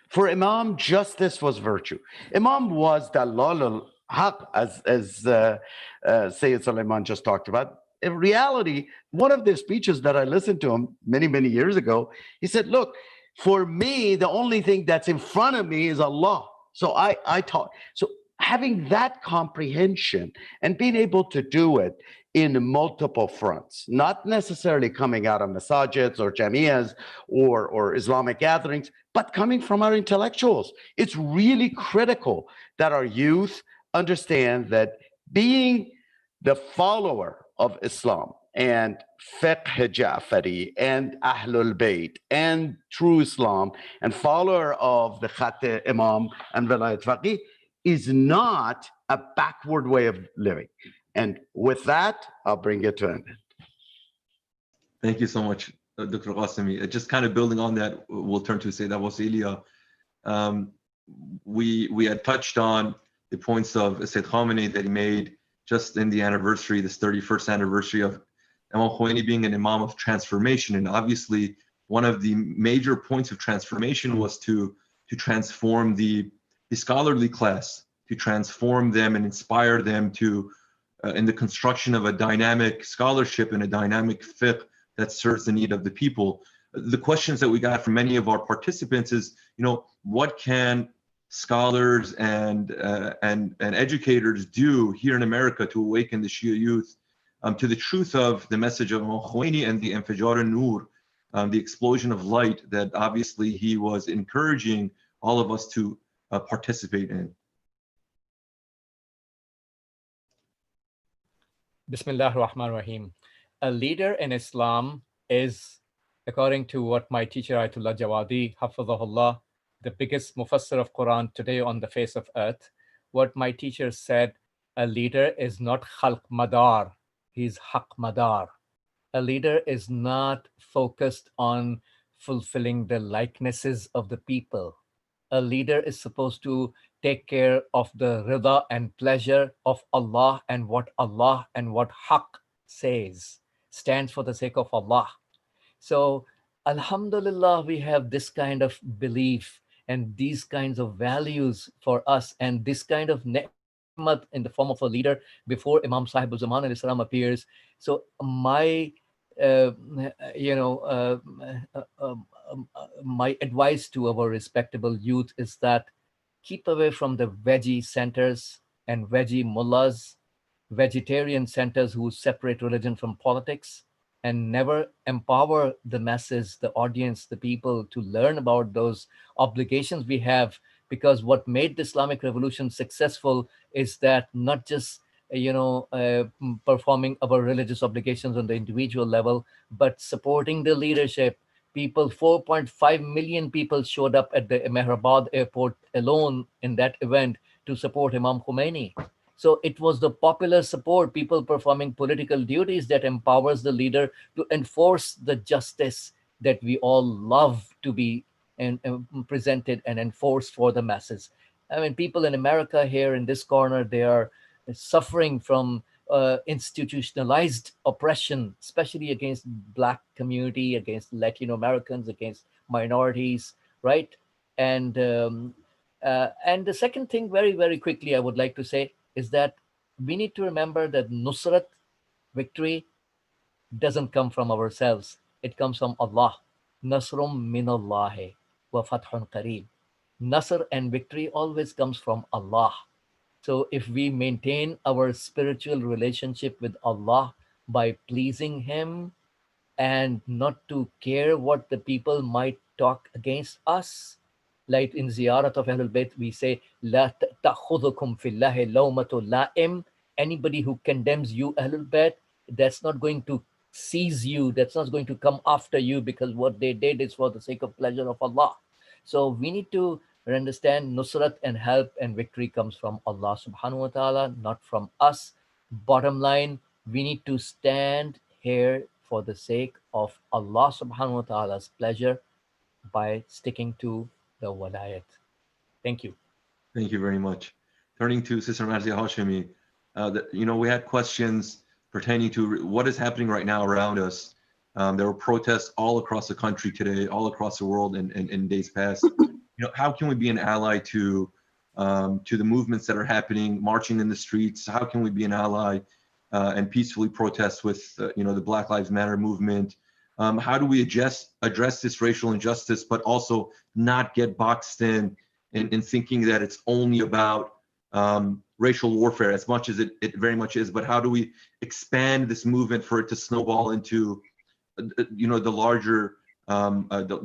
For Imam, justice was virtue. Imam was the Dalal al-Haq, as Sayyid Sulayman just talked about. In reality, one of the speeches that I listened to him many years ago, he said, look, for me, the only thing that's in front of me is Allah. So I taught. So having that comprehension and being able to do it in multiple fronts, not necessarily coming out of masajids or jamiyas or Islamic gatherings, but coming from our intellectuals. It's really critical that our youth understand that being the follower of Islam and fiqh Ja'fari and Ahlul Bayt and true Islam and follower of the Khat Imam and Vilayat Faqih is not a backward way of living. And with that, I'll bring it to an end. Thank you so much, Dr. Ghassemi. Just kind of building on that, we'll turn to Sayyid Ayleya. We had touched on the points of Sayyid Khamenei that he made just in the anniversary, this 31st anniversary of Imam Khomeini being an Imam of transformation. And obviously, one of the major points of transformation was to transform the scholarly class, to transform them and inspire them to in the construction of a dynamic scholarship and a dynamic fiqh that serves the need of the people. The questions that we got from many of our participants is, what can scholars and educators do here in America to awaken the Shia youth to the truth of the message of Imam Khomeini and the Infijar al-Nur, the explosion of light that obviously he was encouraging all of us to participate in. Bismillah ar-Rahman ar-Rahim. A leader in Islam is, according to what my teacher Ayatollah Jawadi, Hafizahullah, the biggest mufassir of Quran today on the face of earth, what my teacher said, a leader is not khalq madar, he's haq madar. A leader is not focused on fulfilling the likenesses of the people. A leader is supposed to take care of the rida and pleasure of Allah and what haq says, stands for the sake of Allah. So alhamdulillah, we have this kind of belief and these kinds of values for us, and this kind of ni'mat in the form of a leader before Imam Sahib al-Zaman al-Islam appears. So my my advice to our respectable youth is that keep away from the veggie centers and veggie mullahs, vegetarian centers who separate religion from politics, and never empower the masses, the audience, the people to learn about those obligations we have. Because what made the Islamic Revolution successful is that not just performing our religious obligations on the individual level, but supporting the leadership. People, 4.5 million people showed up at the Mehrabad airport alone in that event to support Imam Khomeini. So it was the popular support, people performing political duties, that empowers the leader to enforce the justice that we all love to be presented and enforced for the masses. I mean, people in America here in this corner, they are suffering from institutionalized oppression, especially against Black community, against Latino Americans, against minorities, right? And the second thing, very, very quickly, I would like to say is that we need to remember that Nusrat, victory, doesn't come from ourselves. It comes from Allah. Nasrum minallahi wa fathun qareeb. Nasr and victory always comes from Allah. So if we maintain our spiritual relationship with Allah by pleasing Him and not to care what the people might talk against us, like in Ziyarat of Ahlul Bayt, we say, La ta'khudhukum fillahi lawmatu la'im. Anybody who condemns you, Ahlul Bayt, that's not going to seize you, that's not going to come after you, because what they did is for the sake of pleasure of Allah. So we need to understand Nusrat and help and victory comes from Allah subhanahu wa ta'ala, not from us. Bottom line, we need to stand here for the sake of Allah subhanahu wa ta'ala's pleasure by sticking to the walayat. Thank you. Thank you very much. Turning to Sister Marzieh Hashemi, we had questions pertaining to what is happening right now around us. There were protests all across the country today, all across the world in days past. How can we be an ally to the movements that are happening, marching in the streets? How can we be an ally and peacefully protest with the Black Lives Matter movement? How do we address this racial injustice, but also not get boxed in thinking that it's only about racial warfare, as much as it very much is, but how do we expand this movement for it to snowball into, the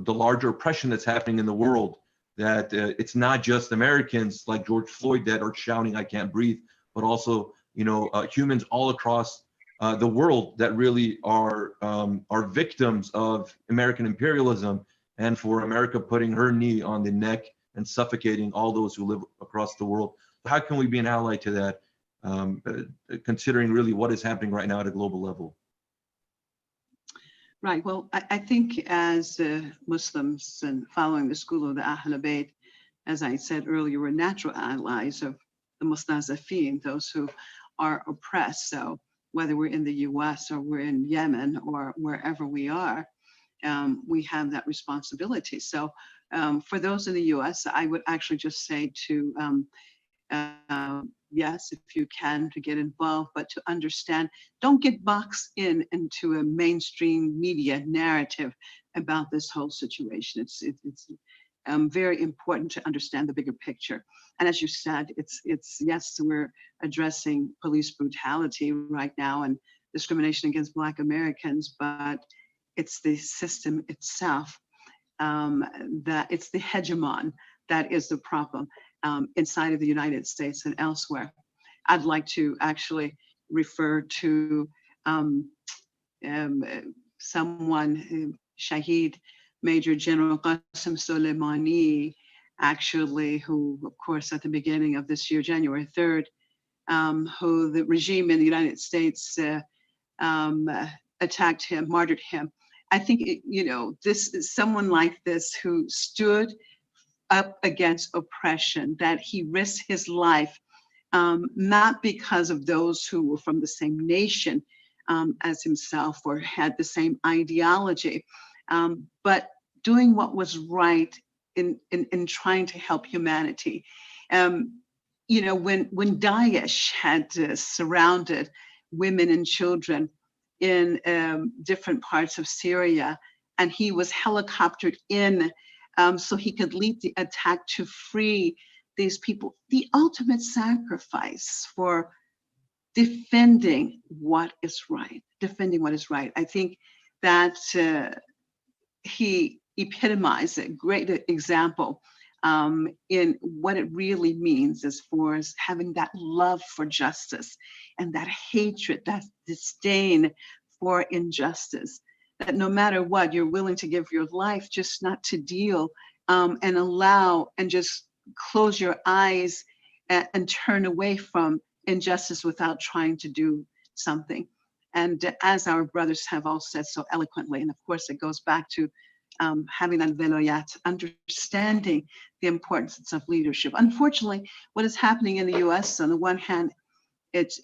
larger oppression that's happening in the world, that it's not just Americans like George Floyd that are shouting, "I can't breathe," but also, humans all across the world that really are victims of American imperialism, and for America putting her knee on the neck and suffocating all those who live across the world. How can we be an ally to that, considering really what is happening right now at a global level? Right. Well, I think as Muslims and following the school of the Ahl Bayt, as I said earlier, we're natural allies of the Mustazafin, those who are oppressed. So whether we're in the US or we're in Yemen or wherever we are, we have that responsibility. So for those in the US, I would actually just say to, yes, if you can, to get involved, but to understand, don't get boxed into a mainstream media narrative about this whole situation. It's very important to understand the bigger picture. And as you said, it's yes, we're addressing police brutality right now and discrimination against Black Americans, but it's the system itself, that it's the hegemon that is the problem inside of the United States and elsewhere. I'd like to actually refer to someone, Shaheed, Major General Ghassemi Sulayman, actually, who, of course, at the beginning of this year, January 3rd, who the regime in the United States attacked him, martyred him. I think, this is someone like this who stood up against oppression, that he risked his life, not because of those who were from the same nation as himself or had the same ideology, but doing what was right in trying to help humanity. When Daesh had surrounded women and children in different parts of Syria, and he was helicoptered in so he could lead the attack to free these people, the ultimate sacrifice for defending what is right, I think that he epitomized a great example in what it really means as far as having that love for justice and that hatred, that disdain for injustice, that no matter what, you're willing to give your life just not to deal and allow and just close your eyes and turn away from injustice without trying to do something. And as our brothers have all said so eloquently, and of course it goes back to having that velayat, understanding the importance of leadership. Unfortunately, what is happening in the US, on the one hand, it's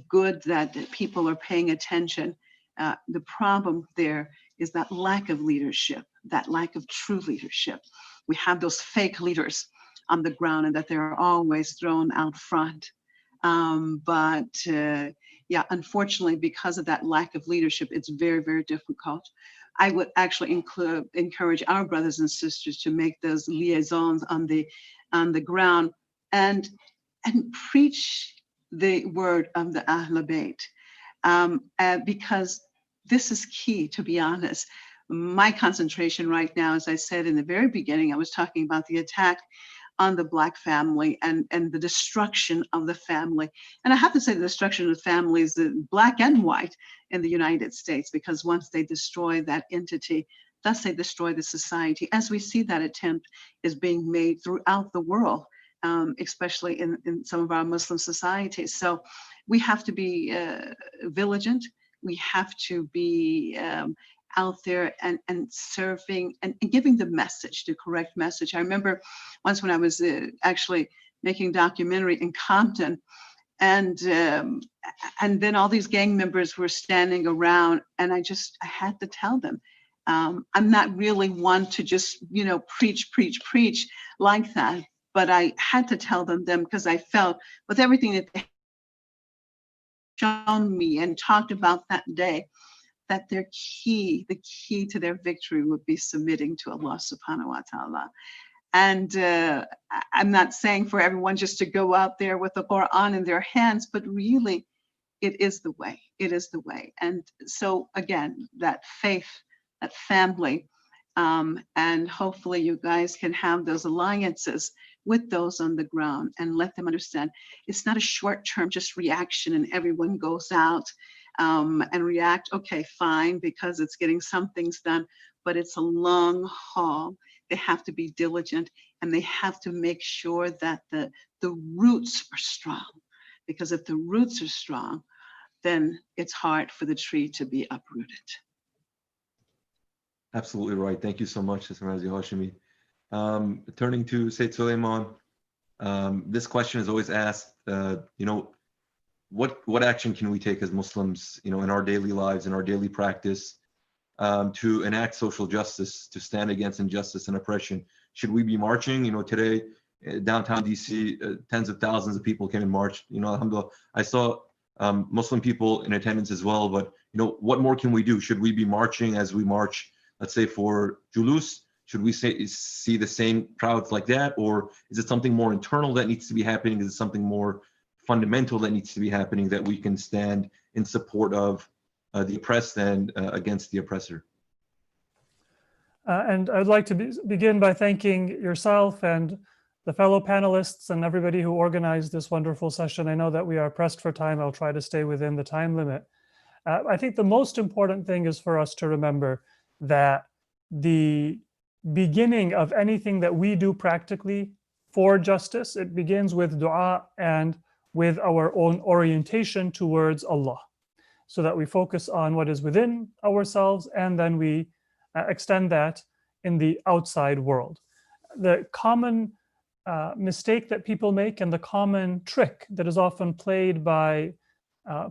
good that people are paying attention. The problem there is that lack of leadership, that lack of true leadership. We have those fake leaders on the ground and that they're always thrown out front. Yeah, unfortunately, because of that lack of leadership, it's very, very difficult. I would actually encourage our brothers and sisters to make those liaisons on the ground and preach the word of the Ahl Bayt, because this is key, to be honest. My concentration right now, as I said in the very beginning, I was talking about the attack on the Black family and the destruction of the family. And I have to say the destruction of the family is Black and white in the United States, because once they destroy that entity, thus they destroy the society. As we see that attempt is being made throughout the world, especially in some of our Muslim societies. So we have to be vigilant. We have to be out there and serving and giving the message, the correct message. I remember once when I was actually making a documentary in Compton, and then all these gang members were standing around, and I had to tell them, I'm not really one to just, preach like that, but I had to tell them because I felt with everything that they shown me and talked about that day, that the key to their victory would be submitting to Allah subhanahu wa ta'ala. And I'm not saying for everyone just to go out there with the Quran in their hands, but really, it is the way. It is the way. And so again, that faith, that family, and hopefully you guys can have those alliances with those on the ground and let them understand it's not a short-term just reaction and everyone goes out and react, okay, fine, because it's getting some things done, but it's a long haul. They have to be diligent and they have to make sure that the roots are strong, because if the roots are strong, then it's hard for the tree to be uprooted. Absolutely right. Thank you so much, Marzieh Hashemi. Turning to Sayyid Sulayman, this question is always asked, what action can we take as Muslims, in our daily lives, in our daily practice, to enact social justice, to stand against injustice and oppression? Should we be marching? Today, downtown DC, tens of thousands of people came and marched. Alhamdulillah, I saw Muslim people in attendance as well, but what more can we do? Should we be marching as we march, let's say, for Julus? Should we see the same crowds like that? Or is it something more internal that needs to be happening? Is it something more fundamental that needs to be happening, that we can stand in support of the oppressed and against the oppressor? And I'd like to begin by thanking yourself and the fellow panelists and everybody who organized this wonderful session. I know that we are pressed for time. I'll try to stay within the time limit. I think the most important thing is for us to remember that the beginning of anything that we do practically for justice, it begins with dua and with our own orientation towards Allah, so that we focus on what is within ourselves and then we extend that in the outside world. The common mistake that people make and the common trick that is often played by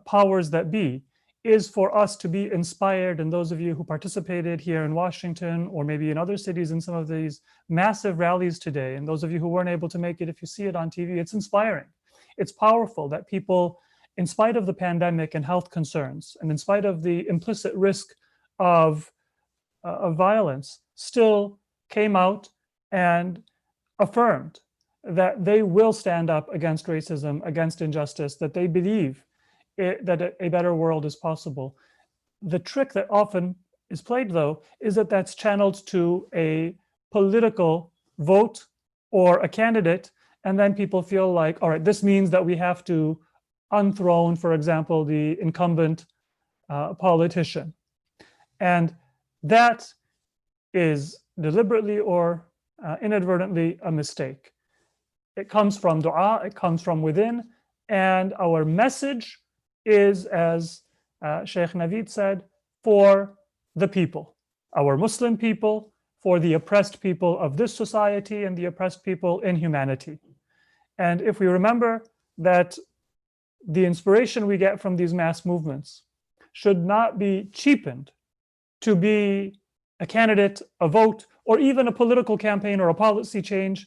powers that be is for us to be inspired, and those of you who participated here in Washington or maybe in other cities in some of these massive rallies today, and those of you who weren't able to make it, if you see it on TV, it's inspiring. It's powerful that people, in spite of the pandemic and health concerns, and in spite of the implicit risk of violence, still came out and affirmed that they will stand up against racism, against injustice, that they believe that a better world is possible. The trick that often is played, though, is that that's channeled to a political vote or a candidate, and then people feel like, all right, this means that we have to unthrone, for example, the incumbent politician. And that is deliberately or inadvertently a mistake. It comes from dua, it comes from within, and our message is, as Sheikh Navid said, for the people, our Muslim people, for the oppressed people of this society and the oppressed people in humanity. And if we remember that the inspiration we get from these mass movements should not be cheapened to be a candidate, a vote, or even a political campaign or a policy change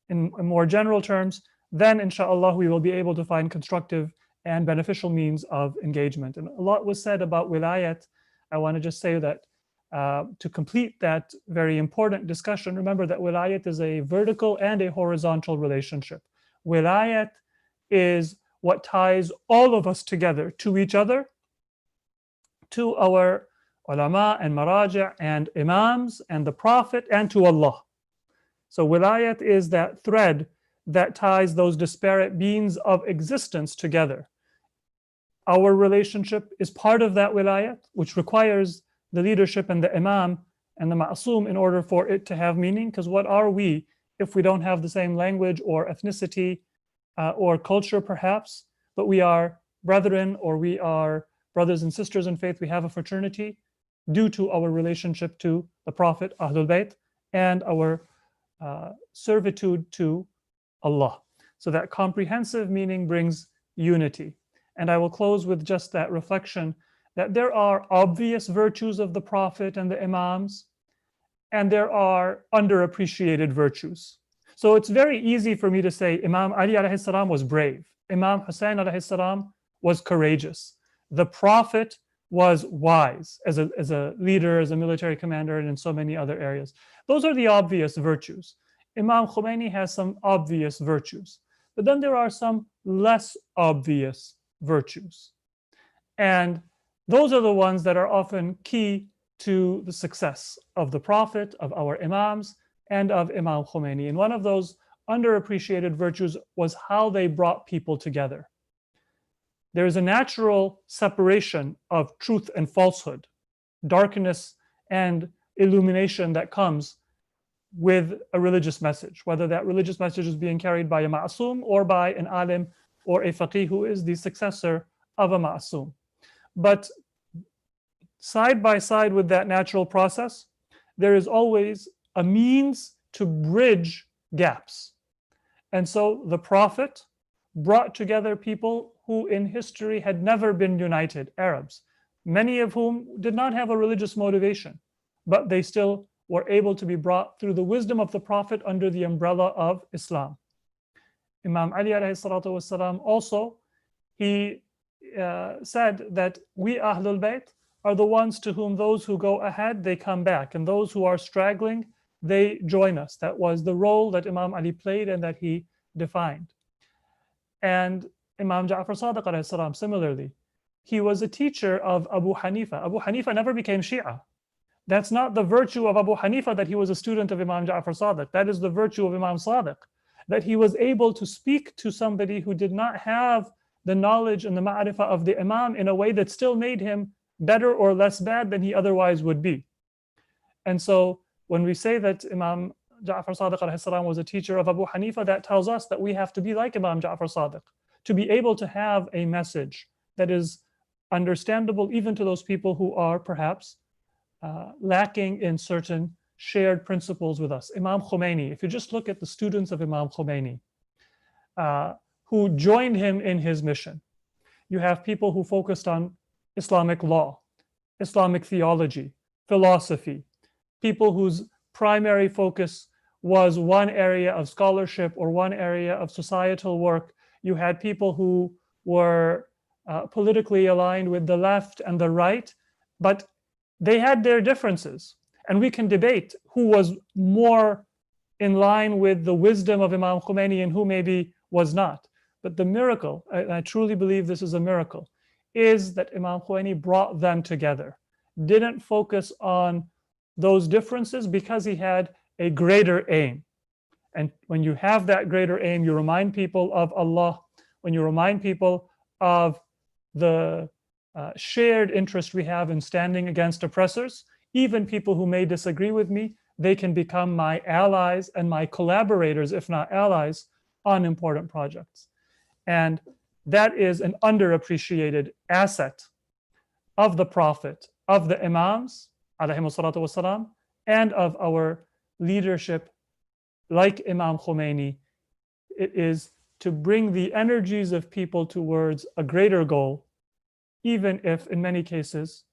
in more general terms, then inshallah we will be able to find constructive and beneficial means of engagement. And a lot was said about wilayat. I want to just say that to complete that very important discussion, remember that wilayat is a vertical and a horizontal relationship. Wilayat is what ties all of us together to each other, to our ulama and maraja and imams and the Prophet and to Allah. So wilayat is that thread that ties those disparate beings of existence together. Our relationship is part of that wilayat, which requires the leadership and the imam and the ma'asum in order for it to have meaning. Because what are we if we don't have the same language or ethnicity or culture perhaps, but we are brethren, or we are brothers and sisters in faith, we have a fraternity due to our relationship to the Prophet, Ahlul Bayt, and our servitude to Allah. So that comprehensive meaning brings unity. And I will close with just that reflection that there are obvious virtues of the Prophet and the Imams, and there are underappreciated virtues. So it's very easy for me to say Imam Ali alayhi salam was brave. Imam Hussein alayhi salam was courageous. The Prophet was wise as a leader, as a military commander, and in so many other areas. Those are the obvious virtues. Imam Khomeini has some obvious virtues, but then there are some less obvious virtues. And those are the ones that are often key to the success of the Prophet, of our Imams, and of Imam Khomeini. And one of those underappreciated virtues was how they brought people together. There is a natural separation of truth and falsehood, darkness and illumination that comes with a religious message, whether that religious message is being carried by a ma'asum or by an alim or a faqih who is the successor of a ma'asum. But side by side with that natural process, there is always a means to bridge gaps. And so the Prophet brought together people who in history had never been united, Arabs, many of whom did not have a religious motivation, but they still were able to be brought through the wisdom of the Prophet under the umbrella of Islam. Imam Ali alayhi salatu wasalam also, he said that we Ahlul Bayt are the ones to whom those who go ahead, they come back, and those who are straggling, they join us. That was the role that Imam Ali played and that he defined. And Imam Ja'far Sadiq alayhi salam, similarly, he was a teacher of Abu Hanifa. Abu Hanifa never became Shia. That's not the virtue of Abu Hanifa that he was a student of Imam Ja'far Sadiq. That is the virtue of Imam Sadiq, that he was able to speak to somebody who did not have the knowledge and the ma'rifah of the Imam in a way that still made him better or less bad than he otherwise would be. And so when we say that Imam Ja'far Sadiq alayhi salam was a teacher of Abu Hanifa, that tells us that we have to be like Imam Ja'far Sadiq, to be able to have a message that is understandable even to those people who are perhaps lacking in certain shared principles with us. Imam Khomeini, if you just look at the students of Imam Khomeini who joined him in his mission, you have people who focused on Islamic law, Islamic theology, philosophy, people whose primary focus was one area of scholarship or one area of societal work. You had people who were politically aligned with the left and the right, but they had their differences. And we can debate who was more in line with the wisdom of Imam Khomeini and who maybe was not. But the miracle, I truly believe this is a miracle, is that Imam Khomeini brought them together, didn't focus on those differences because he had a greater aim. And when you have that greater aim, you remind people of Allah, when you remind people of the shared interest we have in standing against oppressors, even people who may disagree with me, they can become my allies and my collaborators, if not allies, on important projects. And that is an underappreciated asset of the Prophet, of the Imams, alayhimu salatu wasalam, and of our leadership like Imam Khomeini. It is to bring the energies of people towards a greater goal, even if in many cases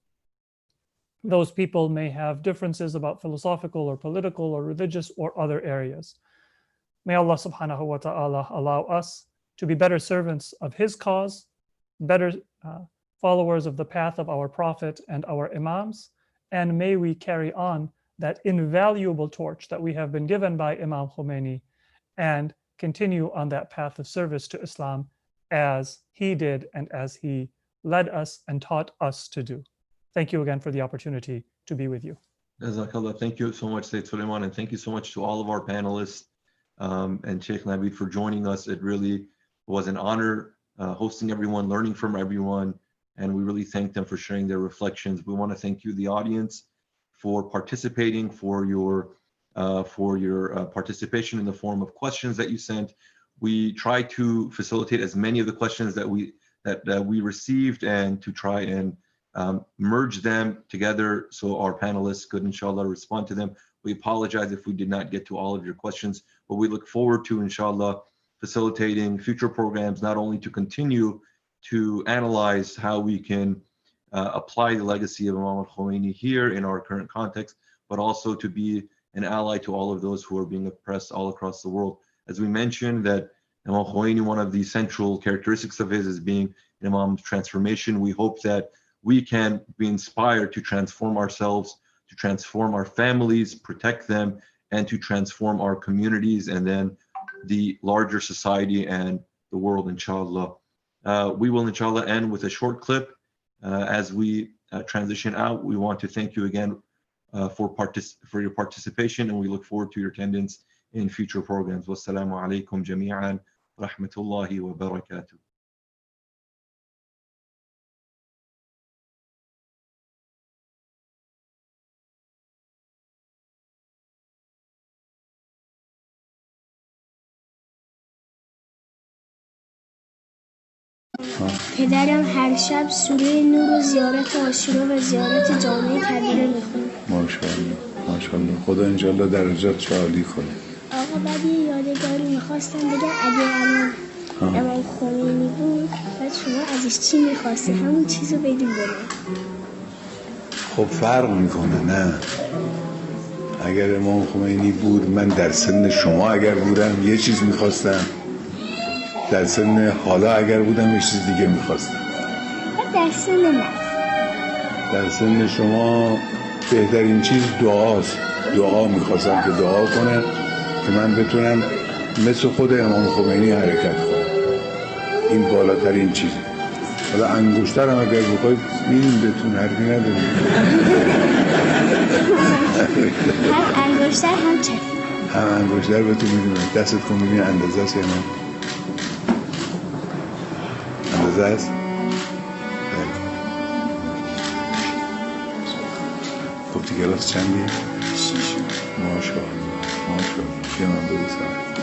those people may have differences about philosophical or political or religious or other areas. May Allah subhanahu wa ta'ala allow us to be better servants of His cause, better followers of the path of our Prophet and our Imams, and may we carry on that invaluable torch that we have been given by Imam Khomeini and continue on that path of service to Islam as he did and as he led us and taught us to do. Thank you again for the opportunity to be with you. Jazakallah. Thank you so much, Sayyid Sulayman, and thank you so much to all of our panelists and Sheikh Navid for joining us. It really was an honor hosting everyone, learning from everyone, and we really thank them for sharing their reflections. We want to thank you, the audience, for participating, for your participation in the form of questions that you sent. We try to facilitate as many of the questions that we received and to try and merge them together so our panelists could inshallah respond to them. We apologize if we did not get to all of your questions, but we look forward to inshallah facilitating future programs, not only to continue to analyze how we can apply the legacy of Imam Khomeini here in our current context, but also to be an ally to all of those who are being oppressed all across the world. As we mentioned, that Imam Khomeini, one of the central characteristics of his is being an Imam's transformation. We hope that we can be inspired to transform ourselves, to transform our families, protect them, and to transform our communities and then the larger society and the world, inshallah. We will, inshallah, end with a short clip. As we transition out, we want to thank you again for your participation, and we look forward to your attendance in future programs. Wassalamu alaikum jami'an, rahmatullahi wa barakatuh. پدرم هر شب سوره نور و زیارت عاشورا و زیارت جامعه کبیره میخونه. ماشاءالله ماشاءالله. خدا انشالله درجات عالی کنه. آقا بعد یه یادگاری میخواستم بگم اگه الان امام خمینی بود بعد شما ازش چی میخواستی؟ همون چیزو بدون بله. خب فرق میکنه نه. اگر امام خمینی بود من در سن شما اگر بودم یه چیز میخواستم، در سن حالا اگر بودم یه چیز دیگه میخواستم. در سن من، در سن شما بهترین چیز دعاست. دعا میخواستم که دعا کنم که من بتونم مثل خود امام خمینی حرکت کنم. این بالاترین چیزه. حالا انگشتر هم اگر بخوای میدیم بهتون، حرفی نداریم. هم انگشتر هم چه؟ هم انگشتر بهتون میدیم. دستت کن ببین اندازه است یا نه؟ اندازه است؟ خب تو کلاس چندی؟ 6. ماشاءالله ماشاءالله. یه من بریسم.